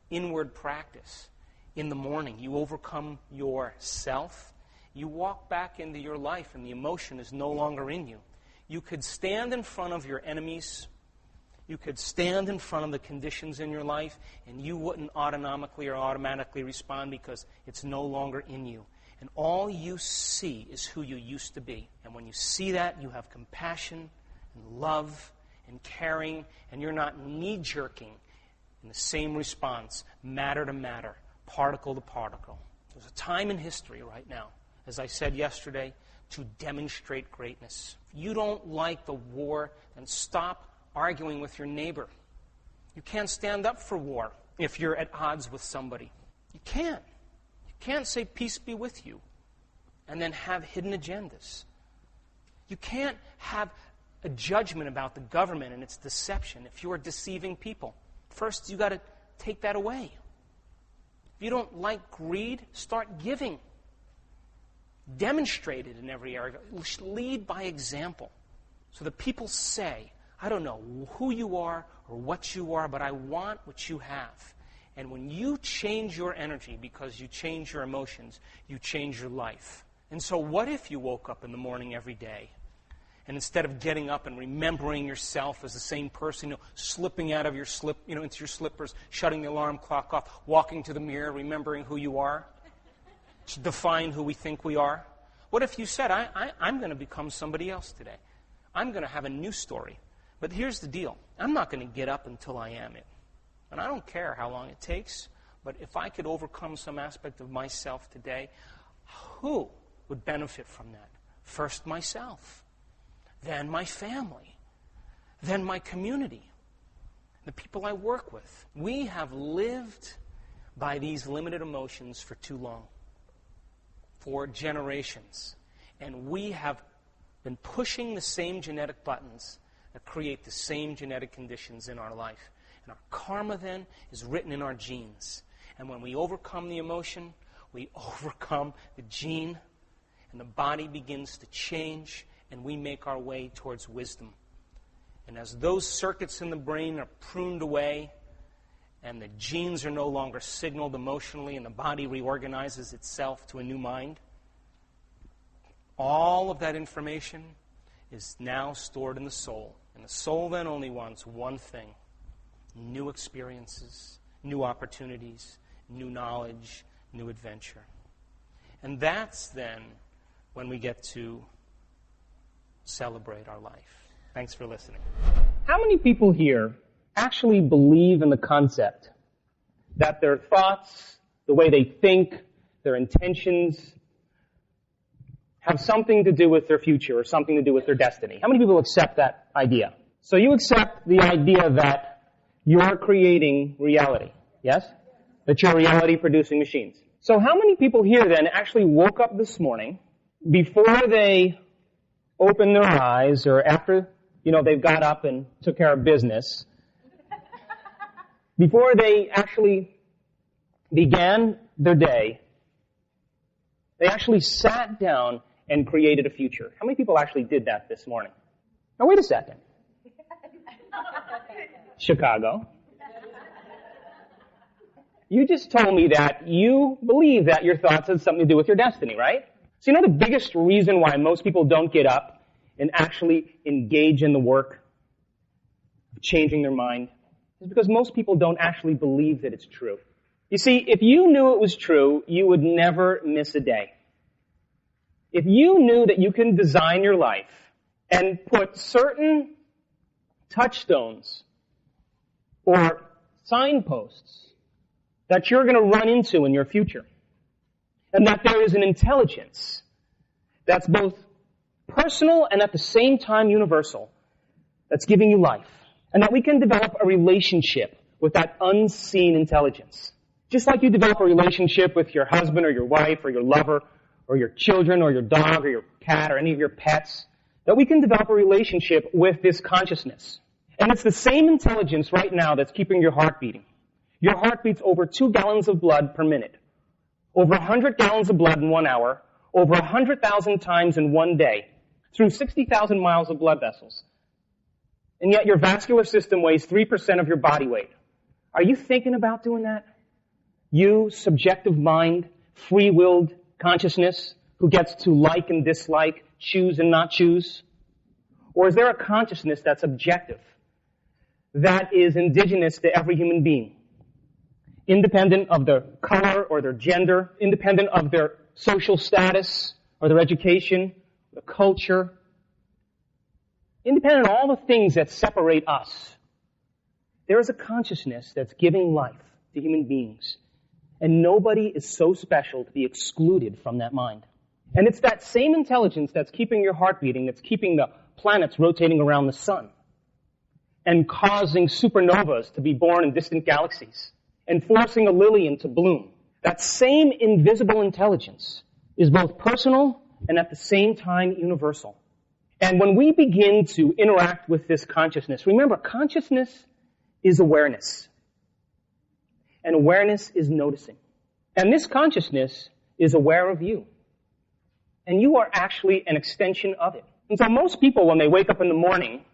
inward practice, in the morning, you overcome yourself, you walk back into your life and the emotion is no longer in you. You could stand in front of your enemies, you could stand in front of the conditions in your life, and you wouldn't automatically respond because it's no longer in you. And all you see is who you used to be. And when you see that, you have compassion and love and caring, and you're not knee-jerking in the same response, matter to matter, particle to particle. There's a time in history right now, as I said yesterday, to demonstrate greatness. If you don't like the war, then stop arguing with your neighbor. You can't stand up for war if you're at odds with somebody. You can't. You can't say peace be with you and then have hidden agendas. You can't have a judgment about the government and its deception if you are deceiving people. First, you got to take that away. If you don't like greed, start giving. Demonstrate it in every area. Lead by example. So that people say, I don't know who you are or what you are, but I want what you have. And when you change your energy because you change your emotions, you change your life. And so what if you woke up in the morning every day and instead of getting up and remembering yourself as the same person, slipping out of your into your slippers, shutting the alarm clock off, walking to the mirror, remembering who you are, to define who we think we are? What if you said, I'm going to become somebody else today? I'm going to have a new story. But here's the deal. I'm not going to get up until I am it. And I don't care how long it takes, but if I could overcome some aspect of myself today, who would benefit from that? First, myself. Then my family. Then my community. The people I work with. We have lived by these limited emotions for too long. For generations. And we have been pushing the same genetic buttons that create the same genetic conditions in our life. And our karma then is written in our genes. And when we overcome the emotion, we overcome the gene, and the body begins to change, and we make our way towards wisdom. And as those circuits in the brain are pruned away, and the genes are no longer signaled emotionally, and the body reorganizes itself to a new mind, all of that information is now stored in the soul. And the soul then only wants one thing: new experiences, new opportunities, new knowledge, new adventure. And that's then when we get to celebrate our life. Thanks for listening. How many people here actually believe in the concept that their thoughts, the way they think, their intentions, have something to do with their future or something to do with their destiny? How many people accept that idea? So you accept the idea that you're creating reality, yes? That you're reality-producing machines. So how many people here then actually woke up this morning before they opened their eyes or after, they've got up and took care of business, before they actually began their day, they actually sat down and created a future? How many people actually did that this morning? Now wait a second. Chicago. You just told me that you believe that your thoughts have something to do with your destiny, right? So the biggest reason why most people don't get up and actually engage in the work of changing their mind is because most people don't actually believe that it's true. You see, if you knew it was true, you would never miss a day. If you knew that you can design your life and put certain touchstones or signposts that you're going to run into in your future, and that there is an intelligence that's both personal and at the same time universal that's giving you life, and that we can develop a relationship with that unseen intelligence. Just like you develop a relationship with your husband or your wife or your lover or your children or your dog or your cat or any of your pets, that we can develop a relationship with this consciousness. And it's the same intelligence right now that's keeping your heart beating. Your heart beats over 2 gallons of blood per minute, over 100 gallons of blood in 1 hour, over 100,000 times in 1 day. through 60,000 miles of blood vessels. And yet your vascular system weighs 3% of your body weight. Are you thinking about doing that? You, subjective mind, free-willed consciousness, who gets to like and dislike, choose and not choose? Or is there a consciousness that's objective, that is indigenous to every human being, independent of their color or their gender, independent of their social status or their education, their culture, independent of all the things that separate us? There is a consciousness that's giving life to human beings, and nobody is so special to be excluded from that mind. And it's that same intelligence that's keeping your heart beating, that's keeping the planets rotating around the sun, and causing supernovas to be born in distant galaxies, and forcing a lily to bloom. That same invisible intelligence is both personal and at the same time universal. And when we begin to interact with this consciousness, remember, consciousness is awareness. And awareness is noticing. And this consciousness is aware of you. And you are actually an extension of it. And so most people, when they wake up in the morning,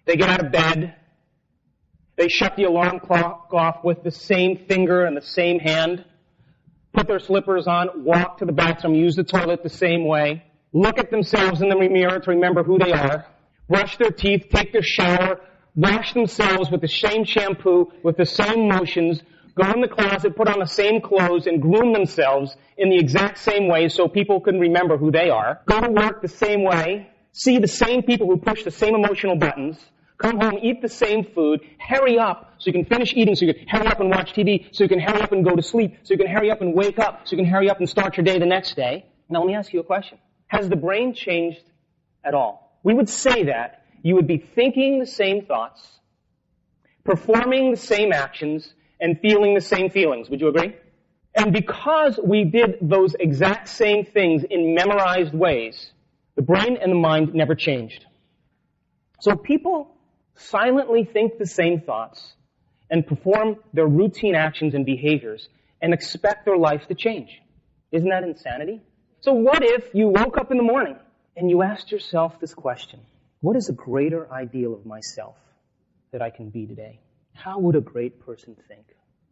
they get out of bed, they shut the alarm clock off with the same finger and the same hand, put their slippers on, walk to the bathroom, use the toilet the same way, look at themselves in the mirror to remember who they are, brush their teeth, take their shower, wash themselves with the same shampoo, with the same motions, go in the closet, put on the same clothes, and groom themselves in the exact same way so people can remember who they are, go to work the same way, see the same people who push the same emotional buttons, come home, eat the same food, hurry up so you can finish eating, so you can hurry up and watch TV, so you can hurry up and go to sleep, so you can hurry up and wake up, so you can hurry up and start your day the next day. Now let me ask you a question. Has the brain changed at all? We would say that you would be thinking the same thoughts, performing the same actions, and feeling the same feelings. Would you agree? And because we did those exact same things in memorized ways, the brain and the mind never changed. So people silently think the same thoughts and perform their routine actions and behaviors and expect their life to change. Isn't that insanity? So what if you woke up in the morning and you asked yourself this question: what is a greater ideal of myself that I can be today? How would a great person think?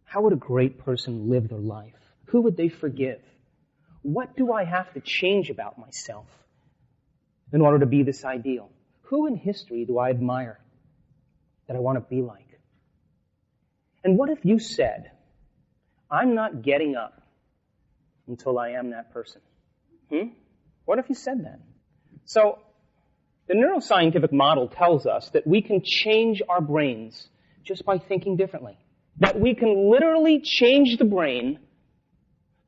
How would a great person live their life? Who would they forgive? What do I have to change about myself in order to be this ideal? Who in history do I admire that I want to be like? And what if you said, I'm not getting up until I am that person? What if you said that? So, the neuroscientific model tells us that we can change our brains just by thinking differently. That we can literally change the brain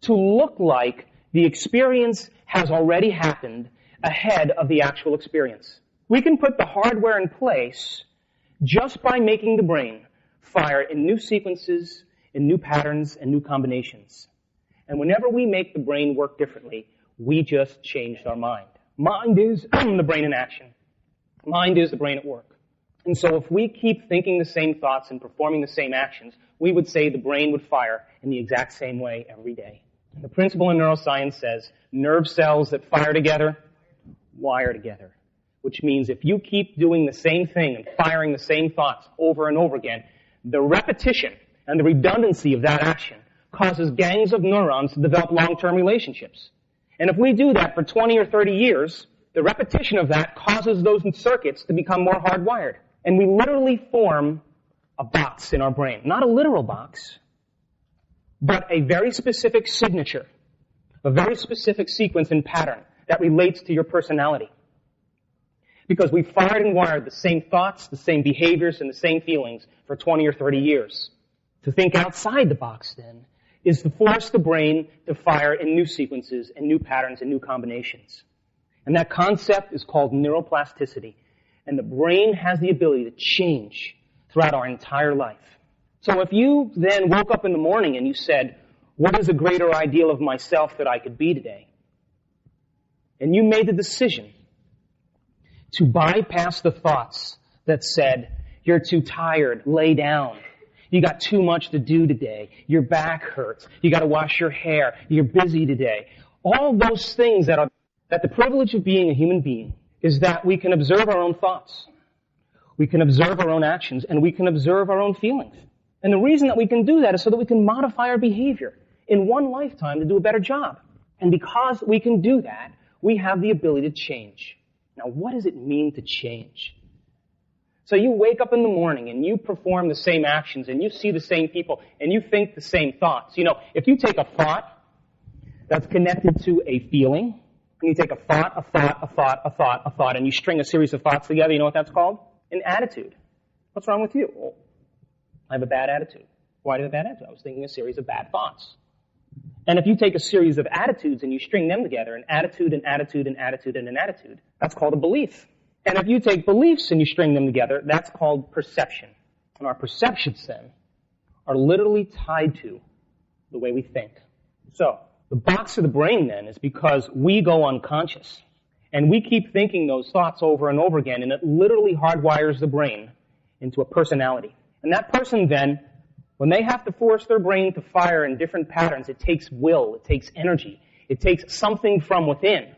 to look like the experience has already happened ahead of the actual experience. We can put the hardware in place just by making the brain fire in new sequences, in new patterns, and new combinations. And whenever we make the brain work differently, we just changed our mind. Mind is the brain in action. Mind is the brain at work. And so if we keep thinking the same thoughts and performing the same actions, we would say the brain would fire in the exact same way every day. And the principle in neuroscience says nerve cells that fire together wire together, which means if you keep doing the same thing and firing the same thoughts over and over again, the repetition and the redundancy of that action causes gangs of neurons to develop long-term relationships. And if we do that for 20 or 30 years, the repetition of that causes those circuits to become more hardwired. And we literally form a box in our brain. Not a literal box, but a very specific signature, a very specific sequence and pattern that relates to your personality. Because we fired and wired the same thoughts, the same behaviors, and the same feelings for 20 or 30 years. To think outside the box, then, is to force the brain to fire in new sequences and new patterns and new combinations. And that concept is called neuroplasticity. And the brain has the ability to change throughout our entire life. So if you then woke up in the morning and you said, what is a greater ideal of myself that I could be today? And you made the decision to bypass the thoughts that said, you're too tired, lay down. You got too much to do today. Your back hurts. You got to wash your hair. You're busy today. All those things that the privilege of being a human being is that we can observe our own thoughts. We can observe our own actions, and we can observe our own feelings. And the reason that we can do that is so that we can modify our behavior in one lifetime to do a better job. And because we can do that, we have the ability to change. Now, what does it mean to change? So you wake up in the morning and you perform the same actions and you see the same people and you think the same thoughts. You know, if you take a thought that's connected to a feeling, and you take a thought, and you string a series of thoughts together, you know what that's called? An attitude. What's wrong with you? Well, I have a bad attitude. Why do you have a bad attitude? I was thinking a series of bad thoughts. And if you take a series of attitudes and you string them together, an attitude, an attitude, an attitude, and an attitude, that's called a belief. And if you take beliefs and you string them together, that's called perception. And our perceptions, then, are literally tied to the way we think. So, the box of the brain, then, is because we go unconscious. And we keep thinking those thoughts over and over again, and it literally hardwires the brain into a personality. And that person, then, when they have to force their brain to fire in different patterns, it takes will, it takes energy, it takes something from within.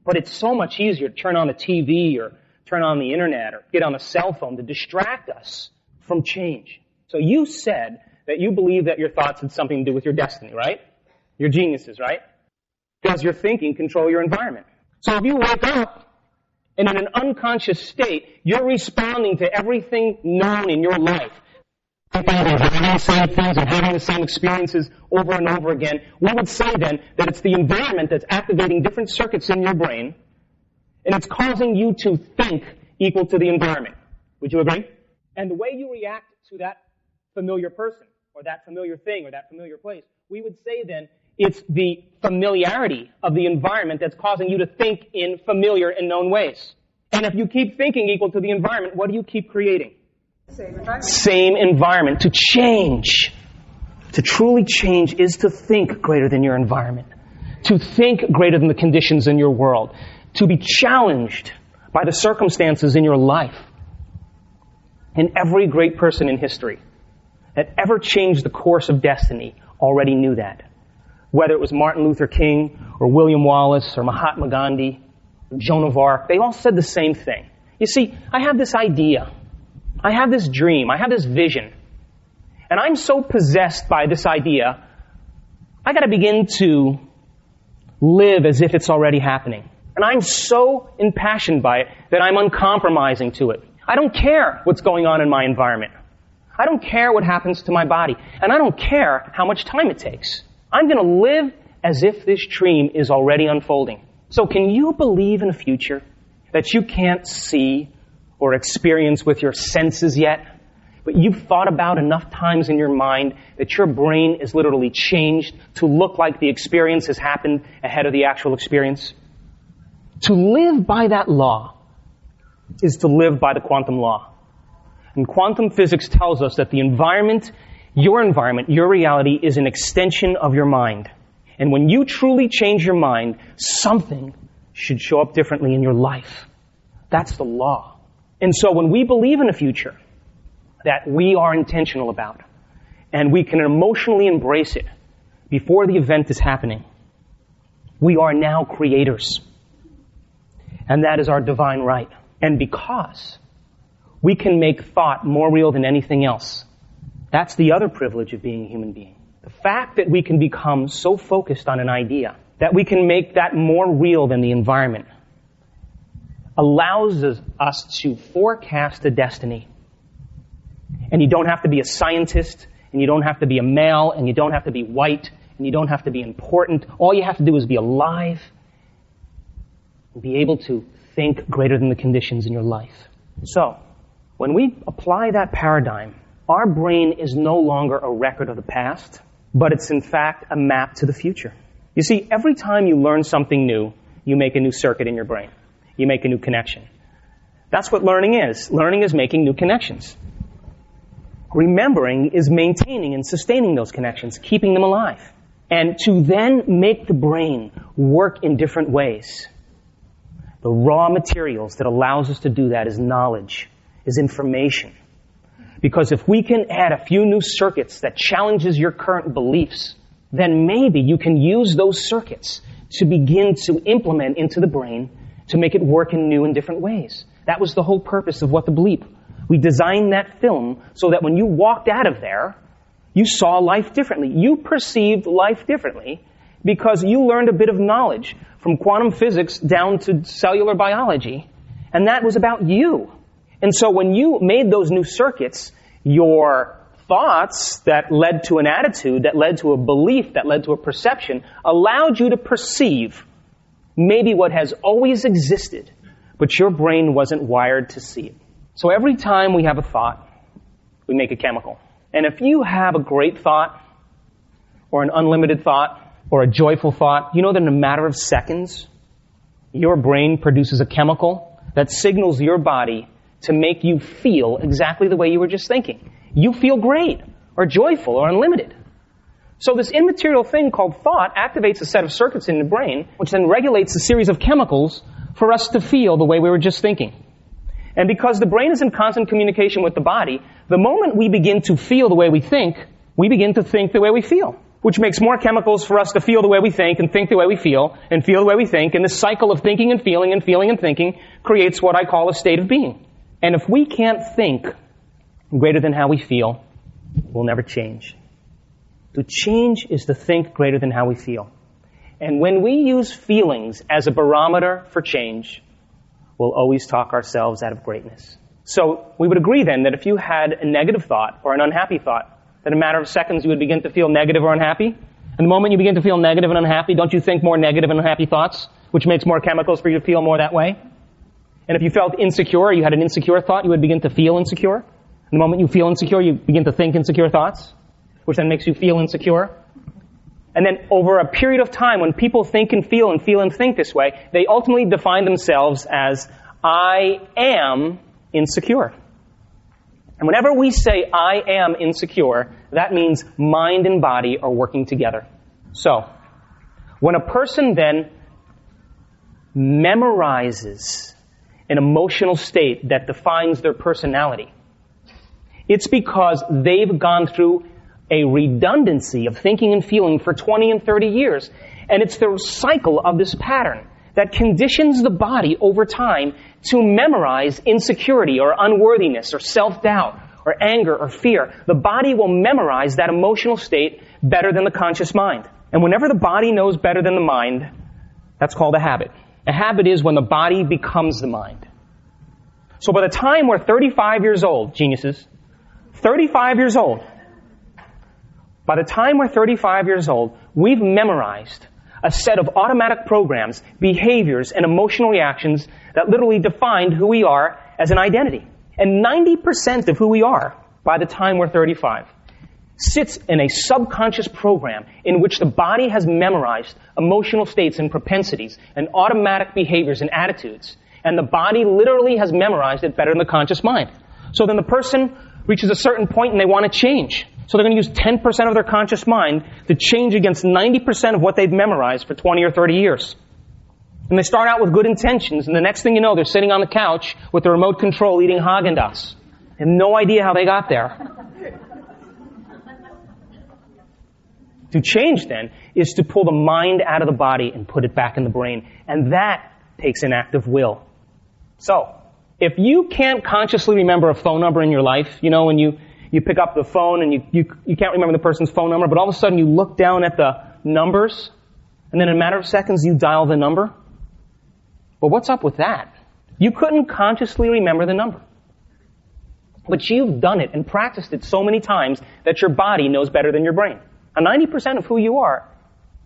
But it's so much easier to turn on the TV or turn on the internet or get on a cell phone to distract us from change. So you said that you believe that your thoughts had something to do with your destiny, right? Your geniuses, right? Because your thinking control your environment. So if you wake up and in an unconscious state, you're responding to everything known in your life. Having the same things and having the same experiences over and over again, we would say then that it's the environment that's activating different circuits in your brain, and it's causing you to think equal to the environment. Would you agree? And the way you react to that familiar person, or that familiar thing, or that familiar place, we would say then it's the familiarity of the environment that's causing you to think in familiar and known ways. And if you keep thinking equal to the environment, what do you keep creating? Same environment. To change, to truly change, is to think greater than your environment. To think greater than the conditions in your world. To be challenged by the circumstances in your life. And every great person in history that ever changed the course of destiny already knew that. Whether it was Martin Luther King, or William Wallace, or Mahatma Gandhi, or Joan of Arc, they all said the same thing. You see, I have this idea. I have this dream. I have this vision. And I'm so possessed by this idea, I gotta begin to live as if it's already happening. And I'm so impassioned by it that I'm uncompromising to it. I don't care what's going on in my environment. I don't care what happens to my body. And I don't care how much time it takes. I'm going to live as if this dream is already unfolding. So can you believe in a future that you can't see or experience with your senses yet, but you've thought about enough times in your mind that your brain is literally changed to look like the experience has happened ahead of the actual experience? To live by that law is to live by the quantum law. And quantum physics tells us that the environment, your reality, is an extension of your mind. And when you truly change your mind, something should show up differently in your life. That's the law. And so when we believe in a future that we are intentional about, and we can emotionally embrace it before the event is happening, we are now creators. And that is our divine right. And because we can make thought more real than anything else, that's the other privilege of being a human being. The fact that we can become so focused on an idea that we can make that more real than the environment allows us to forecast a destiny. And you don't have to be a scientist, and you don't have to be a male, and you don't have to be white, and you don't have to be important. All you have to do is be alive and be able to think greater than the conditions in your life. So, when we apply that paradigm, our brain is no longer a record of the past, but it's in fact a map to the future. You see, every time you learn something new, you make a new circuit in your brain. You make a new connection. That's what learning is. Learning is making new connections. Remembering is maintaining and sustaining those connections, keeping them alive. And to then make the brain work in different ways. The raw materials that allows us to do that is knowledge, is information. Because if we can add a few new circuits that challenges your current beliefs, then maybe you can use those circuits to begin to implement into the brain to make it work in new and different ways. That was the whole purpose of What the Bleep. We designed that film so that when you walked out of there, you saw life differently. You perceived life differently because you learned a bit of knowledge from quantum physics down to cellular biology, and that was about you. And so when you made those new circuits, your thoughts that led to an attitude, that led to a belief, that led to a perception, allowed you to perceive maybe what has always existed, but your brain wasn't wired to see it. So every time we have a thought, we make a chemical. And if you have a great thought, or an unlimited thought, or a joyful thought, you know that in a matter of seconds, your brain produces a chemical that signals your body to make you feel exactly the way you were just thinking. You feel great, or joyful, or unlimited. So this immaterial thing called thought activates a set of circuits in the brain, which then regulates a series of chemicals for us to feel the way we were just thinking. And because the brain is in constant communication with the body, the moment we begin to feel the way we we begin to think the way we feel, which makes more chemicals for us to feel the way we think the way we feel, and feel the way we think. And this cycle of thinking and feeling and feeling and thinking creates what I call a state of being. And if we can't think greater than how we feel, we'll never change. To change is to think greater than how we feel. And when we use feelings as a barometer for change, we'll always talk ourselves out of greatness. So we would agree then that if you had a negative thought or an unhappy thought, that in a matter of seconds you would begin to feel negative or unhappy. And the moment you begin to feel negative and unhappy, don't you think more negative and unhappy thoughts, which makes more chemicals for you to feel more that way? And if you felt insecure, you had an insecure thought, you would begin to feel insecure. And the moment you feel insecure, you begin to think insecure thoughts, which then makes you feel insecure. And then over a period of time, when people think and feel and think this way, they ultimately define themselves as, I am insecure. And whenever we say, I am insecure, that means mind and body are working together. So, when a person then memorizes an emotional state that defines their personality, it's because they've gone through a redundancy of thinking and feeling for 20 and 30 years. And it's the cycle of this pattern that conditions the body over time to memorize insecurity or unworthiness or self-doubt or anger or fear. The body will memorize that emotional state better than the conscious mind. And whenever the body knows better than the mind, that's called a habit. A habit is when the body becomes the mind. So by the time we're 35 years old, geniuses, 35 years old, by the time we're 35 years old, we've memorized a set of automatic programs, behaviors, and emotional reactions that literally defined who we are as an identity. And 90% of who we are by the time we're 35 sits in a subconscious program in which the body has memorized emotional states and propensities and automatic behaviors and attitudes. And the body literally has memorized it better than the conscious mind. So then the person reaches a certain point and they want to change. So they're going to use 10% of their conscious mind to change against 90% of what they've memorized for 20 or 30 years. And they start out with good intentions, and the next thing you know, they're sitting on the couch with the remote control eating Haagen-Dazs. They have no idea how they got there. To change, then, is to pull the mind out of the body and put it back in the brain. And that takes an act of will. So, if you can't consciously remember a phone number in your life, you know, when you pick up the phone and you can't remember the person's phone number, but all of a sudden you look down at the numbers, and then in a matter of seconds you dial the number. Well, what's up with that? You couldn't consciously remember the number. But you've done it and practiced it so many times that your body knows better than your brain. Now, 90% of who you are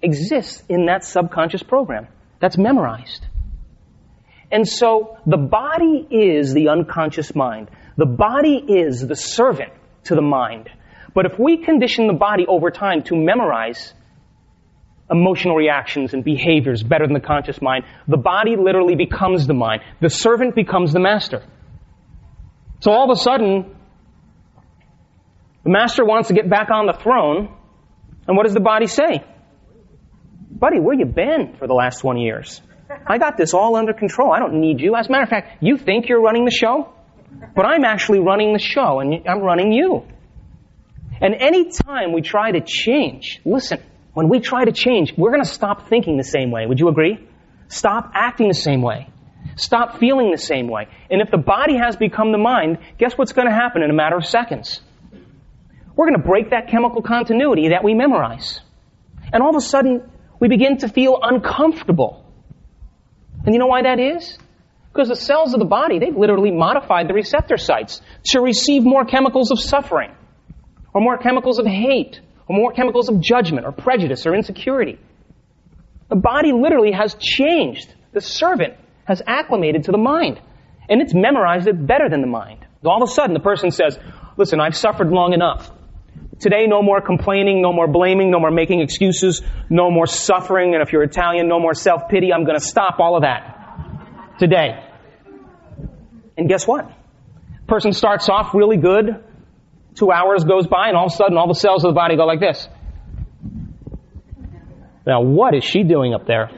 exists in that subconscious program. That's memorized. And so the body is the unconscious mind. The body is the servant to the mind. But if we condition the body over time to memorize emotional reactions and behaviors better than the conscious mind, the body literally becomes the mind. The servant becomes the master. So all of a sudden, the master wants to get back on the throne, and what does the body say? Buddy, where you been for the last 20 years? I got this all under control. I don't need you. As a matter of fact, you think you're running the show? But I'm actually running the show, and I'm running you. And any time we try to change, listen, when we try to change, we're going to stop thinking the same way. Would you agree? Stop acting the same way. Stop feeling the same way. And if the body has become the mind, guess what's going to happen in a matter of seconds? We're going to break that chemical continuity that we memorize. And all of a sudden, we begin to feel uncomfortable. And you know why that is? Because the cells of the body, they've literally modified the receptor sites to receive more chemicals of suffering, or more chemicals of hate, or more chemicals of judgment, or prejudice, or insecurity. The body literally has changed. The servant has acclimated to the mind, and it's memorized it better than the mind. All of a sudden, the person says, listen, I've suffered long enough. Today, no more complaining, no more blaming, no more making excuses, no more suffering, and if you're Italian, no more self-pity. I'm going to stop all of that today. And guess what? Person starts off really good. 2 hours goes by, and all of a sudden, all the cells of the body go like this. Now, what is she doing up there?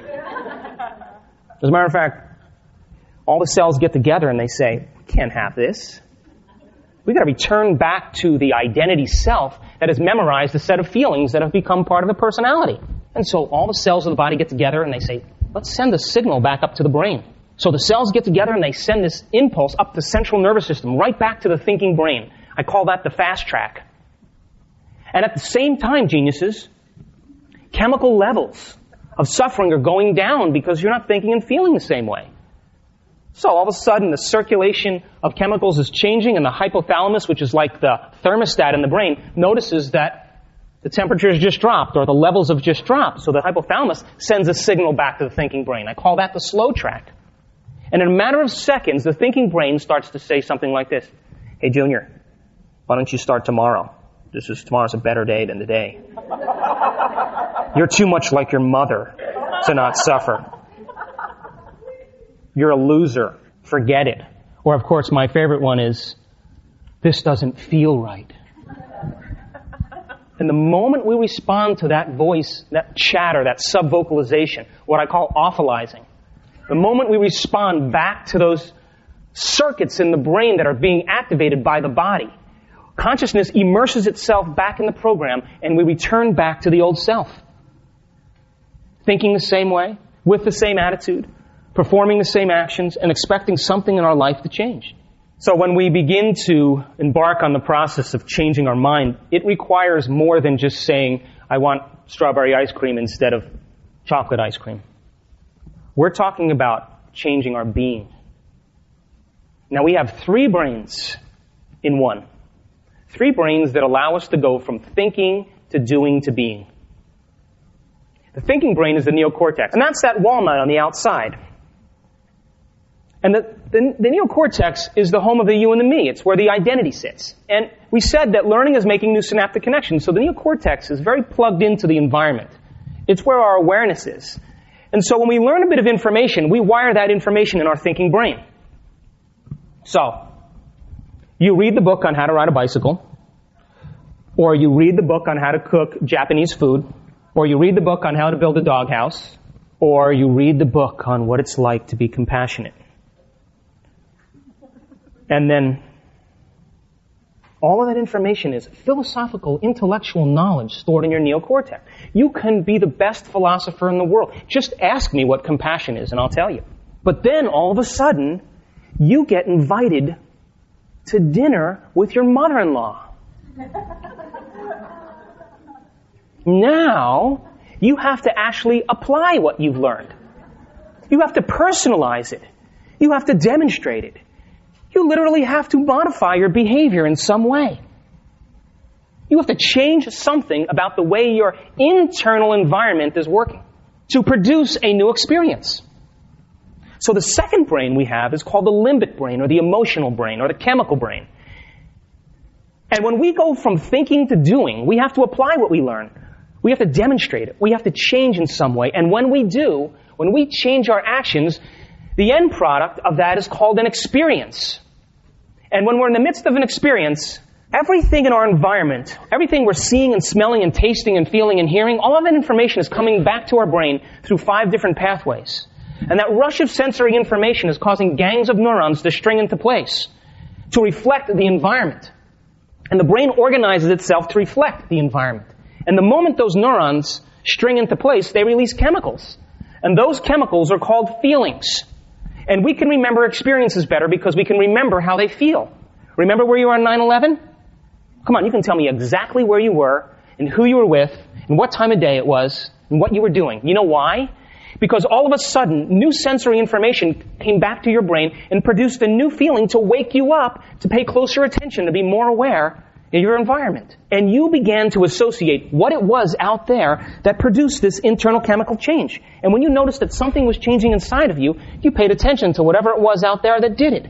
As a matter of fact, all the cells get together and they say, we can't have this. We've got to return back to the identity self that has memorized a set of feelings that have become part of the personality. And so all the cells of the body get together and they say, let's send a signal back up to the brain. So the cells get together and they send this impulse up the central nervous system, right back to the thinking brain. I call that the fast track. And at the same time, geniuses, chemical levels of suffering are going down because you're not thinking and feeling the same way. So all of a sudden, the circulation of chemicals is changing, and the hypothalamus, which is like the thermostat in the brain, notices that the temperature has just dropped, or the levels have just dropped. So the hypothalamus sends a signal back to the thinking brain. I call that the slow track. And in a matter of seconds, the thinking brain starts to say something like this. Hey, Junior, why don't you start tomorrow? Tomorrow's a better day than today. You're too much like your mother to not suffer. You're a loser. Forget it. Or, of course, my favorite one is, this doesn't feel right. And the moment we respond to that voice, that chatter, that sub-vocalization, what I call awfulizing, the moment we respond back to those circuits in the brain that are being activated by the body, consciousness immerses itself back in the program, and we return back to the old self. Thinking the same way, with the same attitude, performing the same actions, and expecting something in our life to change. So when we begin to embark on the process of changing our mind, it requires more than just saying, I want strawberry ice cream instead of chocolate ice cream. We're talking about changing our being. Now we have 3 brains in one. 3 brains that allow us to go from thinking to doing to being. The thinking brain is the neocortex, and that's that walnut on the outside. And the neocortex is the home of the you and the me. It's where the identity sits. And we said that learning is making new synaptic connections, so the neocortex is very plugged into the environment. It's where our awareness is. And so when we learn a bit of information, we wire that information in our thinking brain. So, you read the book on how to ride a bicycle, or you read the book on how to cook Japanese food, or you read the book on how to build a doghouse, or you read the book on what it's like to be compassionate. And then all of that information is philosophical, intellectual knowledge stored in your neocortex. You can be the best philosopher in the world. Just ask me what compassion is, and I'll tell you. But then, all of a sudden, you get invited to dinner with your mother-in-law. Now, you have to actually apply what you've learned. You have to personalize it. You have to demonstrate it. You literally have to modify your behavior in some way. You have to change something about the way your internal environment is working to produce a new experience. So the second brain we have is called the limbic brain, or the emotional brain, or the chemical brain. And when we go from thinking to doing, we have to apply what we learn. We have to demonstrate it. We have to change in some way. And when we do, when we change our actions, the end product of that is called an experience. And when we're in the midst of an experience, everything in our environment, everything we're seeing and smelling and tasting and feeling and hearing, all of that information is coming back to our brain through 5 different pathways. And that rush of sensory information is causing gangs of neurons to string into place to reflect the environment. And the brain organizes itself to reflect the environment. And the moment those neurons string into place, they release chemicals. And those chemicals are called feelings. And we can remember experiences better because we can remember how they feel. Remember where you were on 9/11? Come on, you can tell me exactly where you were and who you were with and what time of day it was and what you were doing. You know why? Because all of a sudden, new sensory information came back to your brain and produced a new feeling to wake you up, to pay closer attention, to be more aware of your environment. And you began to associate what it was out there that produced this internal chemical change. And when you noticed that something was changing inside of you, you paid attention to whatever it was out there that did it.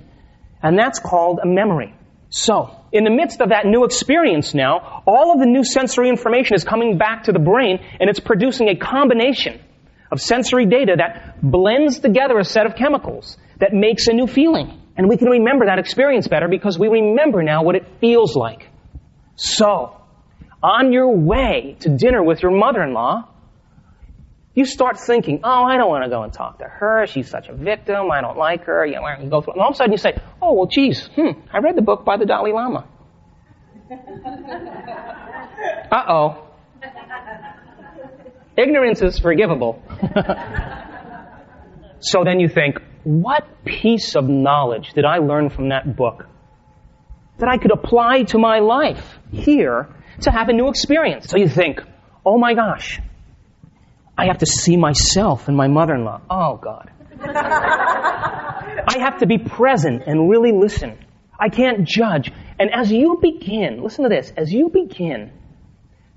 And that's called a memory. So, in the midst of that new experience now, all of the new sensory information is coming back to the brain, and it's producing a combination of sensory data that blends together a set of chemicals that makes a new feeling. And we can remember that experience better because we remember now what it feels like. So, on your way to dinner with your mother-in-law, you start thinking, oh, I don't want to go and talk to her. She's such a victim. I don't like her. You know, I go through. And all of a sudden you say, oh, well, geez, I read the book by the Dalai Lama. Uh-oh. Ignorance is forgivable. So then you think, what piece of knowledge did I learn from that book that I could apply to my life here to have a new experience? So you think, oh my gosh, I have to see myself in my mother-in-law. Oh, God. I have to be present and really listen. I can't judge. And as you begin, listen to this, as you begin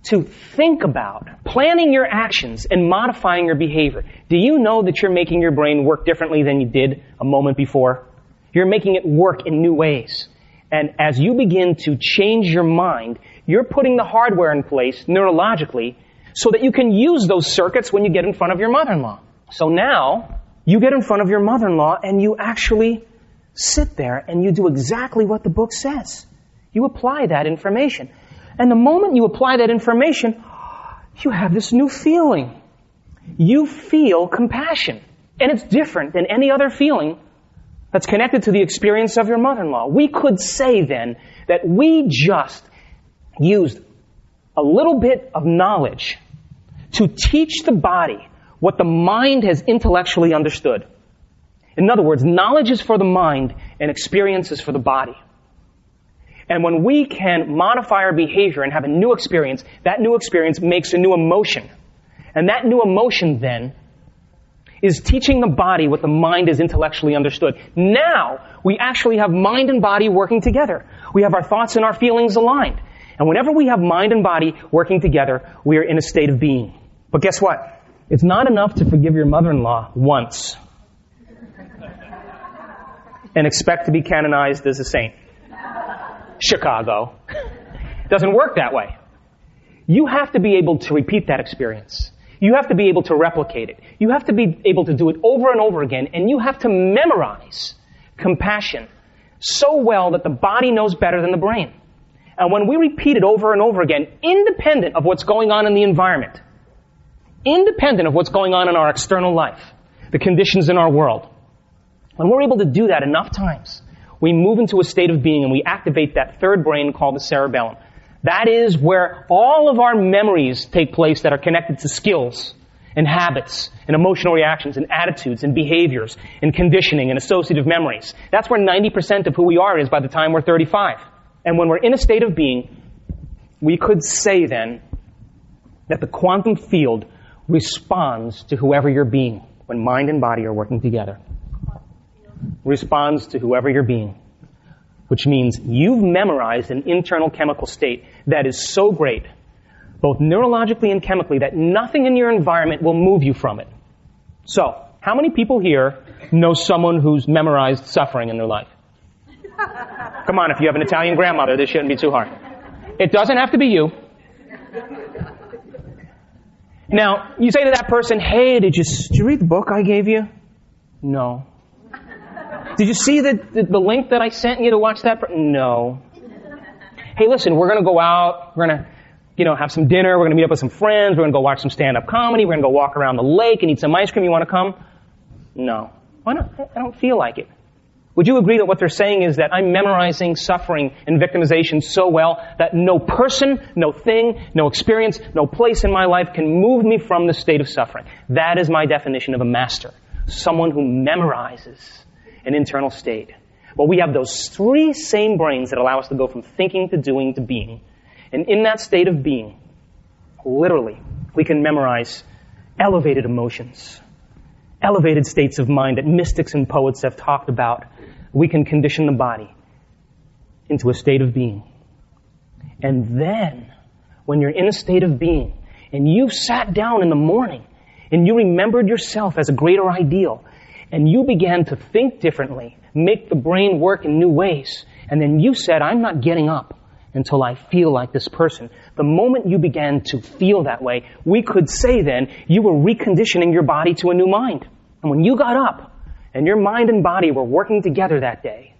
to think about planning your actions and modifying your behavior, do you know that you're making your brain work differently than you did a moment before? You're making it work in new ways. And as you begin to change your mind, you're putting the hardware in place neurologically so that you can use those circuits when you get in front of your mother-in-law. So now, you get in front of your mother-in-law and you actually sit there and you do exactly what the book says. You apply that information. And the moment you apply that information, you have this new feeling. You feel compassion. And it's different than any other feeling that's connected to the experience of your mother-in-law. We could say then that we just used a little bit of knowledge to teach the body what the mind has intellectually understood. In other words, knowledge is for the mind and experience is for the body. And when we can modify our behavior and have a new experience, that new experience makes a new emotion. And that new emotion then is teaching the body what the mind has intellectually understood. Now, we actually have mind and body working together. We have our thoughts and our feelings aligned. And whenever we have mind and body working together, we are in a state of being. But guess what? It's not enough to forgive your mother-in-law once and expect to be canonized as a saint. Chicago. It doesn't work that way. You have to be able to repeat that experience. You have to be able to replicate it. You have to be able to do it over and over again, and you have to memorize compassion so well that the body knows better than the brain. And when we repeat it over and over again, independent of what's going on in the environment, independent of what's going on in our external life, the conditions in our world, when we're able to do that enough times, we move into a state of being and we activate that third brain called the cerebellum. That is where all of our memories take place that are connected to skills and habits and emotional reactions and attitudes and behaviors and conditioning and associative memories. That's where 90% of who we are is by the time we're 35. And when we're in a state of being, we could say then that the quantum field responds to whoever you're being when mind and body are working together. Responds to whoever you're being. Which means you've memorized an internal chemical state that is so great, both neurologically and chemically, that nothing in your environment will move you from it. So, how many people here know someone who's memorized suffering in their life? Come on, if you have an Italian grandmother, this shouldn't be too hard. It doesn't have to be you. Now, you say to that person, hey, did you read the book I gave you? No. Did you see the link that I sent you to watch that? No. Hey, listen, we're going to go out. We're going to, have some dinner. We're going to meet up with some friends. We're going to go watch some stand-up comedy. We're going to go walk around the lake and eat some ice cream. You want to come? No. Why not? I don't feel like it. Would you agree that what they're saying is that I'm memorizing suffering and victimization so well that no person, no thing, no experience, no place in my life can move me from the state of suffering? That is my definition of a master. someone who memorizes an internal state? Well, we have those three same brains that allow us to go from thinking to doing to being. And in that state of being, literally, we can memorize elevated emotions, elevated states of mind that mystics and poets have talked about. We can condition the body into a state of being. And then, when you're in a state of being, and you've sat down in the morning, and you remembered yourself as a greater ideal, and you began to think differently, make the brain work in new ways, and then you said, I'm not getting up until I feel like this person. The moment you began to feel that way, we could say then, you were reconditioning your body to a new mind. And when you got up, and your mind and body were working together that day,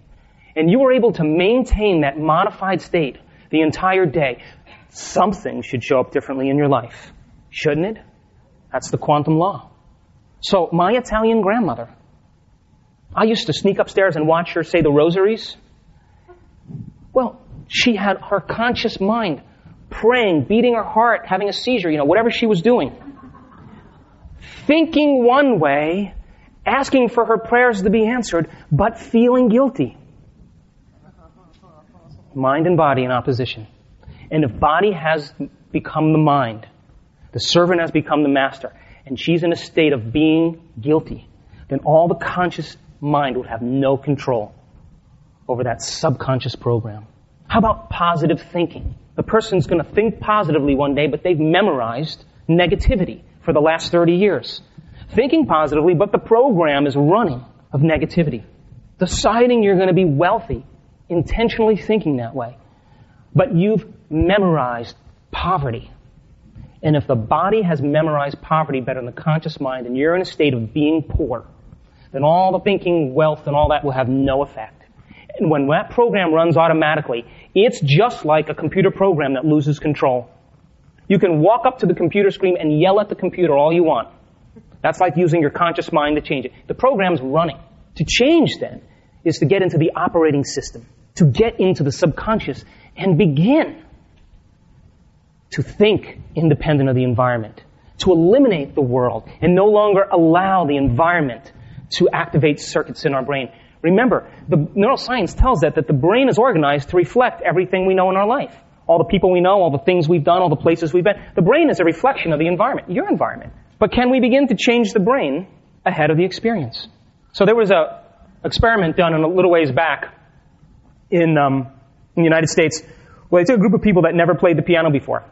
and you were able to maintain that modified state the entire day, something should show up differently in your life. Shouldn't it? That's the quantum law. So my Italian grandmother, I used to sneak upstairs and watch her say the rosaries. Well, she had her conscious mind praying, beating her heart, having a seizure, whatever she was doing. Thinking one way, asking for her prayers to be answered, but feeling guilty. Mind and body in opposition. And if body has become the mind, the servant has become the master, and she's in a state of being guilty, then all the conscious mind would have no control over that subconscious program. How about positive thinking? The person's going to think positively one day, but they've memorized negativity for the last 30 years. Thinking positively, but the program is running of negativity. Deciding you're going to be wealthy, intentionally thinking that way. But you've memorized poverty. And if the body has memorized poverty better than the conscious mind, and you're in a state of being poor, then all the thinking, wealth, and all that will have no effect. And when that program runs automatically, it's just like a computer program that loses control. You can walk up to the computer screen and yell at the computer all you want. That's like using your conscious mind to change it. The program's running. To change, then, is to get into the operating system, to get into the subconscious, and begin to think independent of the environment, to eliminate the world, and no longer allow the environment to activate circuits in our brain. Remember, the neuroscience tells that the brain is organized to reflect everything we know in our life. All the people we know, all the things we've done, all the places we've been. The brain is a reflection of the environment, your environment. But can we begin to change the brain ahead of the experience? So there was a experiment done a little ways back in the United States where they took a group of people that never played the piano before.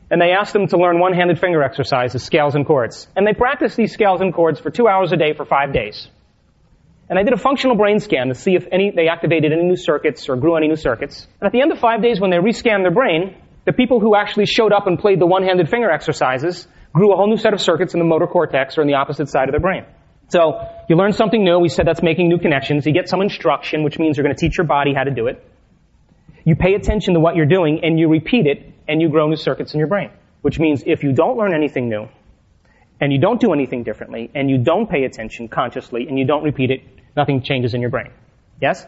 And they asked them to learn one-handed finger exercises, scales and chords. And they practiced these scales and chords for 2 hours a day for 5 days. And I did a functional brain scan to see if they activated any new circuits or grew any new circuits. And at the end of 5 days, when they rescanned their brain, the people who actually showed up and played the one-handed finger exercises grew a whole new set of circuits in the motor cortex or in the opposite side of their brain. So you learn something new. We said that's making new connections. You get some instruction, which means you're going to teach your body how to do it. You pay attention to what you're doing, and you repeat it, and you grow new circuits in your brain. Which means if you don't learn anything new, and you don't do anything differently, and you don't pay attention consciously, and you don't repeat it, nothing changes in your brain. Yes?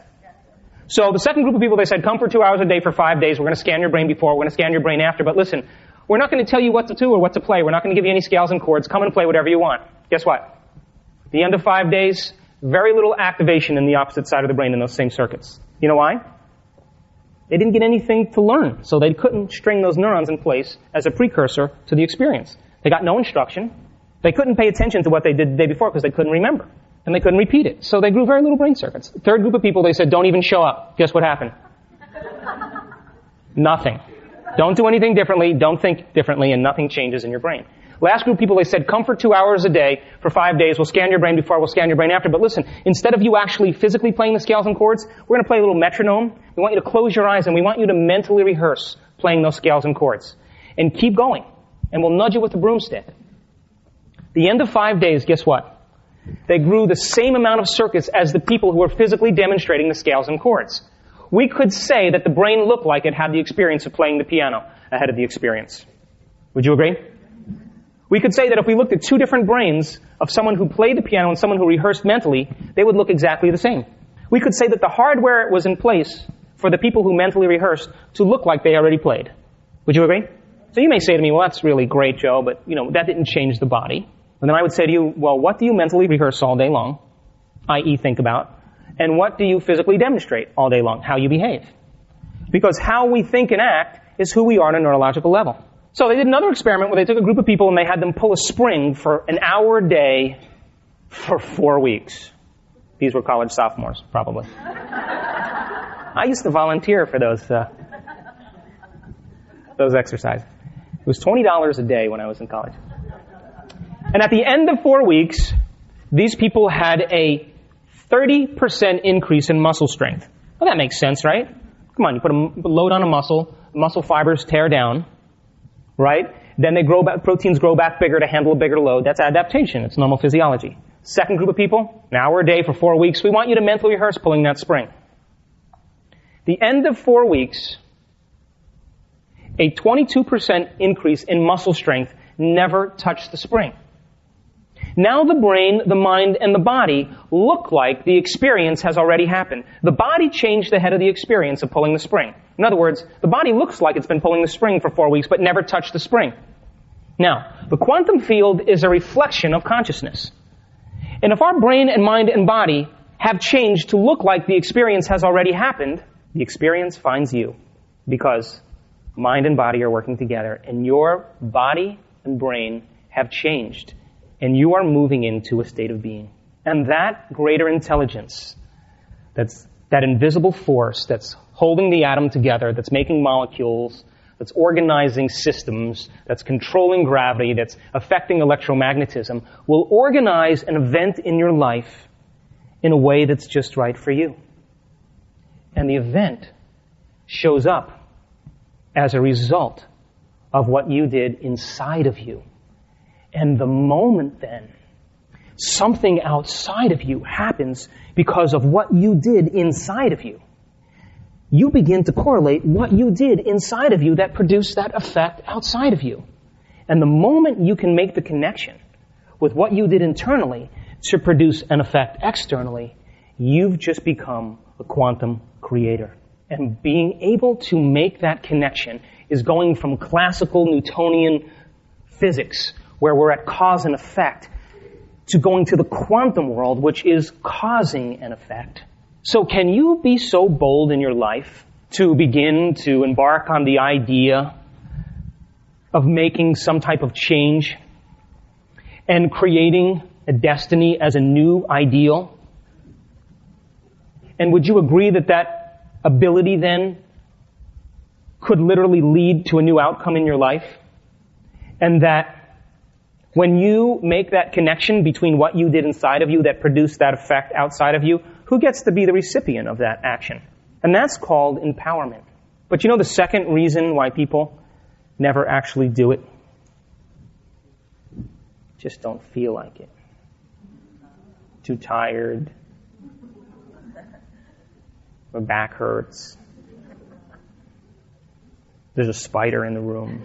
So the second group of people, they said, come for 2 hours a day for 5 days. We're going to scan your brain before. We're going to scan your brain after. But listen, we're not going to tell you what to do or what to play. We're not going to give you any scales and chords. Come and play whatever you want. Guess what? At the end of 5 days, very little activation in the opposite side of the brain in those same circuits. You know why? They didn't get anything to learn, so they couldn't string those neurons in place as a precursor to the experience. They got no instruction. They couldn't pay attention to what they did the day before because they couldn't remember. And they couldn't repeat it. So they grew very little brain circuits. The third group of people, they said, don't even show up. Guess what happened? Nothing. Don't do anything differently, don't think differently, and nothing changes in your brain. Last group of people, they said, come for 2 hours a day for 5 days. We'll scan your brain before, we'll scan your brain after. But listen, instead of you actually physically playing the scales and chords, we're going to play a little metronome. We want you to close your eyes, and we want you to mentally rehearse playing those scales and chords. And keep going. And we'll nudge you with the broomstick. The end of 5 days, guess what? They grew the same amount of circuits as the people who were physically demonstrating the scales and chords. We could say that the brain looked like it had the experience of playing the piano ahead of the experience. Would you agree? We could say that if we looked at two different brains of someone who played the piano and someone who rehearsed mentally, they would look exactly the same. We could say that the hardware was in place for the people who mentally rehearsed to look like they already played. Would you agree? So you may say to me, well, that's really great, Joe, but, that didn't change the body. And then I would say to you, well, what do you mentally rehearse all day long, i.e. think about, and what do you physically demonstrate all day long, how you behave? Because how we think and act is who we are on a neurological level. So they did another experiment where they took a group of people and they had them pull a spring for an hour a day for 4 weeks. These were college sophomores, probably. I used to volunteer for those exercises. It was $20 a day when I was in college. And at the end of 4 weeks, these people had a 30% increase in muscle strength. Well, that makes sense, right? Come on, you put a load on a muscle fibers tear down, right? Then they grow back, proteins grow back bigger to handle a bigger load. That's adaptation. It's normal physiology. Second group of people, an hour a day for 4 weeks. We want you to mentally rehearse pulling that spring. The end of 4 weeks, a 22% increase in muscle strength never touched the spring. Now the brain, the mind, and the body look like the experience has already happened. The body changed ahead of the experience of pulling the spring. In other words, the body looks like it's been pulling the spring for 4 weeks, but never touched the spring. Now, the quantum field is a reflection of consciousness. And if our brain and mind and body have changed to look like the experience has already happened, the experience finds you. Because mind and body are working together, and your body and brain have changed. And you are moving into a state of being. And that greater intelligence, that invisible force that's holding the atom together, that's making molecules, that's organizing systems, that's controlling gravity, that's affecting electromagnetism, will organize an event in your life in a way that's just right for you. And the event shows up as a result of what you did inside of you. And the moment then, something outside of you happens because of what you did inside of you. You begin to correlate what you did inside of you that produced that effect outside of you. And the moment you can make the connection with what you did internally to produce an effect externally, you've just become a quantum creator. And being able to make that connection is going from classical Newtonian physics, where we're at cause and effect, to going to the quantum world, which is causing an effect. So can you be so bold in your life to begin to embark on the idea of making some type of change and creating a destiny as a new ideal? And would you agree that that ability then could literally lead to a new outcome in your life? And that when you make that connection between what you did inside of you that produced that effect outside of you, who gets to be the recipient of that action? And that's called empowerment. But you know the second reason why people never actually do it? Just don't feel like it. Too tired. My back hurts. There's a spider in the room.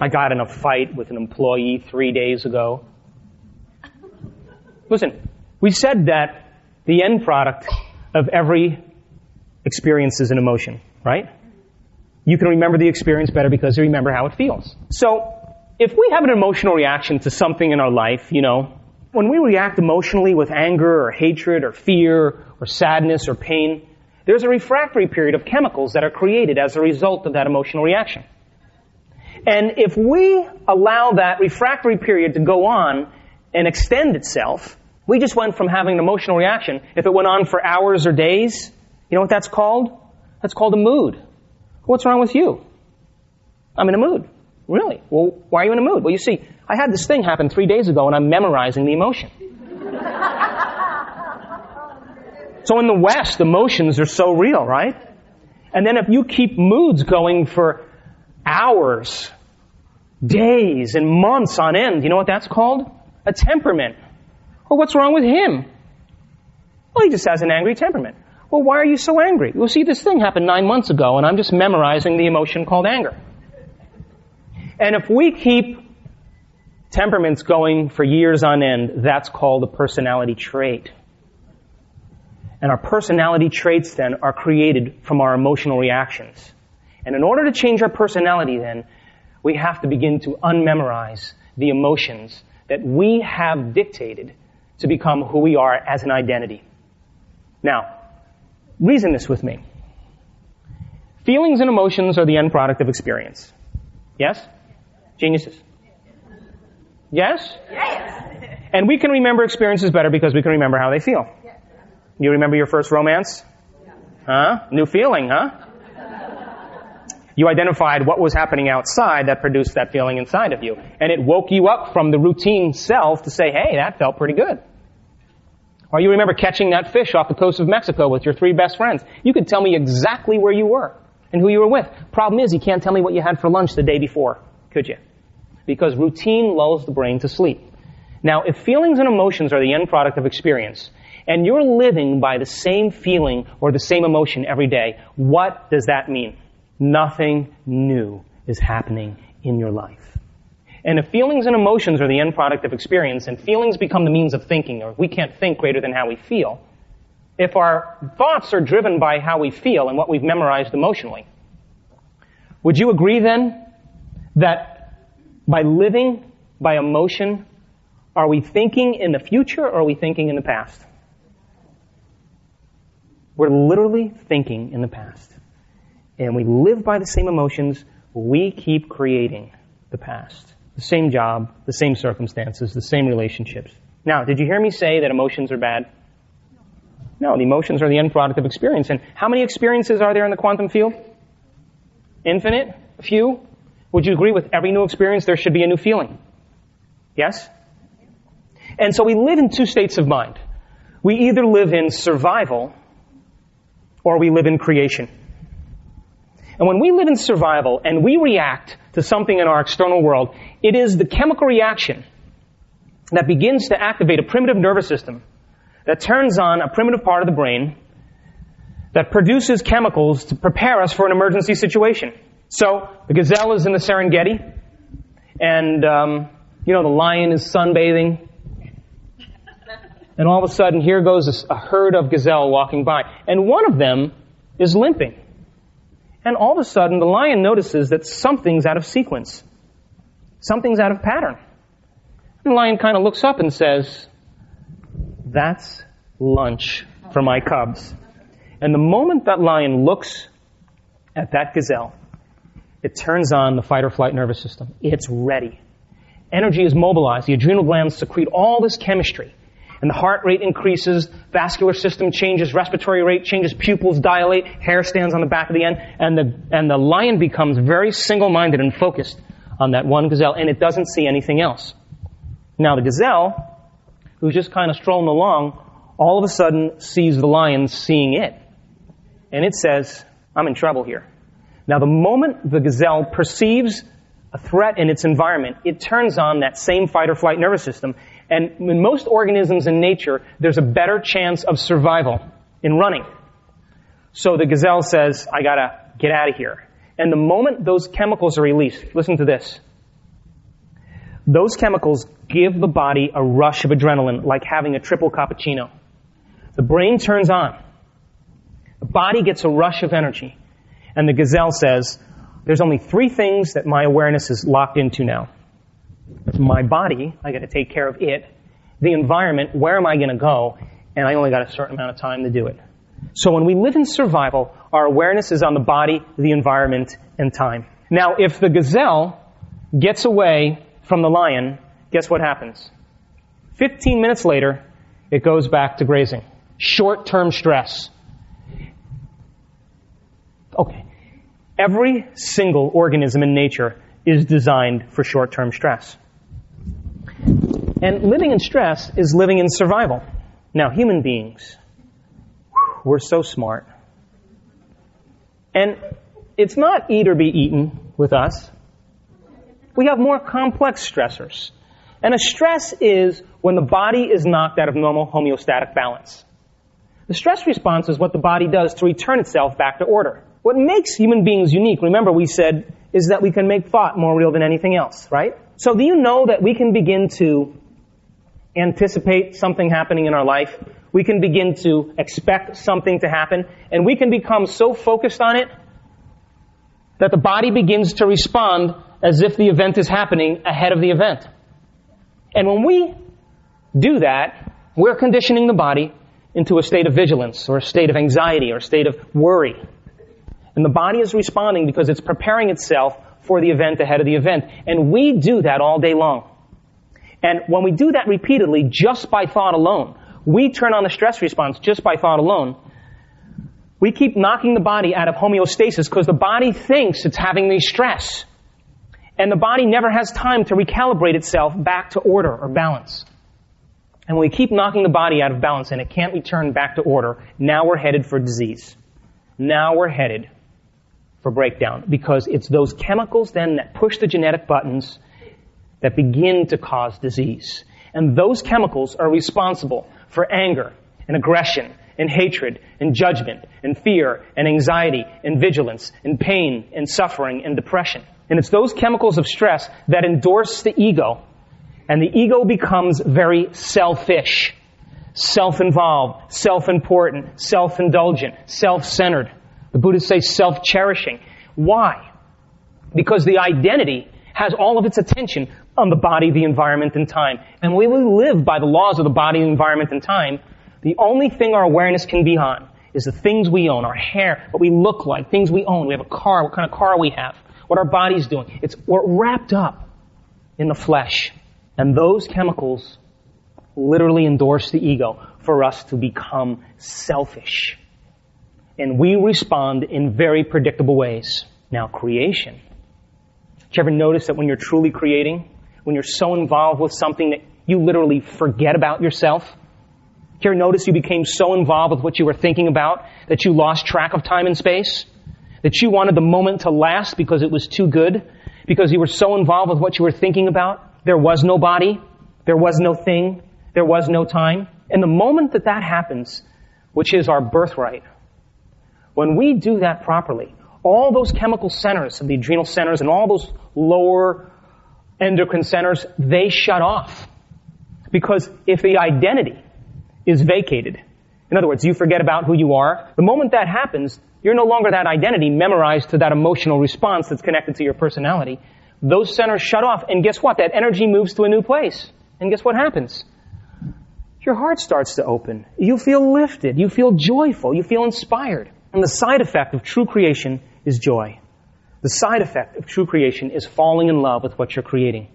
I got in a fight with an employee 3 days ago. Listen, we said that the end product of every experience is an emotion, right? You can remember the experience better because you remember how it feels. So, if we have an emotional reaction to something in our life, you know, when we react emotionally with anger or hatred or fear or sadness or pain, there's a refractory period of chemicals that are created as a result of that emotional reaction. And if we allow that refractory period to go on and extend itself, we just went from having an emotional reaction. If it went on for hours or days, you know what that's called? That's called a mood. What's wrong with you? I'm in a mood. Really? Well, why are you in a mood? Well, you see, I had this thing happen 3 days ago and I'm memorizing the emotion. So in the West, emotions are so real, right? And then if you keep moods going for hours, days, and months on end, you know what that's called? A temperament. Well, what's wrong with him? Well, he just has an angry temperament. Well, why are you so angry? Well, see, this thing happened 9 months ago, and I'm just memorizing the emotion called anger. And if we keep temperaments going for years on end, that's called a personality trait. And our personality traits then are created from our emotional reactions. And in order to change our personality then, we have to begin to unmemorize the emotions that we have dictated to become who we are as an identity. Now, reason this with me. Feelings and emotions are the end product of experience. Yes? Geniuses? Yes? Yes. And we can remember experiences better because we can remember how they feel. You remember your first romance? Huh? New feeling, huh? You identified what was happening outside that produced that feeling inside of you. And it woke you up from the routine self to say, hey, that felt pretty good. Or you remember catching that fish off the coast of Mexico with your 3 best friends. You could tell me exactly where you were and who you were with. Problem is, you can't tell me what you had for lunch the day before, could you? Because routine lulls the brain to sleep. Now, if feelings and emotions are the end product of experience, and you're living by the same feeling or the same emotion every day, what does that mean? Nothing new is happening in your life. And if feelings and emotions are the end product of experience, and feelings become the means of thinking, or we can't think greater than how we feel, if our thoughts are driven by how we feel and what we've memorized emotionally, would you agree then that by living by emotion, are we thinking in the future or are we thinking in the past? We're literally thinking in the past. And we live by the same emotions, we keep creating the past. The same job, the same circumstances, the same relationships. Now, did you hear me say that emotions are bad? No, the emotions are the end product of experience. And how many experiences are there in the quantum field? Infinite? A few? Would you agree with every new experience there should be a new feeling? Yes? And so we live in 2 states of mind. We either live in survival or we live in creation. And when we live in survival and we react to something in our external world, it is the chemical reaction that begins to activate a primitive nervous system that turns on a primitive part of the brain that produces chemicals to prepare us for an emergency situation. So, the gazelle is in the Serengeti, and, the lion is sunbathing, and all of a sudden, here goes a herd of gazelle walking by, and one of them is limping. And all of a sudden, the lion notices that something's out of sequence. Something's out of pattern. And the lion kind of looks up and says, that's lunch for my cubs. And the moment that lion looks at that gazelle, it turns on the fight or flight nervous system. It's ready. Energy is mobilized. The adrenal glands secrete all this chemistry. And the heart rate increases, vascular system changes, respiratory rate changes, pupils dilate, hair stands on the back of the end, and the lion becomes very single-minded and focused on that one gazelle, and it doesn't see anything else. Now the gazelle, who's just kind of strolling along, all of a sudden sees the lion seeing it. And it says, I'm in trouble here. Now the moment the gazelle perceives a threat in its environment, it turns on that same fight or flight nervous system. And in most organisms in nature, there's a better chance of survival in running. So the gazelle says, I gotta get out of here. And the moment those chemicals are released, listen to this. Those chemicals give the body a rush of adrenaline, like having a triple cappuccino. The brain turns on. The body gets a rush of energy. And the gazelle says, there's only 3 things that my awareness is locked into now. My body, I got to take care of it. The environment, where am I going to go? And I only got a certain amount of time to do it. So when we live in survival, our awareness is on the body, the environment, and time. Now, if the gazelle gets away from the lion, guess what happens? 15 minutes later, it goes back to grazing. Short-term stress. Okay. Every single organism in nature is designed for short-term stress. And living in stress is living in survival. Now, human beings, we're so smart. And it's not eat or be eaten with us. We have more complex stressors. And a stress is when the body is knocked out of normal homeostatic balance. The stress response is what the body does to return itself back to order. What makes human beings unique, remember we said, is that we can make thought more real than anything else, right? So do you know that we can begin to anticipate something happening in our life? We can begin to expect something to happen, and we can become so focused on it that the body begins to respond as if the event is happening ahead of the event. And when we do that, we're conditioning the body into a state of vigilance or a state of anxiety or a state of worry. And the body is responding because it's preparing itself for the event ahead of the event. And we do that all day long. And when we do that repeatedly, just by thought alone, we turn on the stress response just by thought alone. We keep knocking the body out of homeostasis because the body thinks it's having the stress. And the body never has time to recalibrate itself back to order or balance. And when we keep knocking the body out of balance and it can't return back to order, now we're headed for disease. Now we're headed for breakdown because it's those chemicals then that push the genetic buttons that begin to cause disease. And those chemicals are responsible for anger and aggression and hatred and judgment and fear and anxiety and vigilance and pain and suffering and depression. And it's those chemicals of stress that endorse the ego. And the ego becomes very selfish, self-involved, self-important, self-indulgent, self-centered. The Buddhists say self-cherishing. Why? Because the identity has all of its attention on the body, the environment, and time. And when we live by the laws of the body, the environment, and time, the only thing our awareness can be on is the things we own, our hair, what we look like, things we own. We have a car, what kind of car we have, what our body's doing. We're wrapped up in the flesh. And those chemicals literally endorse the ego for us to become selfish. And we respond in very predictable ways. Now, creation. Did you ever notice that when you're truly creating, when you're so involved with something that you literally forget about yourself? Did you ever notice you became so involved with what you were thinking about that you lost track of time and space? That you wanted the moment to last because it was too good? Because you were so involved with what you were thinking about? There was no body, there was no thing, there was no time. And the moment that that happens, which is our birthright, when we do that properly, all those chemical centers, the adrenal centers and all those lower endocrine centers, they shut off. Because if the identity is vacated, in other words, you forget about who you are, the moment that happens, you're no longer that identity memorized to that emotional response that's connected to your personality. Those centers shut off, and guess what? That energy moves to a new place. And guess what happens? Your heart starts to open. You feel lifted. You feel joyful. You feel inspired. And the side effect of true creation is joy. The side effect of true creation is falling in love with what you're creating.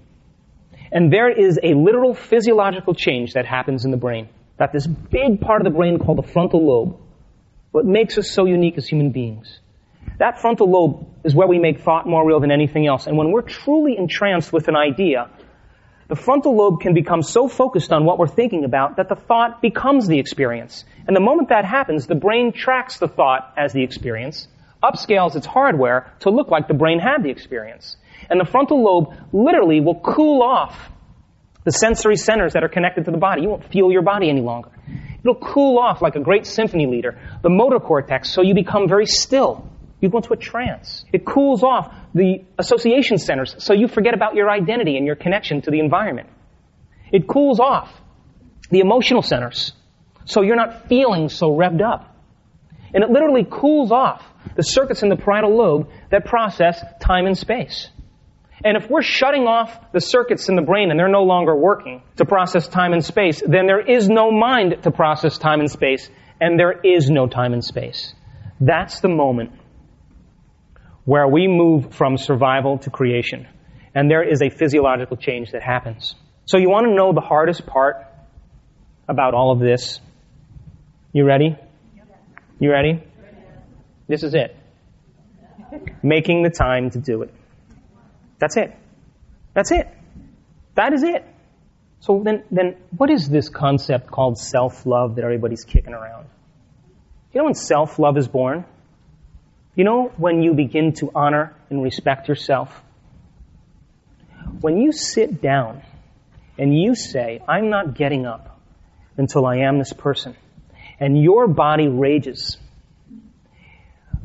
And there is a literal physiological change that happens in the brain. That this big part of the brain called the frontal lobe, what makes us so unique as human beings. That frontal lobe is where we make thought more real than anything else. And when we're truly entranced with an idea, the frontal lobe can become so focused on what we're thinking about that the thought becomes the experience. And the moment that happens, the brain tracks the thought as the experience, upscales its hardware to look like the brain had the experience. And the frontal lobe literally will cool off the sensory centers that are connected to the body. You won't feel your body any longer. It'll cool off like a great symphony leader, the motor cortex, so you become very still. You go into a trance. It cools off the association centers, so you forget about your identity and your connection to the environment. It cools off the emotional centers, so you're not feeling so revved up. And it literally cools off the circuits in the parietal lobe that process time and space. And if we're shutting off the circuits in the brain and they're no longer working to process time and space, then there is no mind to process time and space, and there is no time and space. That's the moment where we move from survival to creation. And there is a physiological change that happens. So you want to know the hardest part about all of this? You ready? You ready? This is it. Making the time to do it. That's it. That's it. That is it. So then what is this concept called self-love that everybody's kicking around? You know when self-love is born? You know when you begin to honor and respect yourself? When you sit down and you say, I'm not getting up until I am this person, and your body rages,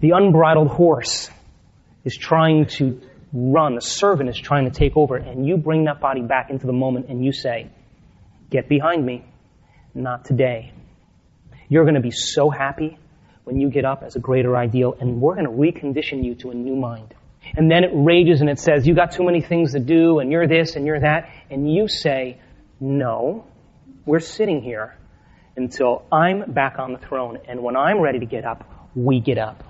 the unbridled horse is trying to run, the servant is trying to take over, and you bring that body back into the moment and you say, get behind me, not today. You're going to be so happy when you get up as a greater ideal, and we're going to recondition you to a new mind. And then it rages and it says, you got too many things to do, and you're this and you're that. And you say, no, we're sitting here until I'm back on the throne. And when I'm ready to get up, we get up.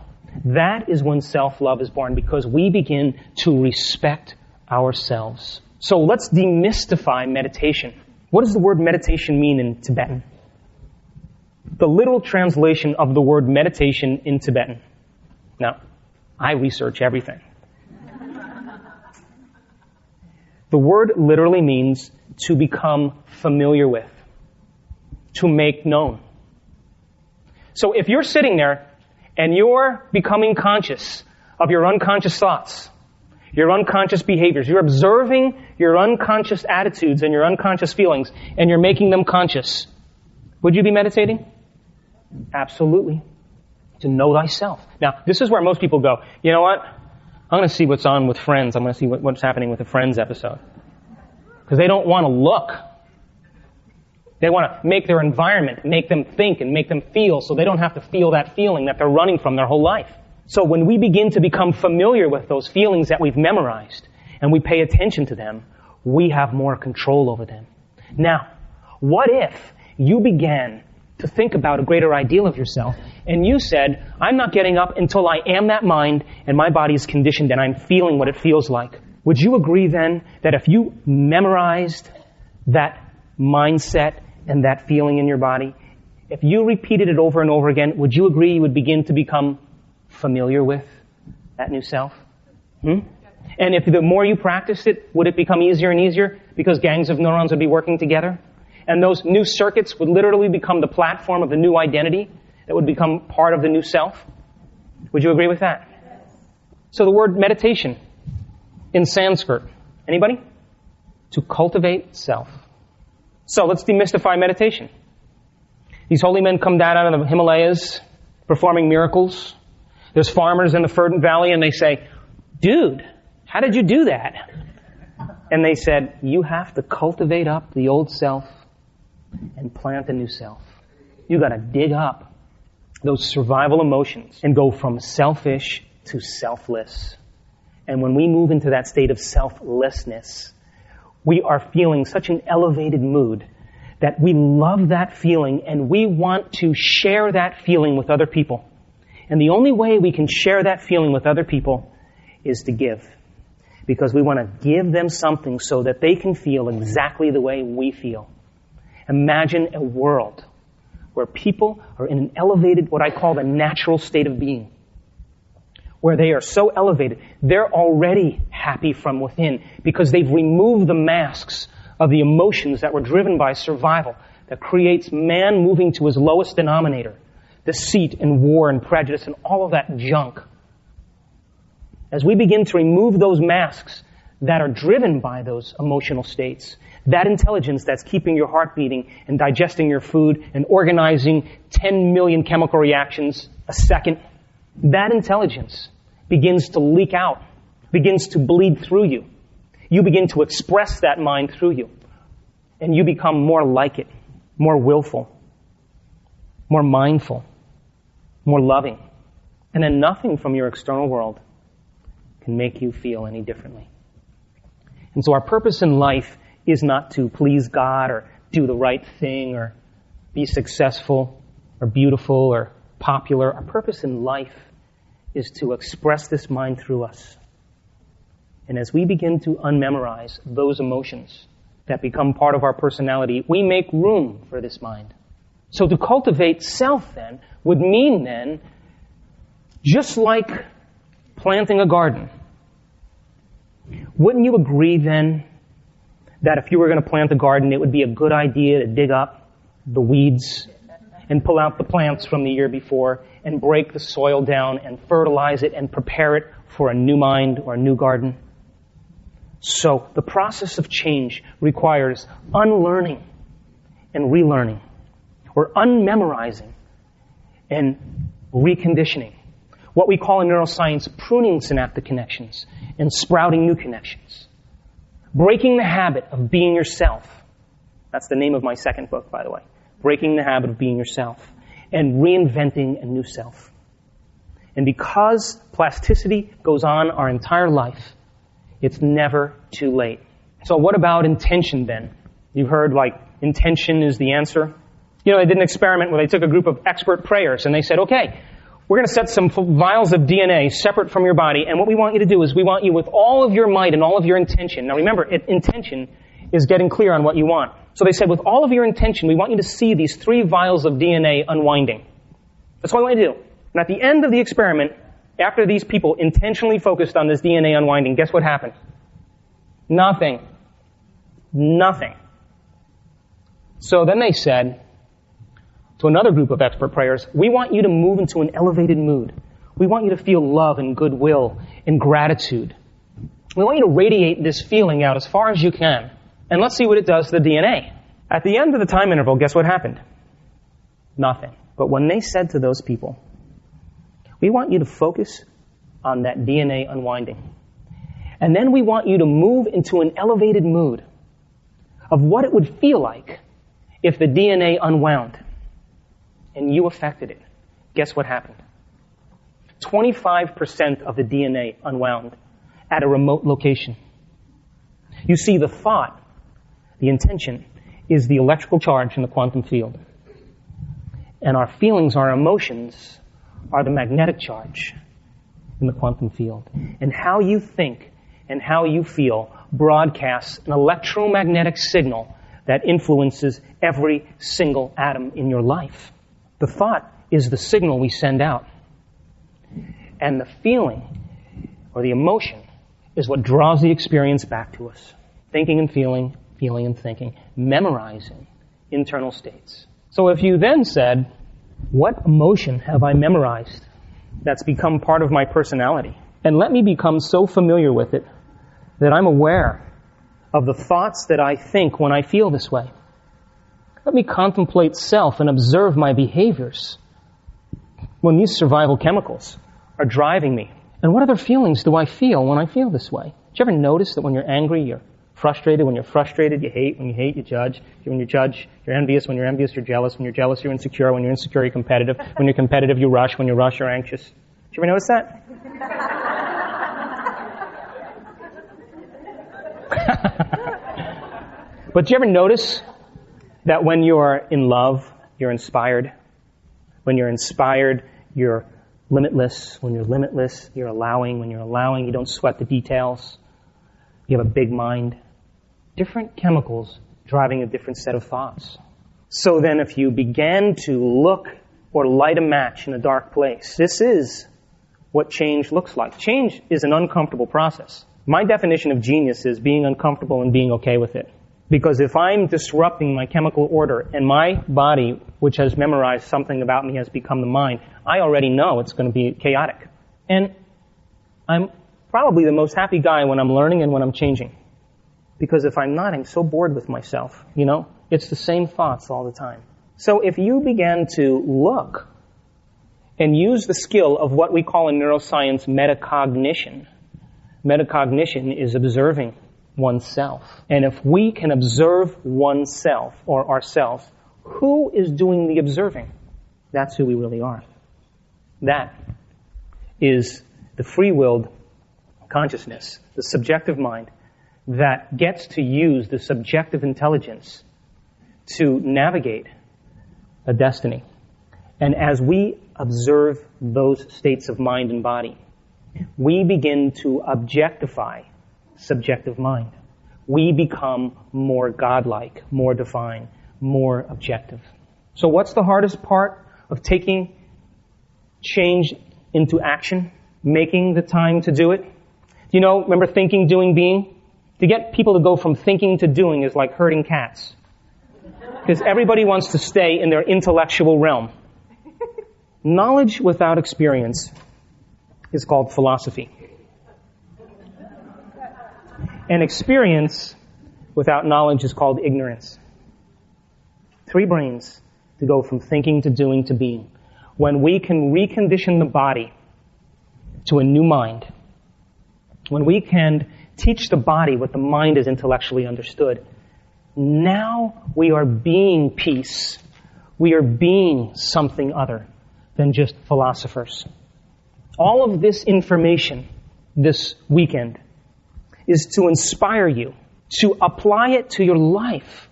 That is when self-love is born, because we begin to respect ourselves. So let's demystify meditation. What does the word meditation mean in Tibetan? The literal translation of the word meditation in Tibetan. Now, I research everything. The word literally means to become familiar with, to make known. So if you're sitting there and you're becoming conscious of your unconscious thoughts, your unconscious behaviors, you're observing your unconscious attitudes and your unconscious feelings, and you're making them conscious, would you be meditating? Absolutely. To know thyself. Now, this is where most people go, you know what? I'm going to see what's on with Friends. I'm going to see what's happening with the Friends episode. Because they don't want to look. They want to make their environment, make them think and make them feel, so they don't have to feel that feeling that they're running from their whole life. So when we begin to become familiar with those feelings that we've memorized, and we pay attention to them, we have more control over them. Now, what if you began to think about a greater ideal of yourself, and you said, I'm not getting up until I am that mind, and my body is conditioned, and I'm feeling what it feels like? Would you agree then that if you memorized that mindset and that feeling in your body, if you repeated it over and over again, would you agree you would begin to become familiar with that new self? And if the more you practiced it, would it become easier and easier because gangs of neurons would be working together? And those new circuits would literally become the platform of the new identity that would become part of the new self? Would you agree with that? So the word meditation in Sanskrit, anybody? To cultivate self. So let's demystify meditation. These holy men come down out of the Himalayas performing miracles. There's farmers in the Verdant Valley and they say, dude, how did you do that? And they said, you have to cultivate up the old self and plant a new self. You got to dig up those survival emotions and go from selfish to selfless. And when we move into that state of selflessness, we are feeling such an elevated mood that we love that feeling and we want to share that feeling with other people. And the only way we can share that feeling with other people is to give. Because we want to give them something so that they can feel exactly the way we feel. Imagine a world where people are in an elevated, what I call the natural state of being. Where they are so elevated, they're already happy from within because they've removed the masks of the emotions that were driven by survival that creates man moving to his lowest denominator, deceit and war and prejudice and all of that junk. As we begin to remove those masks that are driven by those emotional states, that intelligence that's keeping your heart beating and digesting your food and organizing 10 million chemical reactions a second, that intelligence begins to leak out, begins to bleed through you. You begin to express that mind through you. And you become more like it, more willful, more mindful, more loving. And then nothing from your external world can make you feel any differently. And so our purpose in life is not to please God or do the right thing or be successful or beautiful or popular. Our purpose in life is to express this mind through us. And as we begin to unmemorize those emotions that become part of our personality, we make room for this mind. So to cultivate self then would mean then, just like planting a garden, wouldn't you agree then that if you were going to plant a garden, it would be a good idea to dig up the weeds and pull out the plants from the year before and break the soil down and fertilize it and prepare it for a new mind or a new garden? So the process of change requires unlearning and relearning, or unmemorizing and reconditioning. What we call in neuroscience pruning synaptic connections and sprouting new connections. Breaking the habit of being yourself. That's the name of my second book, by the way. Breaking the habit of being yourself. And reinventing a new self. And because plasticity goes on our entire life, it's never too late. So what about intention then? You've heard, intention is the answer. They did an experiment where they took a group of expert prayers and they said, okay, we're going to set some vials of DNA separate from your body, and what we want you to do is we want you with all of your might and all of your intention. Now remember, intention is getting clear on what you want. So they said, with all of your intention, we want you to see these 3 vials of DNA unwinding. That's what we want you to do. And at the end of the experiment, after these people intentionally focused on this DNA unwinding, guess what happened? Nothing. So then they said to another group of expert prayers, we want you to move into an elevated mood. We want you to feel love and goodwill and gratitude. We want you to radiate this feeling out as far as you can. And let's see what it does to the DNA. At the end of the time interval, guess what happened? Nothing. But when they said to those people, we want you to focus on that DNA unwinding. And then we want you to move into an elevated mood of what it would feel like if the DNA unwound and you affected it. Guess what happened? 25% of the DNA unwound at a remote location. You see, the thought, the intention, is the electrical charge in the quantum field. And our feelings, our emotions, are the magnetic charge in the quantum field. And how you think and how you feel broadcasts an electromagnetic signal that influences every single atom in your life. The thought is the signal we send out. And the feeling, or the emotion, is what draws the experience back to us. Thinking and feeling and thinking, memorizing internal states. So if you then said, what emotion have I memorized that's become part of my personality? And let me become so familiar with it that I'm aware of the thoughts that I think when I feel this way. Let me contemplate self and observe my behaviors when these survival chemicals are driving me. And what other feelings do I feel when I feel this way? Do you ever notice that when you're angry, you're frustrated? When you're frustrated, you hate. When you hate, you judge. When you judge, you're envious. When you're envious, you're jealous. When you're jealous, you're insecure. When you're insecure, you're competitive. When you're competitive, you rush. When you rush, you're anxious. Do you ever notice that? But do you ever notice that when you're in love, you're inspired? When you're inspired, you're limitless. When you're limitless, you're allowing. When you're allowing, you don't sweat the details. You have a big mind. Different chemicals driving a different set of thoughts. So then if you began to look or light a match in a dark place, this is what change looks like. Change is an uncomfortable process. My definition of genius is being uncomfortable and being okay with it. Because if I'm disrupting my chemical order and my body, which has memorized something about me, has become the mind, I already know it's going to be chaotic. And I'm probably the most happy guy when I'm learning and when I'm changing. Because if I'm not, I'm so bored with myself. It's the same thoughts all the time. So if you began to look and use the skill of what we call in neuroscience metacognition. Metacognition is observing oneself. And if we can observe oneself or ourselves, who is doing the observing? That's who we really are. That is the free-willed consciousness, the subjective mind, that gets to use the subjective intelligence to navigate a destiny. And as we observe those states of mind and body, we begin to objectify subjective mind. We become more godlike, more divine, more objective. So what's the hardest part of taking change into action? Making the time to do it? Remember thinking, doing, being? To get people to go from thinking to doing is like herding cats. Because everybody wants to stay in their intellectual realm. Knowledge without experience is called philosophy. And experience without knowledge is called ignorance. 3 brains to go from thinking to doing to being. When we can recondition the body to a new mind, when we can teach the body what the mind is intellectually understood, now we are being peace. We are being something other than just philosophers. All of this information this weekend is to inspire you to apply it to your life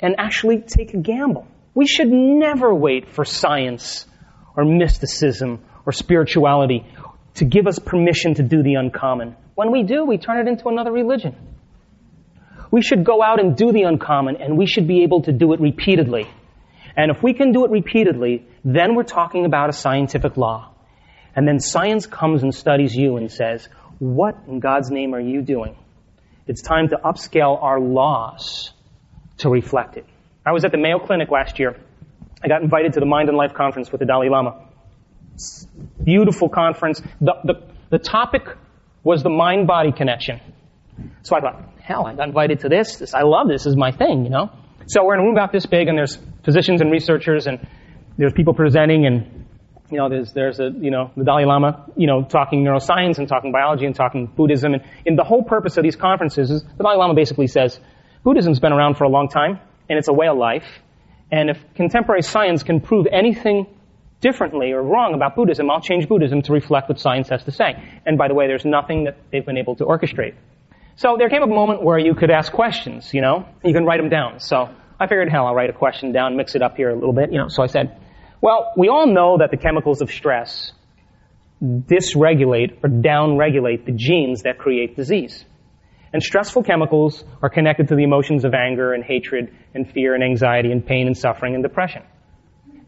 and actually take a gamble. We should never wait for science or mysticism or spirituality to give us permission to do the uncommon. When we do, we turn it into another religion. We should go out and do the uncommon, and we should be able to do it repeatedly. And if we can do it repeatedly, then we're talking about a scientific law. And then science comes and studies you and says, what in God's name are you doing? It's time to upscale our laws to reflect it. I was at the Mayo Clinic last year. I got invited to the Mind and Life conference with the Dalai Lama. Beautiful conference. The topic was the mind-body connection. So I thought, hell, I got invited to this. I love this. This is my thing, you know. So we're in a room about this big, and there's physicians and researchers, and there's people presenting, and you know, there's the Dalai Lama, talking neuroscience and talking biology and talking Buddhism, and the whole purpose of these conferences is the Dalai Lama basically says, Buddhism's been around for a long time, and it's a way of life, and if contemporary science can prove anything differently or wrong about Buddhism, I'll change Buddhism to reflect what science has to say. And by the way, there's nothing that they've been able to orchestrate. So there came a moment where you could ask questions, you can write them down. So I figured, hell, I'll write a question down, mix it up here a little bit, So I said, well, we all know that the chemicals of stress dysregulate or downregulate the genes that create disease. And stressful chemicals are connected to the emotions of anger and hatred and fear and anxiety and pain and suffering and depression.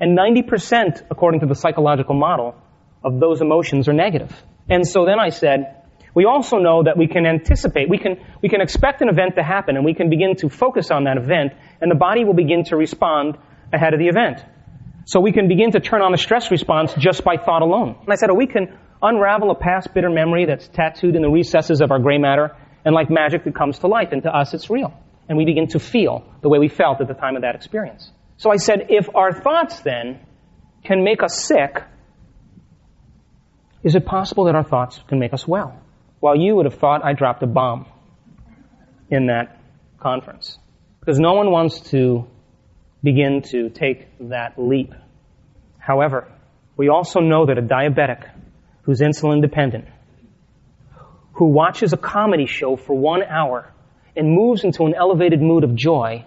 And 90%, according to the psychological model, of those emotions are negative. And so then I said, we also know that we can anticipate, we can expect an event to happen, and we can begin to focus on that event, and the body will begin to respond ahead of the event. So we can begin to turn on the stress response just by thought alone. And I said, we can unravel a past bitter memory that's tattooed in the recesses of our gray matter, and like magic, it comes to life, and to us it's real. And we begin to feel the way we felt at the time of that experience. So I said, if our thoughts then can make us sick, is it possible that our thoughts can make us well? Well, you would have thought I dropped a bomb in that conference. Because no one wants to begin to take that leap. However, we also know that a diabetic who's insulin dependent, who watches a comedy show for 1 hour and moves into an elevated mood of joy,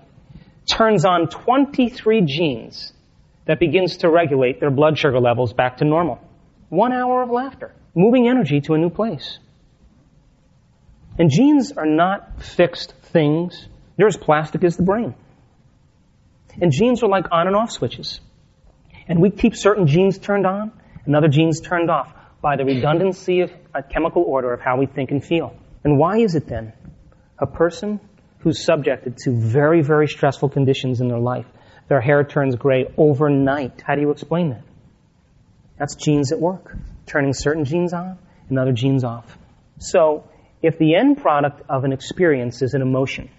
turns on 23 genes that begins to regulate their blood sugar levels back to normal. 1 hour of laughter, moving energy to a new place. And genes are not fixed things. They're as plastic as the brain. And genes are like on and off switches. And we keep certain genes turned on and other genes turned off by the redundancy of a chemical order of how we think and feel. And why is it then a person who's subjected to very, very stressful conditions in their life, their hair turns gray overnight? How do you explain that? That's genes at work, turning certain genes on and other genes off. So, if the end product of an experience is an emotion,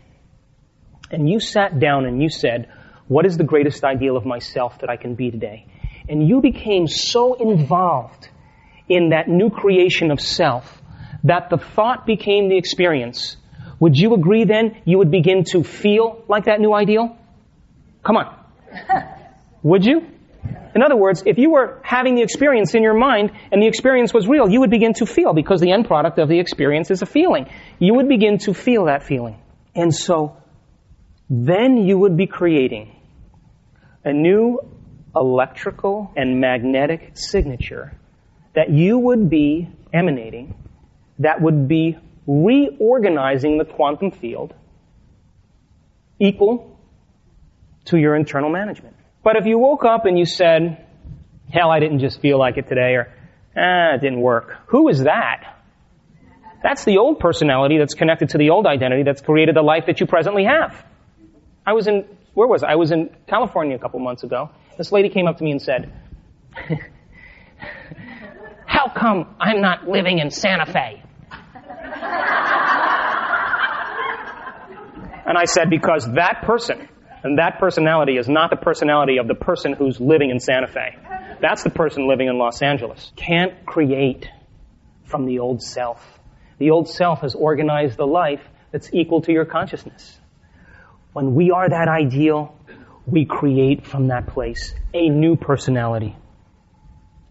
and you sat down and you said, what is the greatest ideal of myself that I can be today? And you became so involved in that new creation of self that the thought became the experience, would you agree then you would begin to feel like that new ideal? Come on. Would you? In other words, if you were having the experience in your mind and the experience was real, you would begin to feel, because the end product of the experience is a feeling. You would begin to feel that feeling. And so then you would be creating a new electrical and magnetic signature that you would be emanating, that would be reorganizing the quantum field equal to your internal management. But if you woke up and you said, hell, I didn't just feel like it today, or, it didn't work. Who is that? That's the old personality that's connected to the old identity that's created the life that you presently have. I was in California a couple months ago. This lady came up to me and said, how come I'm not living in Santa Fe? And I said, because that person and that personality is not the personality of the person who's living in Santa Fe. That's the person living in Los Angeles. Can't create from the old self. The old self has organized the life that's equal to your consciousness. When we are that ideal, we create from that place a new personality.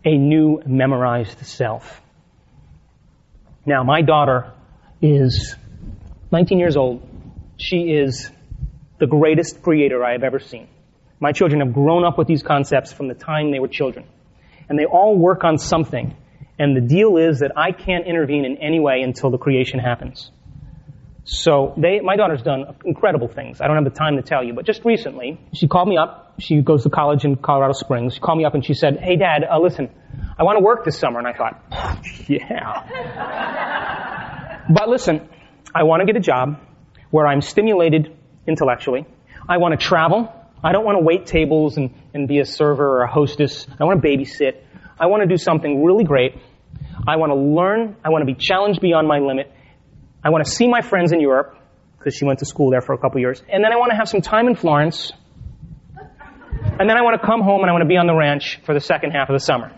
a new memorized self. Now, my daughter is 19 years old. She is the greatest creator I have ever seen. My children have grown up with these concepts from the time they were children. And they all work on something. And the deal is that I can't intervene in any way until the creation happens. So my daughter's done incredible things. I don't have the time to tell you, but just recently, she called me up. She goes to college in Colorado Springs. She called me up and she said, "Hey, Dad, listen, I want to work this summer." And I thought, yeah. But listen, I want to get a job where I'm stimulated intellectually. I want to travel. I don't want to wait tables and be a server or a hostess. I want to babysit. I want to do something really great. I want to learn. I want to be challenged beyond my limit. I want to see my friends in Europe, because she went to school there for a couple years. And then I want to have some time in Florence. And then I want to come home and I want to be on the ranch for the second half of the summer.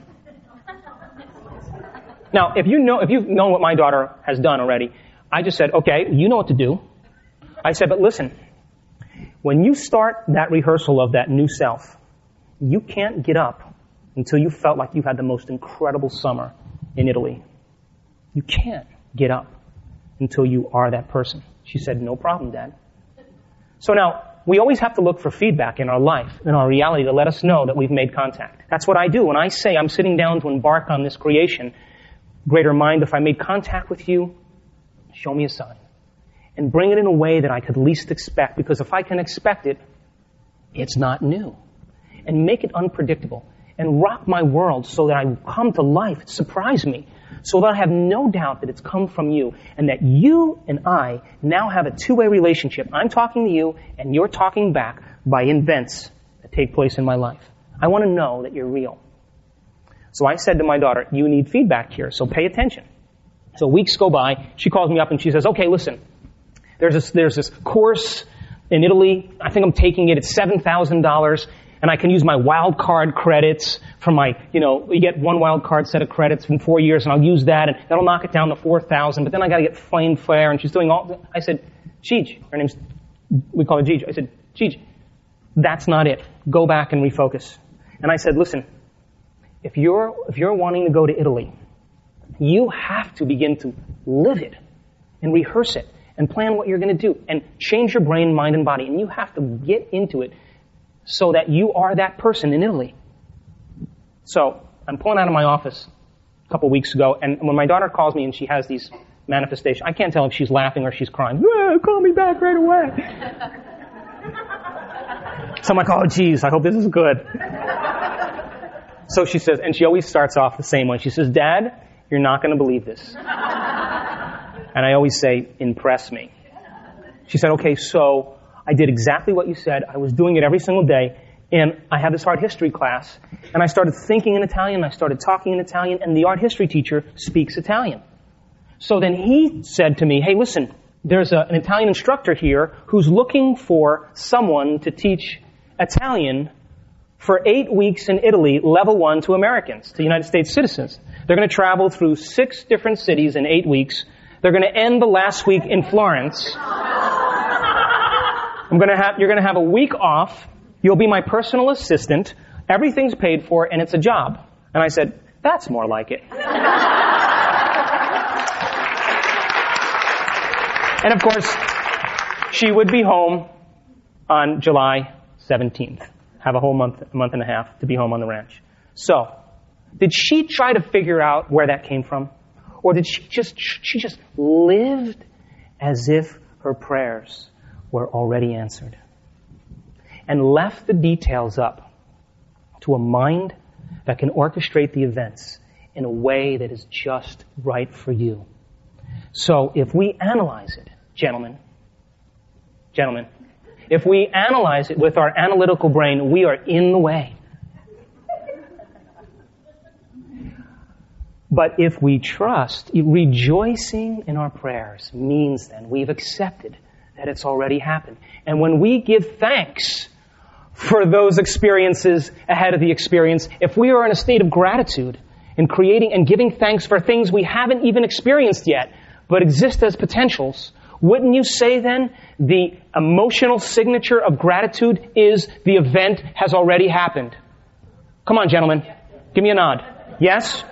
Now, if you've known what my daughter has done already, I just said, okay, you know what to do. I said, but listen, when you start that rehearsal of that new self, you can't get up until you felt like you had the most incredible summer in Italy. You can't get up until you are that person. She said, no problem, Dad. So now, we always have to look for feedback in our life, in our reality, to let us know that we've made contact. That's what I do. When I say I'm sitting down to embark on this creation, greater mind, if I made contact with you, show me a sign. And bring it in a way that I could least expect, because if I can expect it, it's not new. And make it unpredictable. And rock my world so that I come to life, surprise me, so that I have no doubt that it's come from you, and that you and I now have a two-way relationship. I'm talking to you, and you're talking back by events that take place in my life. I want to know that you're real. So I said to my daughter, you need feedback here, so pay attention. So weeks go by, she calls me up and she says, okay, listen, there's this course in Italy. I think I'm taking it. It's $7,000. And I can use my wild card credits from you get one wild card set of credits from 4 years, and I'll use that, and that'll knock it down to 4,000. But then I got to get plane fare, and she's doing all. I said, Gigi, we call her Gigi. I said, Gigi, that's not it. Go back and refocus. And I said, listen, if you're wanting to go to Italy, you have to begin to live it and rehearse it and plan what you're going to do and change your brain, mind, and body. And you have to get into it so that you are that person in Italy. So I'm pulling out of my office a couple weeks ago, and when my daughter calls me and she has these manifestations, I can't tell if she's laughing or she's crying. Call me back right away. So I'm like, oh, geez, I hope this is good. So she says, and she always starts off the same way. She says, Dad, you're not going to believe this. And I always say, impress me. She said, okay, so I did exactly what you said. I was doing it every single day. And I had this art history class. And I started thinking in Italian. I started talking in Italian. And the art history teacher speaks Italian. So then he said to me, hey, listen, there's an Italian instructor here who's looking for someone to teach Italian for 8 weeks in Italy, level 1 to Americans, to United States citizens. They're going to travel through 6 different cities in 8 weeks. They're going to end the last week in Florence. You're going to have a week off. You'll be my personal assistant. Everything's paid for, and it's a job. And I said, that's more like it. And of course, she would be home on July 17th. Have a whole month and a half to be home on the ranch. So, did she try to figure out where that came from? Or did she just lived as if her prayers were already answered? And left the details up to a mind that can orchestrate the events in a way that is just right for you. So if we analyze it, gentlemen, if we analyze it with our analytical brain, we are in the way. But if we trust, rejoicing in our prayers means then we've accepted that it's already happened. And when we give thanks for those experiences ahead of the experience, if we are in a state of gratitude in creating and giving thanks for things we haven't even experienced yet, but exist as potentials, wouldn't you say then the emotional signature of gratitude is the event has already happened? Come on, gentlemen. Give me a nod. Yes?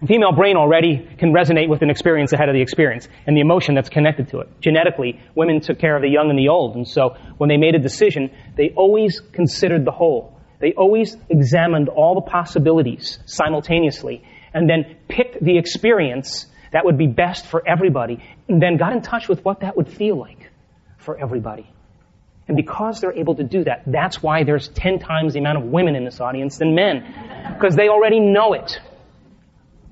The female brain already can resonate with an experience ahead of the experience and the emotion that's connected to it. Genetically, women took care of the young and the old, and so when they made a decision, they always considered the whole. They always examined all the possibilities simultaneously and then picked the experience that would be best for everybody and then got in touch with what that would feel like for everybody. And because they're able to do that, that's why there's 10 times the amount of women in this audience than men, because they already know it.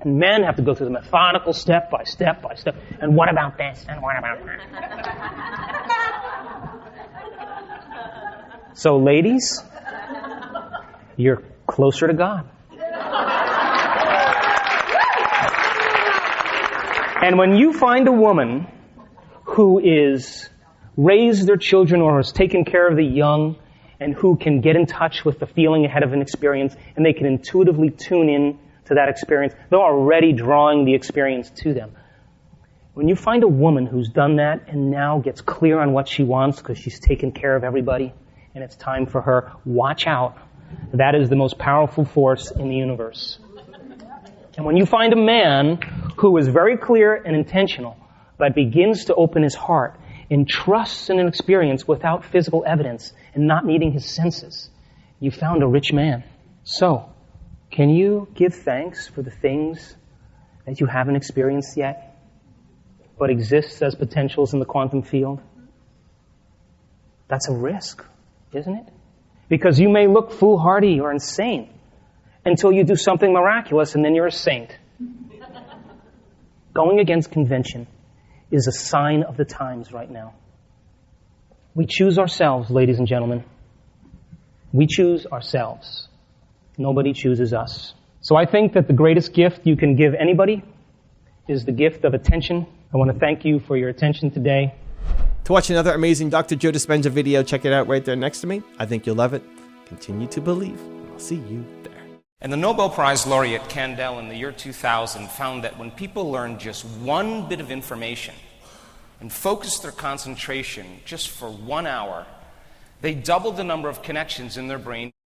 And men have to go through the methodical step by step by step. And what about this? And what about that? So ladies, you're closer to God. And when you find a woman who is raised their children or has taken care of the young and who can get in touch with the feeling ahead of an experience and they can intuitively tune in to that experience, they're already drawing the experience to them. When you find a woman who's done that and now gets clear on what she wants because she's taken care of everybody and it's time for her, watch out. That is the most powerful force in the universe. And when you find a man who is very clear and intentional, but begins to open his heart and trusts in an experience without physical evidence and not needing his senses, you found a rich man. So, can you give thanks for the things that you haven't experienced yet, but exists as potentials in the quantum field? That's a risk, isn't it? Because you may look foolhardy or insane until you do something miraculous and then you're a saint. Going against convention is a sign of the times right now. We choose ourselves, ladies and gentlemen. We choose ourselves. Nobody chooses us. So I think that the greatest gift you can give anybody is the gift of attention. I want to thank you for your attention today. To watch another amazing Dr. Joe Dispenza video, check it out right there next to me. I think you'll love it. Continue to believe. I'll see you there. And the Nobel Prize laureate Kandel in the year 2000 found that when people learn just one bit of information and focus their concentration just for 1 hour, they doubled the number of connections in their brain.